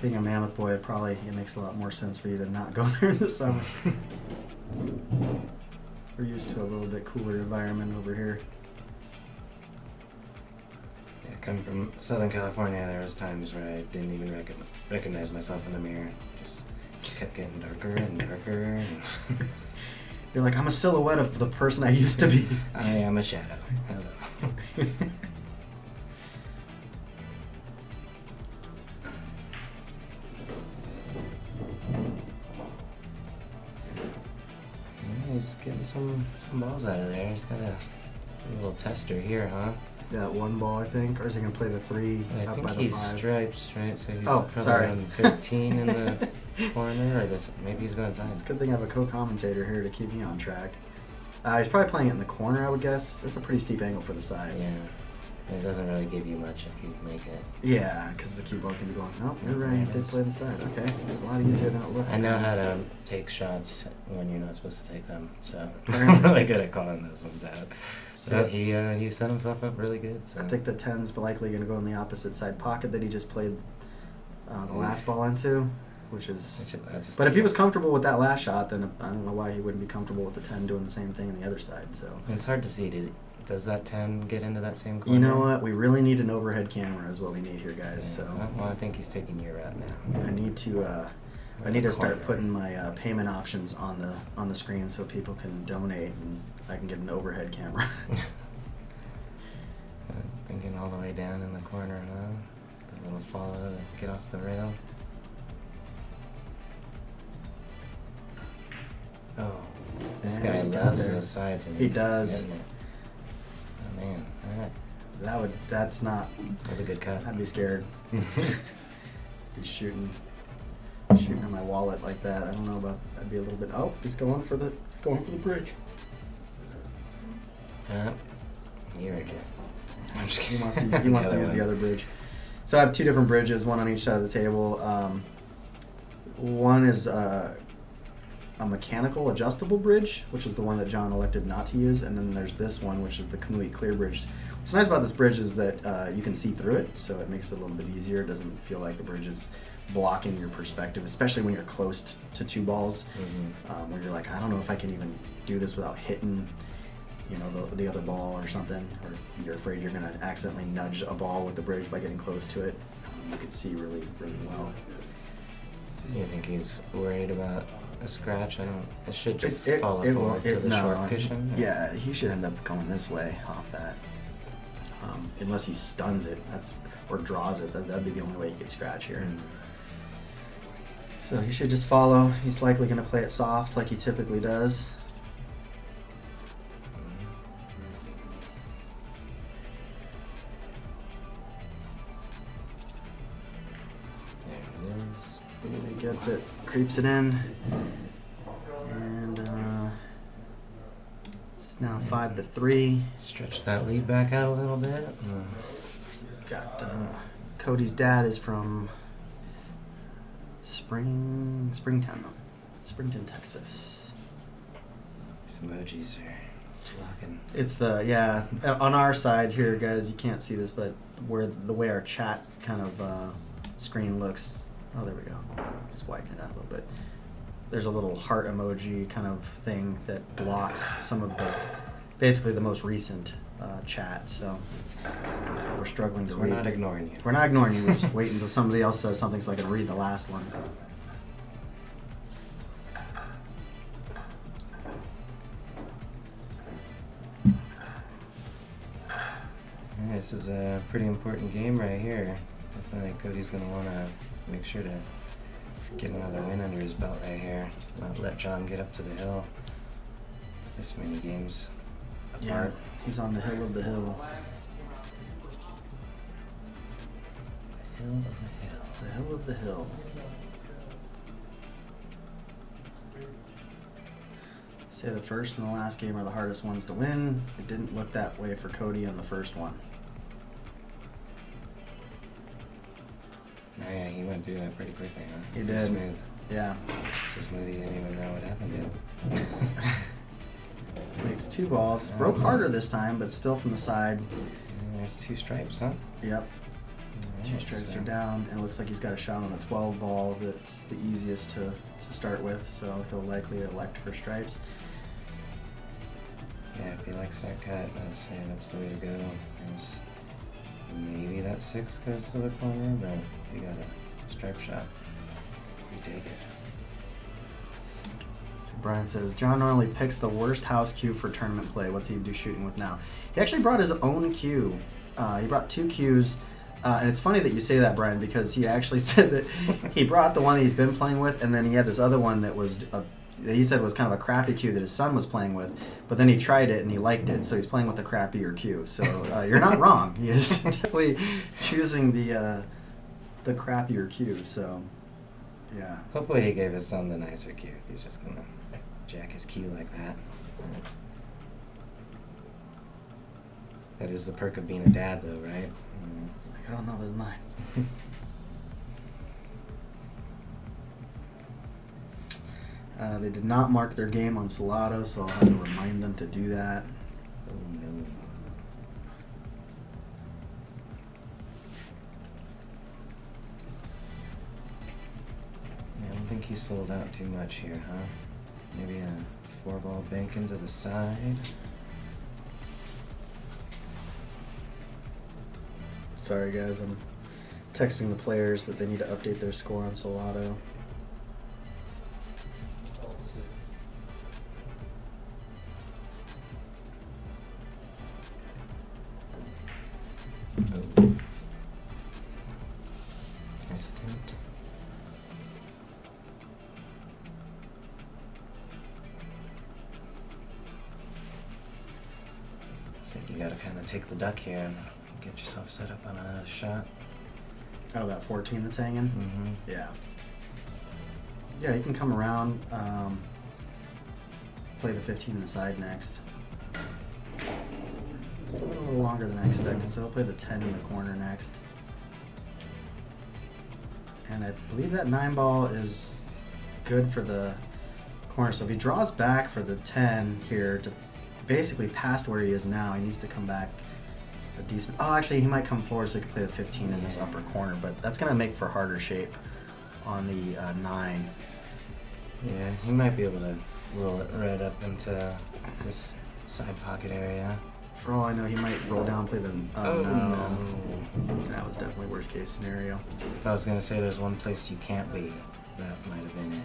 Speaker 3: being a Mammoth boy, it makes a lot more sense for you to not go there in the summer. We're used to a little bit cooler environment over here.
Speaker 4: Yeah, coming from Southern California, there was times where I didn't even recognize myself in the mirror. Just kept getting darker and darker. And
Speaker 3: You're like, I'm a silhouette of the person I used to be.
Speaker 4: I am a shadow. Hello. Yeah, he's getting some balls out of there. He's got a little tester here, huh?
Speaker 3: That 1 ball, I think, or is he gonna play the 3
Speaker 4: I
Speaker 3: up
Speaker 4: think
Speaker 3: by the
Speaker 4: he's
Speaker 3: 5?
Speaker 4: stripes, right? So he's
Speaker 3: Oh,
Speaker 4: probably
Speaker 3: sorry.
Speaker 4: around 13 in the corner, or this. Maybe he's going inside.
Speaker 3: It's a good thing I have a co-commentator here to keep me on track. He's probably playing it in the corner, I would guess. That's a pretty steep angle for the side.
Speaker 4: Yeah. And it doesn't really give you much if you make it.
Speaker 3: Yeah, because the cue ball can be going, nope, you're right,
Speaker 4: There
Speaker 3: you
Speaker 4: it
Speaker 3: did
Speaker 4: is.
Speaker 3: play the side. Okay, it's a lot easier than it looked.
Speaker 4: I know how to take shots when you're not supposed to take them, so I'm really good at calling those ones out. So
Speaker 3: So-
Speaker 4: he set himself up really good. So
Speaker 3: I think the 10's likely going to go in the opposite side pocket that he just played the last ball into, which is...
Speaker 4: that's a
Speaker 3: But if he
Speaker 4: stick.
Speaker 3: was comfortable with that last shot, then I don't know why he wouldn't be comfortable with the 10 doing the same thing on the other side. So
Speaker 4: It's hard to see. Does that 10 get into that same corner?
Speaker 3: you know what? We really need an overhead camera is what we need here, guys.
Speaker 4: Yeah.
Speaker 3: So
Speaker 4: Well, I think he's taking your route now.
Speaker 3: I need to start putting my payment options on the screen so people can donate and I can get an overhead camera.
Speaker 4: Thinking all the way down in the corner, huh? That little follow to get off the rail. Oh, this
Speaker 3: And
Speaker 4: guy
Speaker 3: he got
Speaker 4: loves
Speaker 3: there.
Speaker 4: those sides. And
Speaker 3: He
Speaker 4: he's
Speaker 3: does.
Speaker 4: getting it. Oh man, all right.
Speaker 3: That's not.
Speaker 4: That was a good cut.
Speaker 3: I'd be scared. He's shooting in my wallet like that. I don't know about. I'd be a little bit. Oh, he's going for the bridge.
Speaker 4: You heard it. I'm just
Speaker 3: He
Speaker 4: kidding.
Speaker 3: wants to use the other bridge. So I have 2 different bridges, one on each side of the table. One is a mechanical adjustable bridge, which is the one that John elected not to use, and then there's this one, which is the Canoe clear bridge. What's nice about this bridge is that you can see through it, so it makes it a little bit easier. It doesn't feel like the bridge is blocking your perspective, especially when you're close to 2 balls, where you're like, I don't know if I can even do this without hitting, the other ball or something, or if you're afraid you're going to accidentally nudge a ball with the bridge by getting close to it. You can see really, really well.
Speaker 4: Do you think he's worried about a scratch? I don't. It should just
Speaker 3: It-
Speaker 4: fall
Speaker 3: it
Speaker 4: forward
Speaker 3: will-
Speaker 4: to the
Speaker 3: no,
Speaker 4: short cushion. or-
Speaker 3: Yeah, he should end up going this way off that. Unless he stuns it, or draws it. That'd be the only way he could scratch here.
Speaker 4: Mm.
Speaker 3: So he should just follow. He's likely going to play it soft like he typically does.
Speaker 4: There it is.
Speaker 3: And he gets it, creeps it in, and it's now 5-3.
Speaker 4: Stretch that lead back out a little bit.
Speaker 3: Got Cody's dad is from Springtown, Texas.
Speaker 4: These emojis are locking.
Speaker 3: It's on our side here, guys. You can't see this, but the way our chat kind of screen looks. Oh, there we go. Just widen it out a little bit. There's a little heart emoji kind of thing that blocks some of basically the most recent chat. So we're struggling to
Speaker 4: So we're
Speaker 3: read.
Speaker 4: not ignoring you.
Speaker 3: We're not ignoring you. We're just waiting until somebody else says something so I can read the last one.
Speaker 4: Yeah, this is a pretty important game right here. Definitely Cody's going to want to make sure to get another win under his belt right here. Not let John get up to the hill. This many games apart.
Speaker 3: He's on the hill of the hill.
Speaker 4: Hill of the hill.
Speaker 3: The hill of the hill. Say the first and the last game are the hardest ones to win. It didn't look that way for Cody in the first one.
Speaker 4: Oh yeah, he went through that pretty quickly, huh?
Speaker 3: He
Speaker 4: Pretty
Speaker 3: did.
Speaker 4: Smooth.
Speaker 3: Yeah.
Speaker 4: So smooth he didn't even know what happened yet.
Speaker 3: Makes 2 balls. Broke harder this time, but still from the side.
Speaker 4: And there's 2 stripes, huh?
Speaker 3: Yep. 2
Speaker 4: Alright,
Speaker 3: stripes
Speaker 4: so-
Speaker 3: are down, and it looks like he's got a shot on the 12 ball that's the easiest to start with, so he'll likely elect for stripes.
Speaker 4: Yeah, if he likes that cut, that's the way to go. There's maybe that 6 goes to the corner, but if you got a stripe shot, we take it.
Speaker 3: So Brian says, John normally picks the worst house cue for tournament play. What's he do shooting with now? He actually brought his own cue. He brought 2 cues. And it's funny that you say that, Brian, because he actually said that he brought the one that he's been playing with, and then he had this other one that was that he said was kind of a crappy cue that his son was playing with, but then he tried it and he liked it, so he's playing with a crappier cue. So you're not wrong. He is definitely choosing the crappier cue. So yeah.
Speaker 4: Hopefully he gave his son the nicer cue if he's just gonna jack his cue like that. That is the perk of being a dad, though, right?
Speaker 3: It's like, oh no, there's mine. They did not mark their game on Salado, so I'll have to remind them to do that.
Speaker 4: Oh no. Yeah, I don't think he sold out too much here, huh? Maybe a 4-ball bank into the side.
Speaker 3: Sorry guys, I'm texting the players that they need to update their score on Salado.
Speaker 4: Oh. Nice attempt. So you gotta kind of take the duck here and get yourself set up on another shot.
Speaker 3: Oh, that 14 that's hanging?
Speaker 4: Mm-hmm.
Speaker 3: Yeah. Yeah, you can come around, play the 15 in the side next. A little longer than I expected, so I'll play the 10 in the corner next. And I believe that 9-ball is good for the corner. So if he draws back for the 10 here to basically past where he is now, he needs to come back a decent... Oh, actually, he might come forward so he can play the 15 in this upper corner, but that's going to make for harder shape on the 9.
Speaker 4: Yeah, he might be able to roll it right up into this side pocket area.
Speaker 3: For all I know, he might roll down, play the... Oh, no.
Speaker 4: no.
Speaker 3: That was definitely worst case scenario.
Speaker 4: If I was gonna say there's one place you can't be, that might have been it.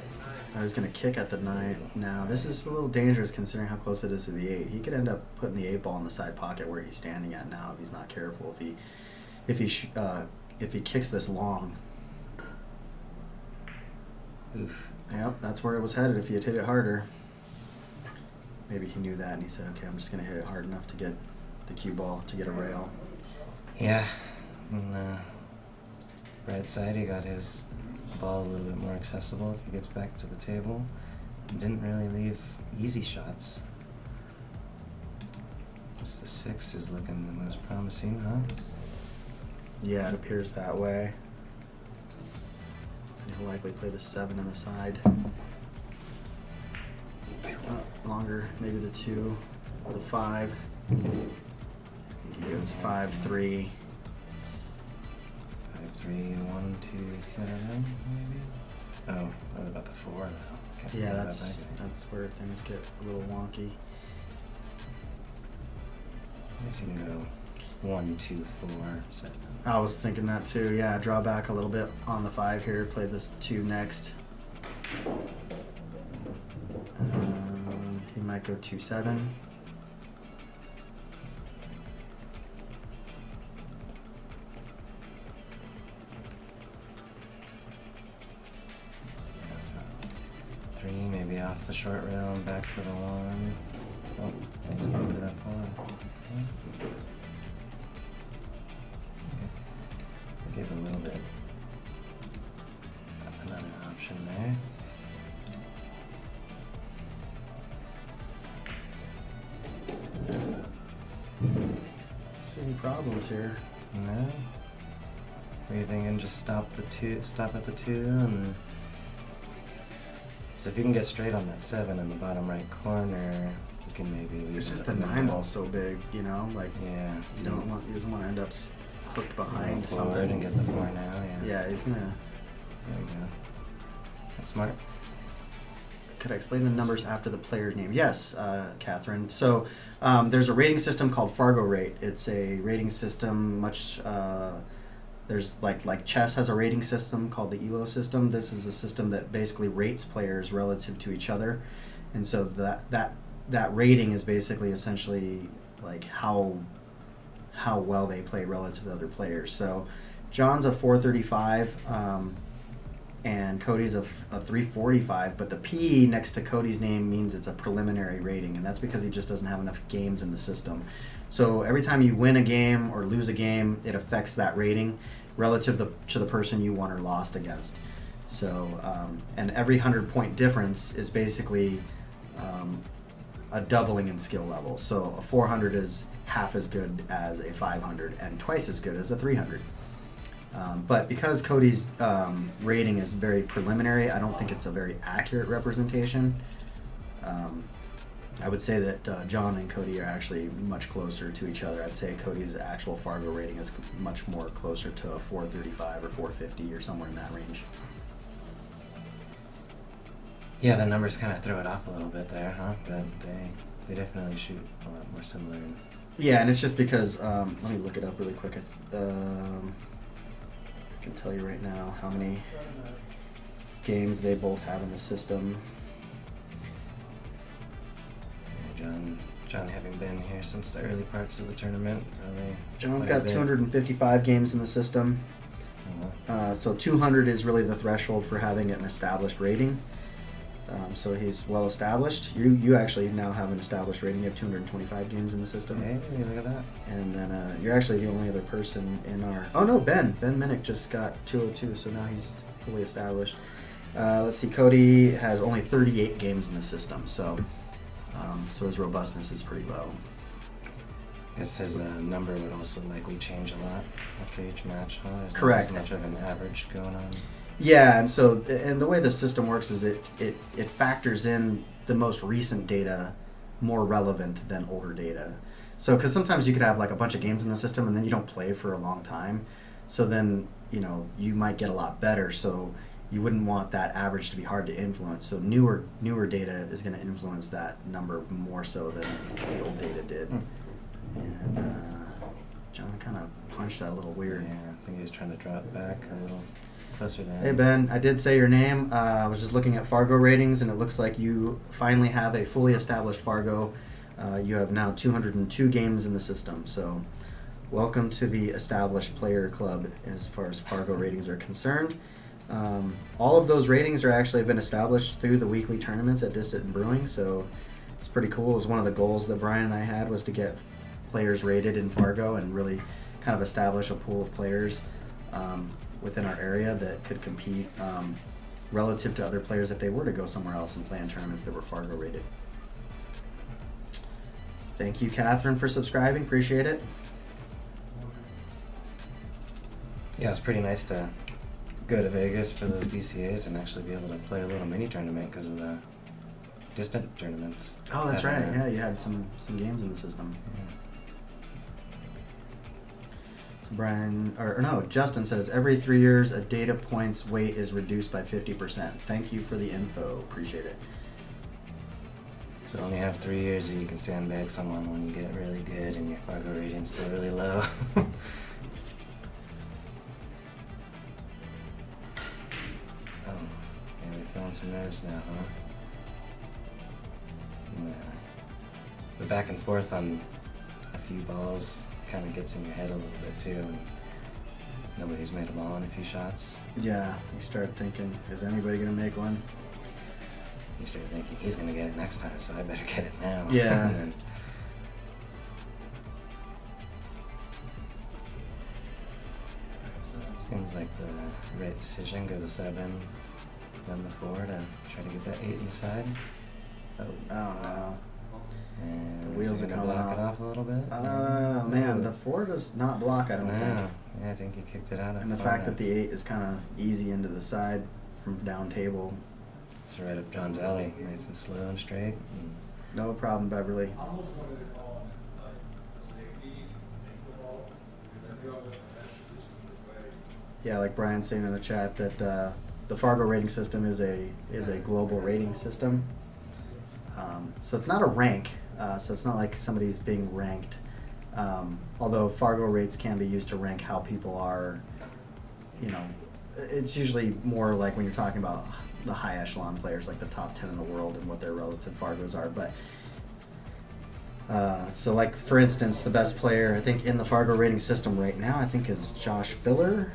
Speaker 3: I was going to kick at the 9. Now, this is a little dangerous considering how close it is to the 8. He could end up putting the 8 ball in the side pocket where he's standing at now if he's not careful. If he kicks this long.
Speaker 4: Oof.
Speaker 3: Yep, that's where it was headed if he had hit it harder. Maybe he knew that and he said, okay, I'm just going to hit it hard enough to get the cue ball, to get a rail.
Speaker 4: Yeah. On the right side, he got his ball a little bit more accessible if he gets back to the table. He didn't really leave easy shots. Guess the 6 is looking the most promising, huh?
Speaker 3: Yeah, it appears that way. And he'll likely play the 7 on the side. Longer, maybe the 2 or the 5. I think he goes 5-3.
Speaker 4: 5-3, 1, 2, 7, maybe? Oh, what about the 4 though? Can't
Speaker 3: Yeah,
Speaker 4: forget
Speaker 3: that's
Speaker 4: about
Speaker 3: where things get a little wonky.
Speaker 4: I guess you can go 1, 2, 4, 7.
Speaker 3: I was thinking that too. Yeah, draw back a little bit on the 5 here. Play this 2 next. He might go 2-7.
Speaker 4: So 3, maybe off the short rail and back for the 1. Oh, and he's going to that 4. Okay. I'll give a little bit. Another option there.
Speaker 3: See any problems here?
Speaker 4: No. What are you thinking? Just stop at the 2, and so if you can get straight on that 7 in the bottom right corner, you can maybe leave.
Speaker 3: It's just
Speaker 4: it
Speaker 3: the
Speaker 4: up
Speaker 3: 9
Speaker 4: and
Speaker 3: ball's so big, you know, like
Speaker 4: yeah.
Speaker 3: you don't want to end up hooked behind
Speaker 4: Forward
Speaker 3: something.
Speaker 4: and get the 4 now. Yeah.
Speaker 3: Yeah, he's gonna.
Speaker 4: There we go. That's smart.
Speaker 3: Could I explain the numbers after the player name? Yes, Catherine. So there's a rating system called Fargo Rate. It's a rating system much. There's like chess has a rating system called the ELO system. This is a system that basically rates players relative to each other, and so that rating is basically essentially like how well they play relative to other players. So John's a 435. And Cody's a 345, but the P next to Cody's name means it's a preliminary rating, and that's because he just doesn't have enough games in the system. So every time you win a game or lose a game, it affects that rating relative to the person you won or lost against. So, and every 100-point difference is basically a doubling in skill level. So a 400 is half as good as a 500 and twice as good as a 300. But because Cody's rating is very preliminary, I don't think it's a very accurate representation. I would say that John and Cody are actually much closer to each other. I'd say Cody's actual Fargo rating is much more closer to a 435 or 450 or somewhere in that range.
Speaker 4: Yeah, the numbers kind of throw it off a little bit there, huh? But they definitely shoot a lot more similar.
Speaker 3: Yeah, and it's just because let me look it up really quick. I can tell you right now how many games they both have in the system.
Speaker 4: John having been here since the early parts of the tournament, probably.
Speaker 3: John's got 255 games in the system. So 200 is really the threshold for having an established rating. So he's well established. You actually now have an established rating. You have 225 games in the system.
Speaker 4: Hey, look at that.
Speaker 3: And then you're actually the only other person in our... Oh no, Ben Minnick just got 202, so now he's fully established. Let's see, Cody has only 38 games in the system, so his robustness is pretty low.
Speaker 4: I guess his number would also likely change a lot after each match, huh? There's
Speaker 3: Correct.
Speaker 4: not as much of an average going on.
Speaker 3: Yeah, and the way the system works is it factors in the most recent data more relevant than older data. So, because sometimes you could have like a bunch of games in the system and then you don't play for a long time. So then, you might get a lot better. So you wouldn't want that average to be hard to influence. So newer data is going to influence that number more so than the old data did. And John kind of punched that a little weird.
Speaker 4: Yeah, I think he was trying to draw it back a little. Closer than.
Speaker 3: Hey Ben, I did say your name. I was just looking at Fargo ratings, and it looks like you finally have a fully established Fargo. You have now 202 games in the system, so welcome to the established player club as far as Fargo ratings are concerned. All of those ratings are actually been established through the weekly tournaments at Distant and Brewing, so it's pretty cool. It was one of the goals that Brian and I had, was to get players rated in Fargo and really kind of establish a pool of players within our area that could compete relative to other players if they were to go somewhere else and play in tournaments that were Fargo rated. Thank you, Catherine, for subscribing. Appreciate it.
Speaker 4: Yeah, it's pretty nice to go to Vegas for those BCAs and actually be able to play a little mini tournament because of the distant tournaments.
Speaker 3: Oh, that's right. Yeah, you had some games in the system.
Speaker 4: Yeah.
Speaker 3: So Brian, or no, Justin says every 3 years a data points weight is reduced by 50%. Thank you for the info. Appreciate it.
Speaker 4: So only have 3 years that you can sandbag someone when you get really good and your Fargo rating's still really low. Oh, yeah, we're feeling some nerves now, huh? Yeah. The back and forth on a few balls kind of gets in your head a little bit too, and nobody's made a ball in a few shots.
Speaker 3: Yeah, you start thinking, is anybody going to make one?
Speaker 4: You start thinking, he's going to get it next time, so I better get it now.
Speaker 3: Yeah.
Speaker 4: And then, seems like the right decision. Go to 7, then the 4 to try to get that 8 inside. Oh,
Speaker 3: no.
Speaker 4: and
Speaker 3: The wheels
Speaker 4: is he
Speaker 3: are
Speaker 4: gonna
Speaker 3: coming
Speaker 4: block
Speaker 3: off.
Speaker 4: it off a little bit.
Speaker 3: Man, the 4 does not block, I don't
Speaker 4: No.
Speaker 3: think.
Speaker 4: Yeah, I think he kicked it out.
Speaker 3: And the fact that the 8 is kind of easy into the side from down table.
Speaker 4: It's right up John's alley, nice and slow and straight. And
Speaker 3: No problem, Beverly.
Speaker 2: I almost wanted to call him like a safety ankle ball because I knew I wasn't in that position to play.
Speaker 3: Yeah, like Brian's saying in the chat that the Fargo rating system is a global rating system. So it's not a rank. So it's not like somebody's being ranked. Although Fargo rates can be used to rank how people are. You know, it's usually more like when you're talking about the high echelon players, like the top 10 in the world and what their relative Fargos are. But so like for instance, the best player I think in the Fargo rating system right now I think is Josh Filler.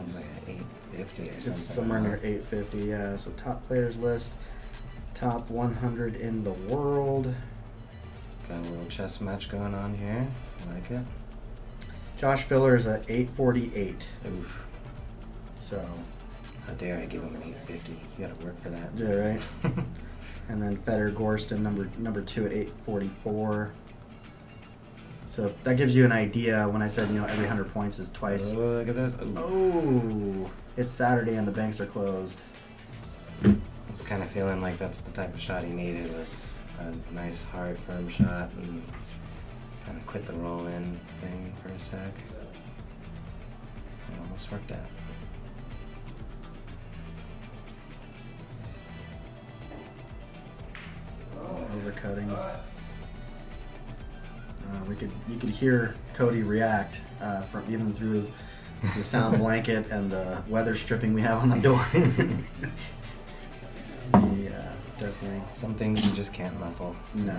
Speaker 4: it's like an 850 or something.
Speaker 3: It's somewhere near 850, yeah. So top players list, top 100 in the world.
Speaker 4: Got a little chess match going on here. I like it.
Speaker 3: Josh Filler is at 848.
Speaker 4: Oof.
Speaker 3: So,
Speaker 4: How dare I give him an 850? You gotta work for that.
Speaker 3: yeah, right. And then Feder Gorston, number 2 at 844. So that gives you an idea when I said, every 100 points is twice.
Speaker 4: Oh, look at this. Ooh.
Speaker 3: Oh, it's Saturday and the banks are closed.
Speaker 4: I was kind of feeling like that's the type of shot he needed, was a nice, hard, firm shot, and kind of quit the roll-in thing for a sec. It almost worked out.
Speaker 3: Overcutting. You could hear Cody react from even through the sound blanket and the weather stripping we have on the door. Yeah, definitely.
Speaker 4: Some things you just can't muffle.
Speaker 3: No.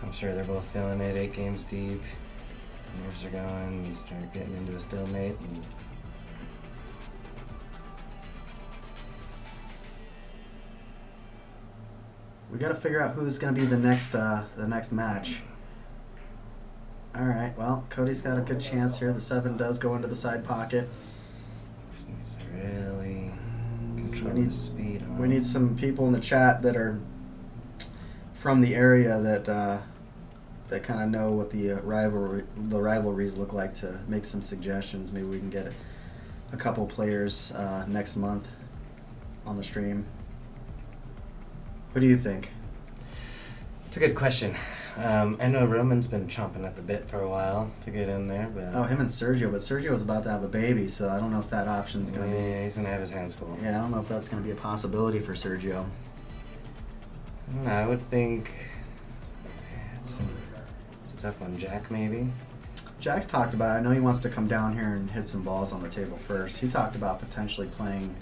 Speaker 4: I'm sure they're both feeling it, 8 games deep. Nerves are going, you start getting into a stalemate. And
Speaker 3: We got to figure out who's going to be the next match. All right. Well, Cody's got a good chance here. The 7 does go into the side pocket.
Speaker 4: just needs to really
Speaker 3: So
Speaker 4: control
Speaker 3: we need-
Speaker 4: the speed on.
Speaker 3: We need some people in the chat that are from the area that kind of know what the rivalries look like to make some suggestions. Maybe we can get a couple players next month on the stream. What do you think?
Speaker 4: It's a good question. I know Roman's been chomping at the bit for a while to get in there, but
Speaker 3: Oh, him and Sergio, but Sergio's about to have a baby, so I don't know if that option's gonna be.
Speaker 4: yeah, he's gonna have his hands full.
Speaker 3: Yeah, I don't know if that's gonna be a possibility for Sergio.
Speaker 4: I don't know, I would think it's a tough one. Jack maybe.
Speaker 3: Jack's talked about it. I know he wants to come down here and hit some balls on the table first. He talked about potentially playing.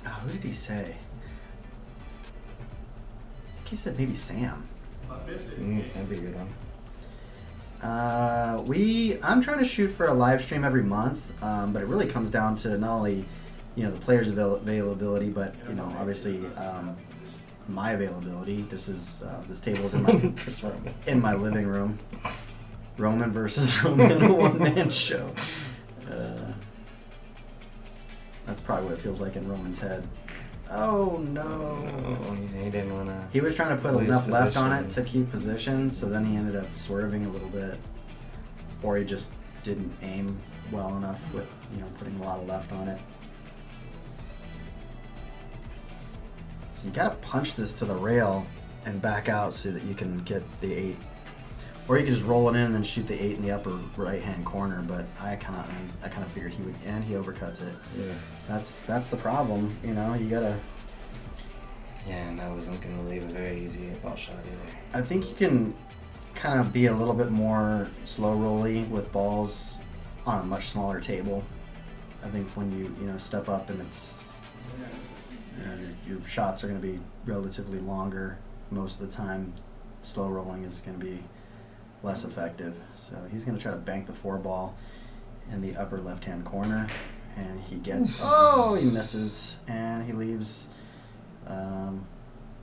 Speaker 3: Oh, who did he say? I think he said maybe Sam.
Speaker 4: That'd be a good one.
Speaker 3: I'm trying to shoot for a live stream every month, but it really comes down to not only, the players' availability, but obviously my availability. This table's in my living room. Roman versus Roman, a one-man show. That's probably what it feels like in Roman's head. Oh no!
Speaker 4: He didn't want to.
Speaker 3: He was trying to put enough left on it to keep position, so then he ended up swerving a little bit, or he just didn't aim well enough with putting a lot of left on it. So you gotta punch this to the rail and back out so that you can get the 8, or you can just roll it in and then shoot the 8 in the upper right-hand corner. But I kind of figured he would, and he overcuts it.
Speaker 4: Yeah.
Speaker 3: That's the problem. You gotta.
Speaker 4: Yeah, and I wasn't gonna leave a very easy ball shot either.
Speaker 3: I think you can kind of be a little bit more slow rolly with balls on a much smaller table. I think when you step up and it's your shots are going to be relatively longer most of the time, slow rolling is going to be less effective. So he's going to try to bank the 4 ball in the upper left hand corner, and he gets he misses, and he leaves.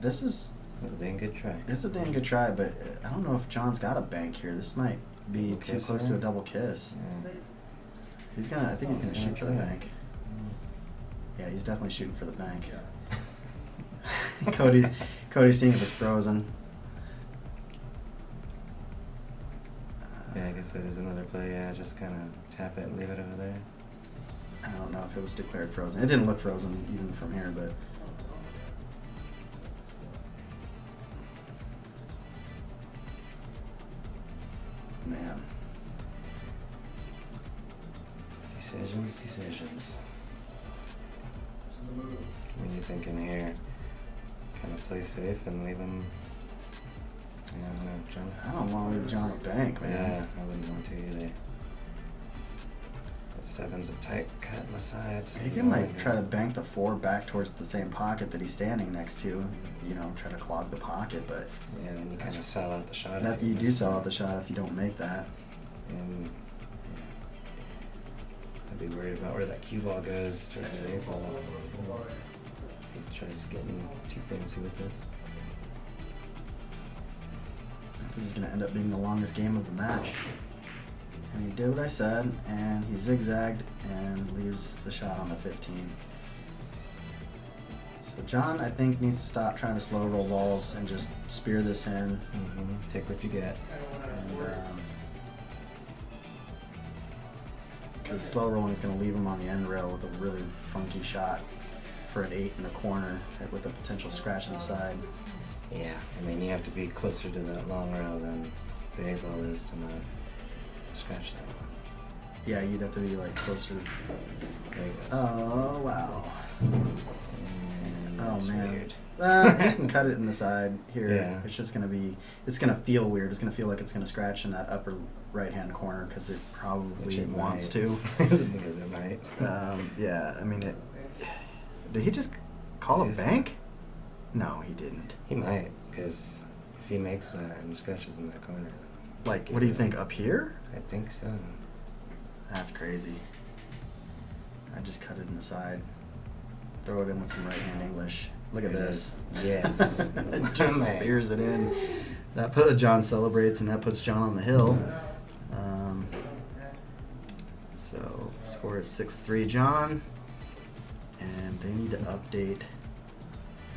Speaker 3: This is
Speaker 4: That's a dang good try.
Speaker 3: It's a dang good try, but I don't know if John's got a bank here. This might be too close to a double kiss.
Speaker 4: Yeah.
Speaker 3: I think he's gonna shoot for the bank. Yeah, he's definitely shooting for the bank. Cody's seeing if it's frozen.
Speaker 4: Yeah, I guess that is another play. Yeah, just kind of tap it and leave it over there.
Speaker 3: I don't know if it was declared frozen. It didn't look frozen even from here, but. Man.
Speaker 4: Decisions. What are you thinking here? Kind of play safe and leave him. Yeah, I don't know, John.
Speaker 3: I don't want to leave John a bank, man.
Speaker 4: Yeah, I wouldn't want to either. That 7's a tight cut in the sides.
Speaker 3: He can try to bank the 4 back towards the same pocket that he's standing next to. Try to clog the pocket, but
Speaker 4: yeah, then you kind of sell out the shot.
Speaker 3: that you do sell out the shot if you don't make that.
Speaker 4: And yeah, I'd be worried about where that cue ball goes towards the 8 ball. He tries getting too fancy with this.
Speaker 3: This is going to end up being the longest game of the match. And he did what I said, and he zigzagged and leaves the shot on the 15. So John, I think, needs to stop trying to slow roll balls and just spear this in.
Speaker 4: Mm-hmm. Take what you get.
Speaker 3: Because slow rolling is going to leave him on the end rail with a really funky shot for an 8 in the corner with a potential scratch on the side.
Speaker 4: Yeah, I mean, you have to be closer to that long rail than the 8 ball is to not scratch that one.
Speaker 3: Yeah, you'd have to be closer.
Speaker 4: There he goes.
Speaker 3: Oh, wow.
Speaker 4: And that's
Speaker 3: man.
Speaker 4: weird.
Speaker 3: You can cut it in the side here.
Speaker 4: Yeah.
Speaker 3: It's just going to be, it's going to feel weird. It's going to feel like it's going to scratch in that upper right-hand corner because it probably wants to.
Speaker 4: Because it might.
Speaker 3: Yeah, I mean, did he just call a bank? No, he didn't.
Speaker 4: He might, because if he makes that and scratches in that corner.
Speaker 3: What do you think, up here?
Speaker 4: I think so.
Speaker 3: That's crazy. I just cut it in the side. Throw it in with some right-hand English. Look at this.
Speaker 4: Yes.
Speaker 3: It just spears it in. John celebrates, and that puts John on the hill. So score is 6-3 John. And they need to update.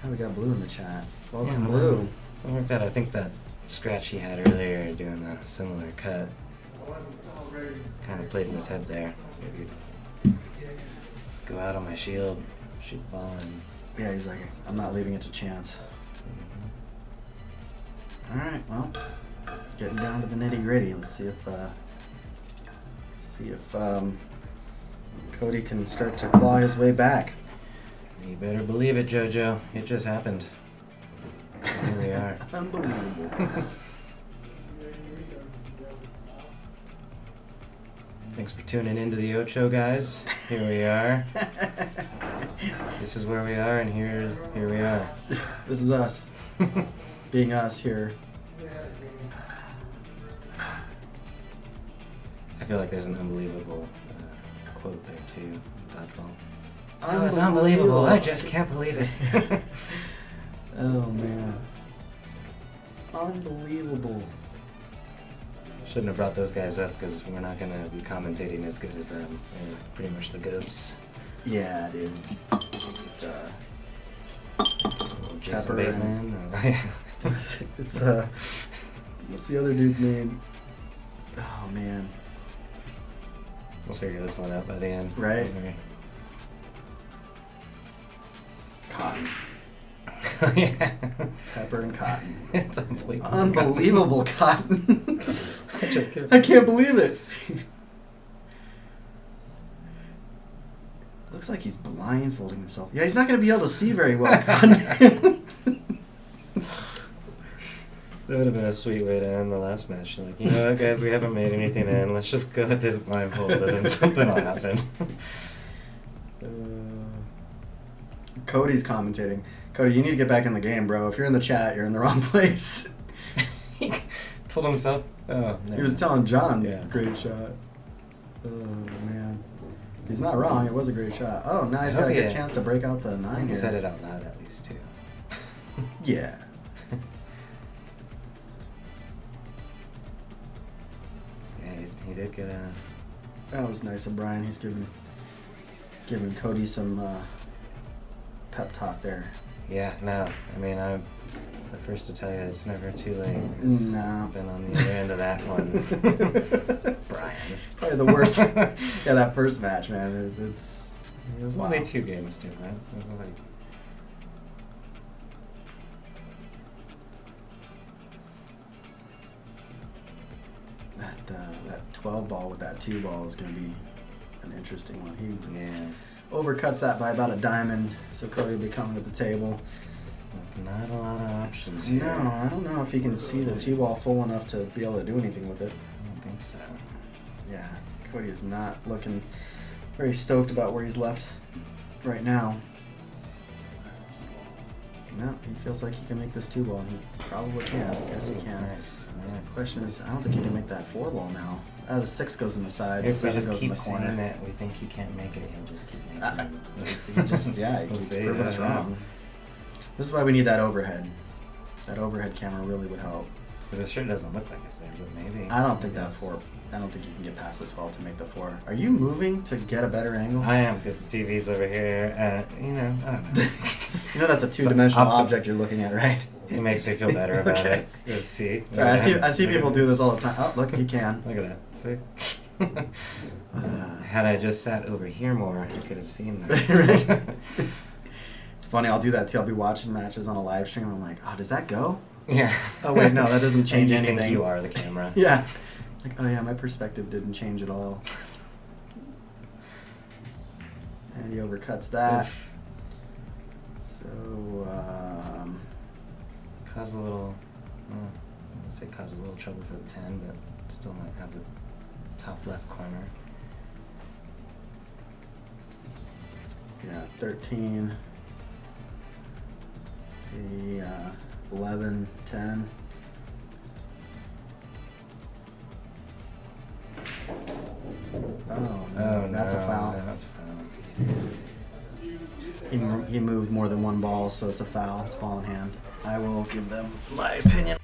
Speaker 3: Oh, we got Blue in the chat. Welcome, Blue.
Speaker 4: I think that scratch he had earlier doing a similar cut kind of played in his head there. Maybe go out on my shield, shoot the ball, and
Speaker 3: Yeah, he's like, I'm not leaving it to chance. All right, well, getting down to the nitty gritty. Let's see if Cody can start to claw his way back.
Speaker 4: you better believe it, JoJo. It just happened. Here we are.
Speaker 3: Unbelievable.
Speaker 4: Thanks for tuning into the Ocho, guys. Here we are. This is where we are, and here we are.
Speaker 3: This is us. Being us here.
Speaker 4: I feel like there's an unbelievable quote there too. Dodgeball. Oh, it's unbelievable. I just can't believe it.
Speaker 3: Oh man. Unbelievable.
Speaker 4: Shouldn't have brought those guys up because we're not gonna be commentating as good as them. They're pretty much the goats.
Speaker 3: Yeah, dude.
Speaker 4: Jason
Speaker 3: Pepper
Speaker 4: Bateman.
Speaker 3: It's what's the other dude's name? Oh man.
Speaker 4: We'll figure this one out by the end.
Speaker 3: Right.
Speaker 4: Okay.
Speaker 3: Cotton.
Speaker 4: Yeah.
Speaker 3: Pepper and cotton.
Speaker 4: It's unbelievable.
Speaker 3: Unbelievable cotton.
Speaker 4: I just can't.
Speaker 3: I can't believe it. Looks like he's blindfolding himself. Yeah, he's not going to be able to see very well, Cotton.
Speaker 4: That would have been a sweet way to end the last match. Like, you know what, guys, we haven't made anything in. Let's just go with this blindfolded and something will happen.
Speaker 3: Cody's commentating. Cody, you need to get back in the game, bro. If you're in the chat, you're in the wrong place.
Speaker 4: He told himself, oh,
Speaker 3: He was telling John,
Speaker 4: Yeah.
Speaker 3: great shot. Oh, man. He's not wrong. It was a great shot. Oh, now he's
Speaker 4: I
Speaker 3: got a
Speaker 4: hope
Speaker 3: good
Speaker 4: he-
Speaker 3: chance to break out the 9
Speaker 4: He
Speaker 3: here.
Speaker 4: said it out loud at least, too.
Speaker 3: Yeah.
Speaker 4: Yeah, he did get a...
Speaker 3: That was nice of Brian. He's giving Cody some pep talk there.
Speaker 4: Yeah, no. I mean, I'm the first to tell you it's never too late. It's
Speaker 3: No.
Speaker 4: been on the other end of that one. Brian.
Speaker 3: Probably the worst. Yeah, that first match, man. It's
Speaker 4: It was
Speaker 3: wow.
Speaker 4: only 2 games different. It was like...
Speaker 3: that 12 ball with that 2 ball is going to be an interesting one. He
Speaker 4: Yeah.
Speaker 3: overcuts that by about a diamond, so Cody will be coming to the table.
Speaker 4: Not a lot of options here.
Speaker 3: No, I don't know if he can see the 2 ball full enough to be able to do anything with it.
Speaker 4: I don't think so.
Speaker 3: Yeah, Cody is not looking very stoked about where he's left right now. No, he feels like he can make this 2 ball, and he probably can. Yes, he can.
Speaker 4: Nice.
Speaker 3: The
Speaker 4: Yeah.
Speaker 3: question is, I don't think he can make that 4 ball now. The 6 goes in the side, the
Speaker 4: If we
Speaker 3: 7
Speaker 4: just
Speaker 3: goes in
Speaker 4: keep
Speaker 3: the
Speaker 4: saying
Speaker 3: corner.
Speaker 4: that we think he can't make it, he'll just keep making it.
Speaker 3: He just, yeah, he
Speaker 4: We'll
Speaker 3: keeps
Speaker 4: see,
Speaker 3: proving us
Speaker 4: yeah.
Speaker 3: wrong. This is why we need that overhead. That overhead camera really would help.
Speaker 4: Because it sure doesn't look like it's there, but maybe.
Speaker 3: I don't think that
Speaker 4: Yes.
Speaker 3: 4. I don't think you can get past the 12 to make the 4. Are you moving to get a better angle?
Speaker 4: I am, because the TV's over here. You know, I don't know.
Speaker 3: You know that's a 2-dimensional
Speaker 4: optic-
Speaker 3: object you're looking at, right?
Speaker 4: It makes me feel better about
Speaker 3: Okay.
Speaker 4: it. Let's see.
Speaker 3: Sorry, I see people do this all the time. Oh, look, he can.
Speaker 4: Look at that. See? Had I just sat over here more, I could have seen that.
Speaker 3: Right. It's funny, I'll do that too. I'll be watching matches on a live stream and I'm like, oh, does that go?
Speaker 4: Yeah.
Speaker 3: Oh, wait, no, that doesn't change
Speaker 4: And you
Speaker 3: anything.
Speaker 4: think you are the camera.
Speaker 3: Yeah. Like, oh yeah, my perspective didn't change at all. And he overcuts that.
Speaker 4: Oof.
Speaker 3: So,
Speaker 4: Cause a little, well, I would say cause a little trouble for the 10, but still might have the top left corner.
Speaker 3: yeah, 13. The 11, 10. Oh, no, that's a foul.
Speaker 4: No, that's a foul.
Speaker 3: He moved more than 1 ball, so it's a foul. It's ball in hand. I will give them my opinion.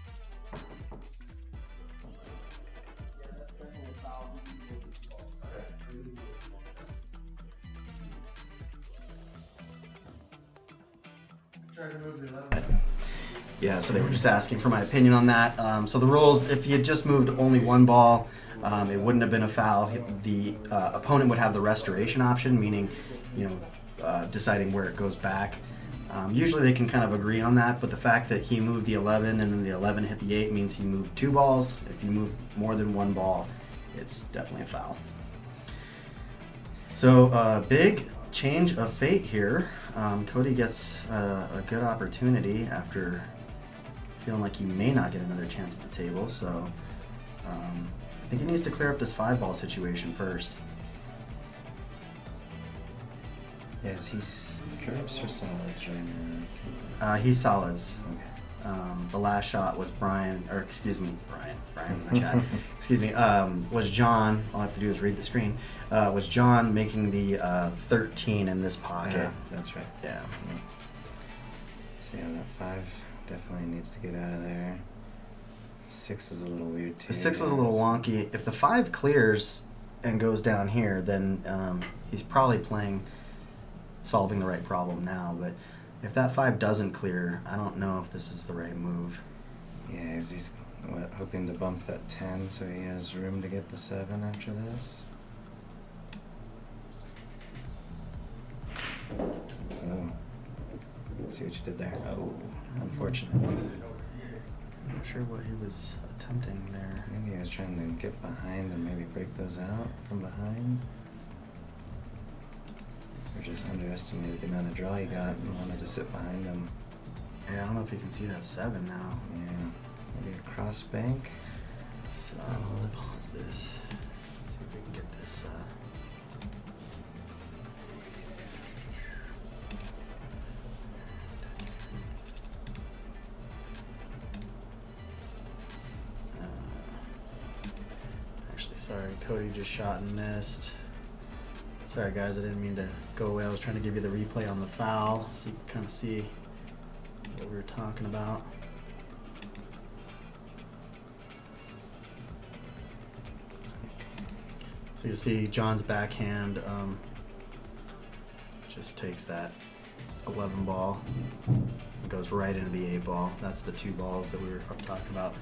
Speaker 1: Tried to move the 11.
Speaker 3: Yeah, so they were just asking for my opinion on that. So the rules, if he had just moved only 1 ball, it wouldn't have been a foul. The opponent would have the restoration option, meaning, deciding where it goes back. Usually they can kind of agree on that, but the fact that he moved the 11 and then the 11 hit the 8 means he moved 2 balls. If you move more than 1 ball, it's definitely a foul. So big change of fate here. Cody gets a good opportunity after feeling like he may not get another chance at the table. So I think he needs to clear up this 5-ball situation first.
Speaker 4: Yes, he's drives or solids right now.
Speaker 3: He's solids.
Speaker 4: Okay.
Speaker 3: The last shot was Brian's in the chat. Excuse me, was John, all I have to do is read the screen, was John making the 13 in this pocket.
Speaker 4: Yeah, that's right.
Speaker 3: Yeah.
Speaker 4: So yeah, that 5 definitely needs to get out of there. 6 is a little weird too.
Speaker 3: The 6 was a little wonky. If the 5 clears and goes down here, then he's probably solving the right problem now, but if that 5 doesn't clear, I don't know if this is the right move.
Speaker 4: Yeah, he's hoping to bump that 10 so he has room to get the 7 after this. Oh. See what you did there. Oh, unfortunate.
Speaker 3: I'm not sure what he was attempting there.
Speaker 4: Maybe he was trying to get behind and maybe break those out from behind. Or just underestimated the amount of draw he got and wanted to sit behind him.
Speaker 3: Yeah, I don't know if you can see that 7 now.
Speaker 4: Yeah, maybe a cross bank.
Speaker 3: So let's pause this. Let's see if we can get this. Actually, sorry, Cody just shot and missed. Sorry guys, I didn't mean to go away. I was trying to give you the replay on the foul so you can kind of see what we were talking about. So you see John's backhand just takes that 11 ball and goes right into the 8 ball. That's the 2 balls that we were talking about.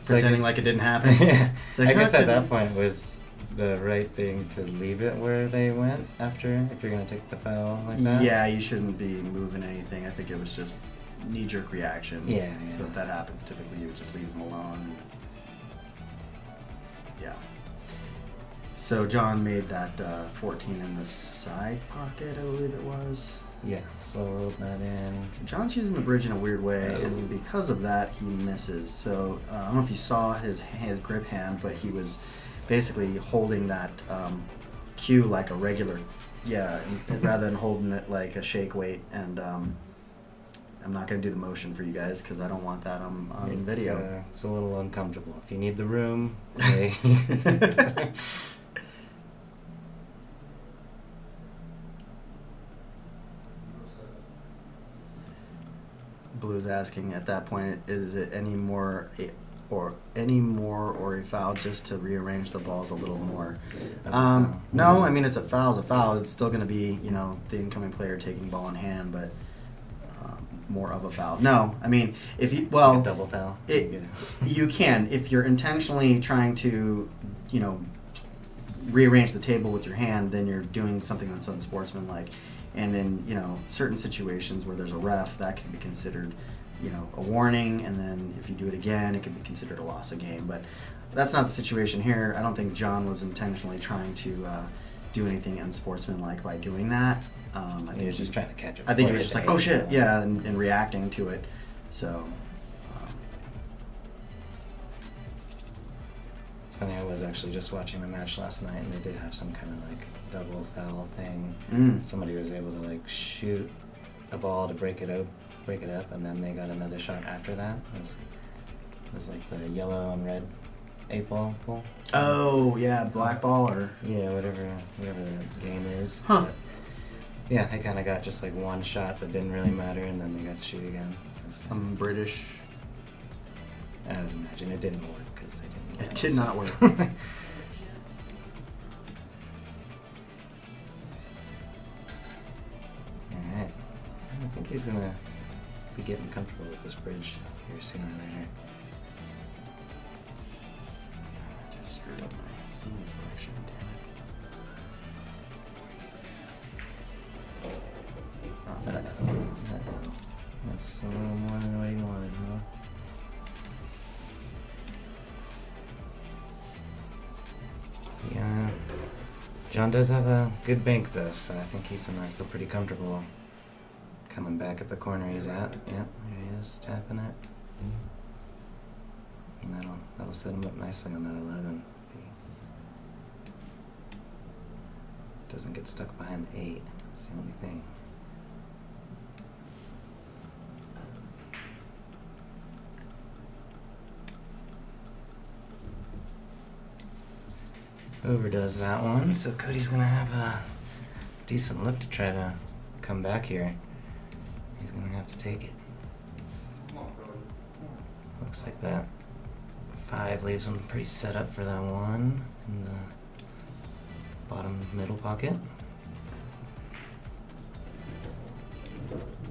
Speaker 3: Pretending like it didn't happen.
Speaker 4: Yeah.
Speaker 3: Like,
Speaker 4: I guess
Speaker 3: how
Speaker 4: at
Speaker 3: could-
Speaker 4: that point it was the right thing to leave it where they went after, if you're going to take the foul like that.
Speaker 3: Yeah, you shouldn't be moving anything. I think it was just knee-jerk reaction.
Speaker 4: Yeah,
Speaker 3: So
Speaker 4: yeah.
Speaker 3: if that happens, typically you would just leave them alone. Yeah. So John made that 14 in the side pocket, I believe it was.
Speaker 4: Yeah, slow rolled that in.
Speaker 3: So John's using the bridge in a weird way,
Speaker 4: Oh.
Speaker 3: and because of that, he misses. So I don't know if you saw his grip hand, but he was basically holding that cue like a regular, rather than holding it like a shake weight. And I'm not going to do the motion for you guys because I don't want that on video.
Speaker 4: It's a little uncomfortable. If you need the room, hey.
Speaker 3: Blue's asking at that point, is it any more or a foul just to rearrange the balls a little more? No, I mean it's a foul's a foul. It's still going to be the incoming player taking ball in hand, but more of a foul. No, I mean if you
Speaker 4: Like a double foul.
Speaker 3: You can if you're intentionally trying to rearrange the table with your hand, then you're doing something that's unsportsmanlike. And in certain situations where there's a ref, that can be considered a warning, and then if you do it again, it can be considered a loss of game. But that's not the situation here. I don't think John was intentionally trying to do anything unsportsmanlike by doing that. I think
Speaker 4: He was just trying to catch it.
Speaker 3: I think he
Speaker 4: before
Speaker 3: was just
Speaker 4: it
Speaker 3: like,
Speaker 4: hit
Speaker 3: oh
Speaker 4: the
Speaker 3: shit,
Speaker 4: ball.
Speaker 3: yeah, and reacting to it. So.
Speaker 4: It's funny, I was actually just watching the match last night, and they did have some kind of like double foul thing. Somebody was able to like shoot a ball to break it up, and then they got another shot after that. It was like the yellow and red 8-ball pool.
Speaker 3: Oh yeah, black ball or.
Speaker 4: Yeah, whatever the game is.
Speaker 3: Huh.
Speaker 4: But, yeah, they kind of got just like one shot that didn't really matter, and then they got to shoot again. So
Speaker 3: Some British.
Speaker 4: I would imagine it didn't work because they didn't.
Speaker 3: It
Speaker 4: win,
Speaker 3: did
Speaker 4: so.
Speaker 3: not work.
Speaker 4: Alright. I think he's gonna be getting comfortable with this bridge here sooner or later.
Speaker 3: I just screwed up my scene selection, damn it.
Speaker 4: That's a little more than what he wanted, huh? Yeah. John does have a good bank though, so I think he's gonna feel pretty comfortable coming back at the corner he's at. Yep, there he is, tapping it. And that'll set him up nicely on that 11. Doesn't get stuck behind the 8. That's the only thing. Overdoes that one, so Cody's gonna have a decent look to try to come back here. He's gonna have to take it.
Speaker 2: Come on, Cody.
Speaker 4: Looks like that 5 leaves him pretty set up for that 1 in the bottom middle pocket.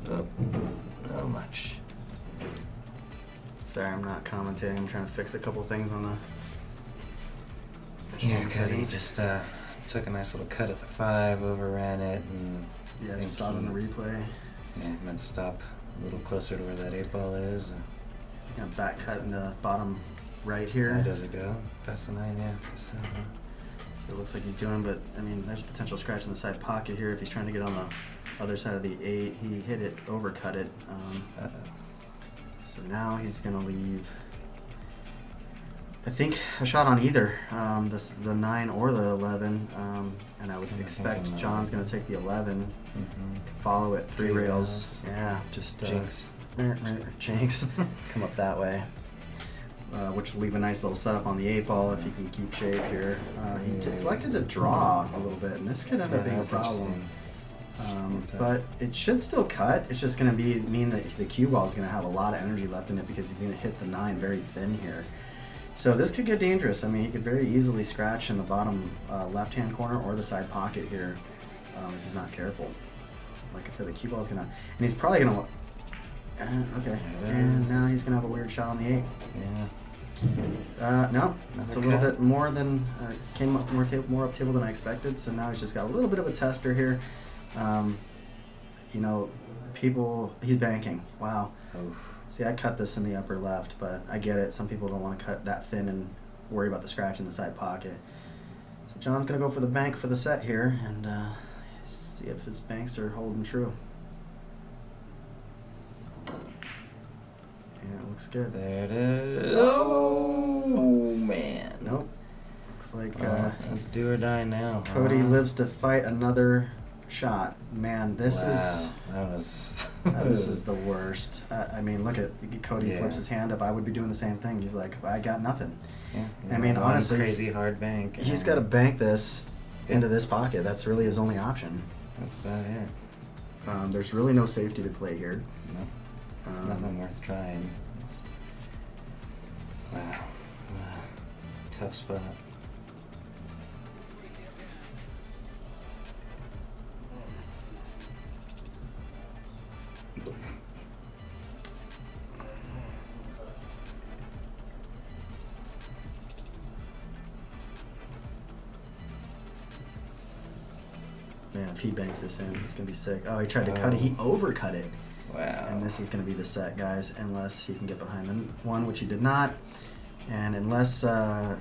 Speaker 4: Oh, not much.
Speaker 3: Sorry, I'm not commentating. I'm trying to fix a couple things on the.
Speaker 4: Yeah, Cody just took a nice little cut at the 5, overran it, and
Speaker 3: Yeah,
Speaker 4: I
Speaker 3: just saw it on the replay.
Speaker 4: Yeah, meant to stop a little closer to where that 8 ball is.
Speaker 3: He's gonna back cut in the bottom right here.
Speaker 4: How does it go? Past the 9, yeah. So,
Speaker 3: So it looks like he's doing, but I mean, there's a potential scratch in the side pocket here if he's trying to get on the other side of the 8. He hit it, overcut it. So now he's gonna leave. I think a shot on either the 9 or the 11, and I would expect John's going to take the 11, follow it 3 rails. Yeah, just
Speaker 4: jinx.
Speaker 3: Jinx. Come up that way, which will leave a nice little setup on the 8 ball if he can keep shape here. He selected to draw a little bit, and this could end up being a problem. But it should still cut. It's just going to mean that the cue ball is going to have a lot of energy left in it because he's going to hit the 9 very thin here. So this could get dangerous. I mean, he could very easily scratch in the bottom left-hand corner or the side pocket here if he's not careful. Like I said, the cue ball is gonna, and he's probably gonna. Okay, and now he's gonna have a weird shot on the 8.
Speaker 4: Yeah.
Speaker 3: No, that's a little bit more than came up more up table than I expected. So now he's just got a little bit of a tester here. You know, he's banking. Wow.
Speaker 4: Oh.
Speaker 3: See, I cut this in the upper left, but I get it. Some people don't want to cut that thin and worry about the scratch in the side pocket. So John's going to go for the bank for the set here and see if his banks are holding true. Yeah, it looks good.
Speaker 4: There it is. Oh, man.
Speaker 3: Nope. Looks like
Speaker 4: let's do or die now.
Speaker 3: Cody lives to fight another shot. Man, this is this is the worst. I mean, look at Cody flips his hand up. I would be doing the same thing. He's like, I got nothing.
Speaker 4: Yeah,
Speaker 3: I mean, honestly,
Speaker 4: crazy hard bank.
Speaker 3: He's got to bank this into this pocket. That's really his only option.
Speaker 4: That's about it.
Speaker 3: There's really no safety to play here.
Speaker 4: Nope. Nothing worth trying. Wow. Tough spot.
Speaker 3: Man, if he banks this in, it's going to be sick. Oh, he tried to cut it. He overcut it.
Speaker 4: Wow.
Speaker 3: And this is going to be the set, guys, unless he can get behind the 1, which he did not. And unless John...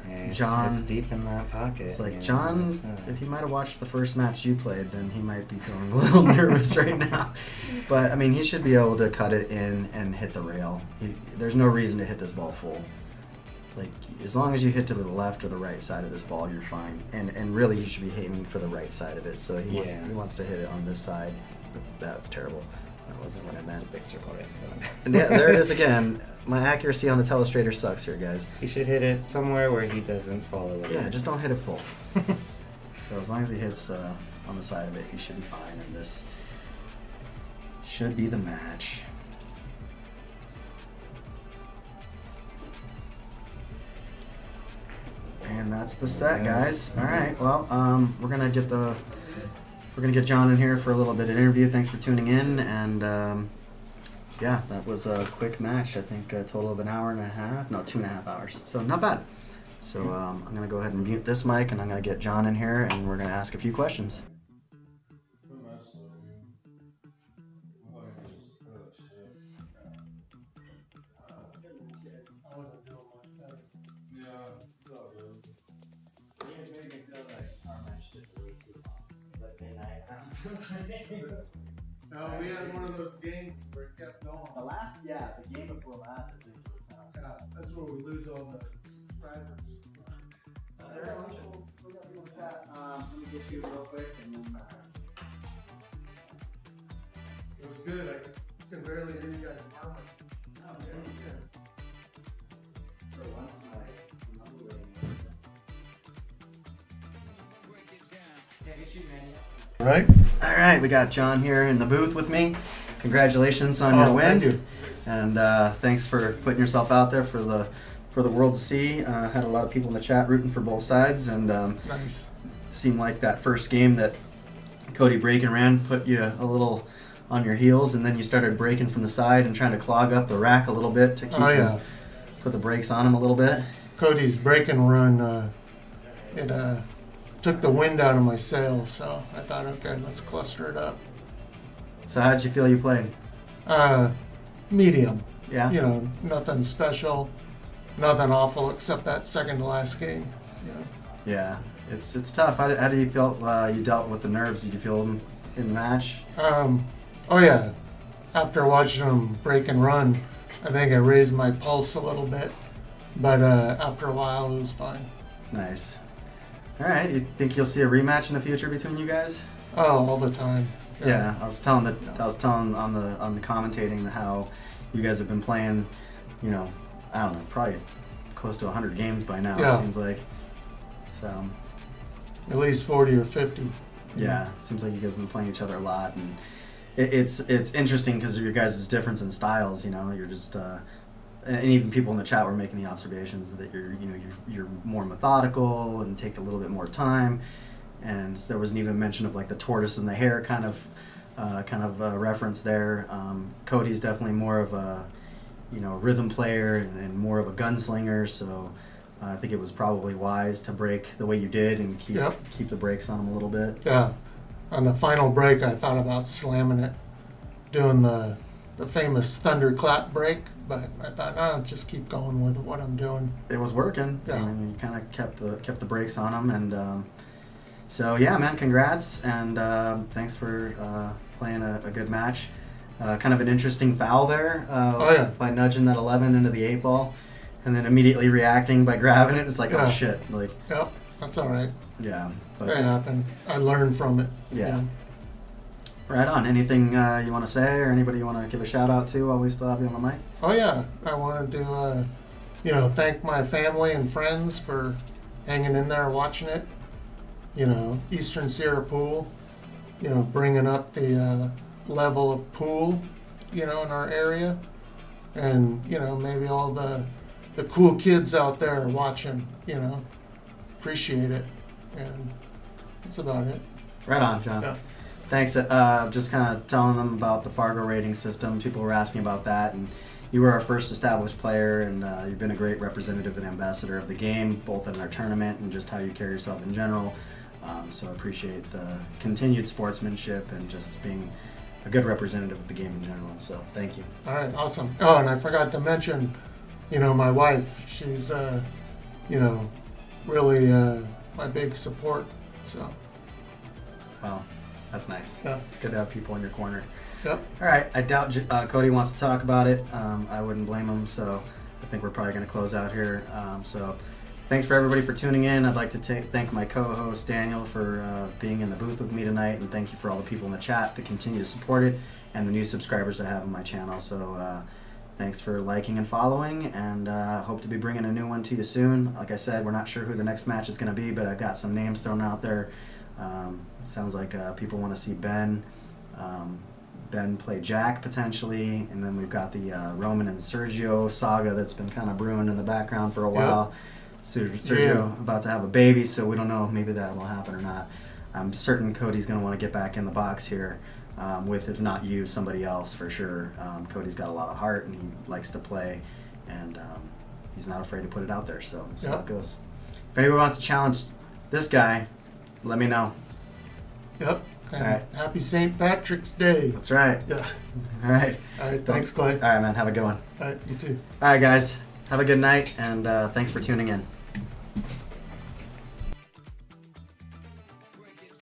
Speaker 4: It's deep in that pocket.
Speaker 3: It's like, John, if he might have watched the first match you played, then he might be feeling a little nervous right now. But, I mean, he should be able to cut it in and hit the rail. There's no reason to hit this ball full. Like, as long as you hit to the left or the right side of this ball, you're fine. And really, you should be aiming for the right side of it. So he wants to hit it on this side. That's terrible. That wasn't what I meant.
Speaker 4: It's a big circle right in front.
Speaker 3: And yeah, there it is again. My accuracy on the telestrator sucks here, guys.
Speaker 4: He should hit it somewhere where he doesn't follow it.
Speaker 3: Yeah, just don't hit it full. So as long as he hits on the side of it, he should be fine. And this should be the match. And that's the set, guys. All right. Well, we're gonna get John in here for a little bit of interview. Thanks for tuning in, and yeah, that was a quick match. I think a total of an hour and a half. No, 2.5 hours. So not bad. So I'm gonna go ahead and mute this mic, and I'm gonna get John in here, and we're gonna ask a few questions.
Speaker 1: No, we had one of those games where it kept going.
Speaker 3: The game before last, I think, was kind of
Speaker 1: That's where we lose all the subscribers.
Speaker 3: Let me get you real quick and then.
Speaker 1: It was good. I can barely hear you guys murmur. Oh, yeah.
Speaker 3: For once,
Speaker 1: Right?
Speaker 3: All right, we got John here in the booth with me. Congratulations on your win.
Speaker 1: Thank you.
Speaker 3: And thanks for putting yourself out there for the world to see. Had a lot of people in the chat rooting for both sides, and
Speaker 1: Nice.
Speaker 3: seemed like that first game that Cody break and ran put you a little on your heels, and then you started breaking from the side and trying to clog up the rack a little bit to keep him, put the brakes on him a little bit.
Speaker 1: Cody's break and run, it took the wind out of my sails, so I thought, okay, let's cluster it up.
Speaker 3: So how did you feel you played?
Speaker 1: Medium.
Speaker 3: Yeah.
Speaker 1: You know, nothing special, nothing awful except that second to last game. You know.
Speaker 3: Yeah, it's tough. How did you feel you dealt with the nerves? Did you feel them in the match?
Speaker 1: Oh yeah. After watching him break and run, I think I raised my pulse a little bit, but after a while it was fine.
Speaker 3: Nice. All right. You think you'll see a rematch in the future between you guys?
Speaker 1: Oh, all the time.
Speaker 3: Yeah, I was telling on the commentating how you guys have been playing, you know, I don't know, probably close to 100 games by now.
Speaker 1: Yeah.
Speaker 3: It seems like. So.
Speaker 1: At least 40 or 50.
Speaker 3: Yeah, it seems like you guys have been playing each other a lot, and it's interesting because of your guys' difference in styles. You know, you're just, and even people in the chat were making the observations that you're more methodical and take a little bit more time. And there was an even mention of like the tortoise and the hare kind of reference there. Cody's definitely more of a rhythm player and more of a gunslinger. So I think it was probably wise to break the way you did and keep the brakes on him a little bit.
Speaker 1: Yeah. On the final break, I thought about slamming it, doing the famous thunderclap break, but I thought, no, just keep going with what I'm doing.
Speaker 3: It was working.
Speaker 1: Yeah.
Speaker 3: I mean, you kind of kept the brakes on him, and so yeah, man, congrats, and thanks for playing a good match. Kind of an interesting foul there by nudging that 11 into the 8 ball, and then immediately reacting by grabbing it. It's like, oh shit, like.
Speaker 1: Yep, that's all right.
Speaker 3: Yeah, but
Speaker 1: It happened. I learned from it.
Speaker 3: Yeah. Right on. Anything you want to say, or anybody you want to give a shout out to while we still have you on the mic?
Speaker 1: Oh yeah, I wanted to, thank my family and friends for hanging in there watching it. You know, Eastern Sierra Pool, bringing up the level of pool, in our area. And, maybe all the cool kids out there watching, appreciate it. And that's about it.
Speaker 3: Right on, John.
Speaker 1: Yeah.
Speaker 3: Thanks. Just kind of telling them about the Fargo rating system. People were asking about that, and you were our first established player, and you've been a great representative and ambassador of the game, both in our tournament and just how you carry yourself in general. So I appreciate the continued sportsmanship and just being a good representative of the game in general. So thank you.
Speaker 1: All right, awesome. Oh, and I forgot to mention, my wife. She's, really my big support. So.
Speaker 3: Wow, that's nice.
Speaker 1: Yeah.
Speaker 3: It's good to have people in your corner.
Speaker 1: Yep.
Speaker 3: All right, I doubt Cody wants to talk about it. I wouldn't blame him, so I think we're probably going to close out here. So thanks for everybody for tuning in. I'd like to thank my co-host Daniel for being in the booth with me tonight, and thank you for all the people in the chat that continue to support it and the new subscribers I have on my channel. So thanks for liking and following, and hope to be bringing a new one to you soon. Like I said, we're not sure who the next match is going to be, but I've got some names thrown out there. Sounds like people want to see Ben play Jack potentially, and then we've got the Roman and Sergio saga that's been kind of brewing in the background for a while. Sergio about to have a baby, so we don't know if maybe that will happen or not. I'm certain Cody's going to want to get back in the box here with, if not you, somebody else for sure. Cody's got a lot of heart and he likes to play, and he's not afraid to put it out there, so see how it goes. If anybody wants to challenge this guy, let me know.
Speaker 1: Yep. And
Speaker 3: All right.
Speaker 1: Happy St. Patrick's Day.
Speaker 3: That's right.
Speaker 1: Yeah.
Speaker 3: All right.
Speaker 1: All right. Thanks, Clay.
Speaker 3: All right, man. Have a good one.
Speaker 1: All right. You too.
Speaker 3: All right, guys. Have a good night, and thanks for tuning in.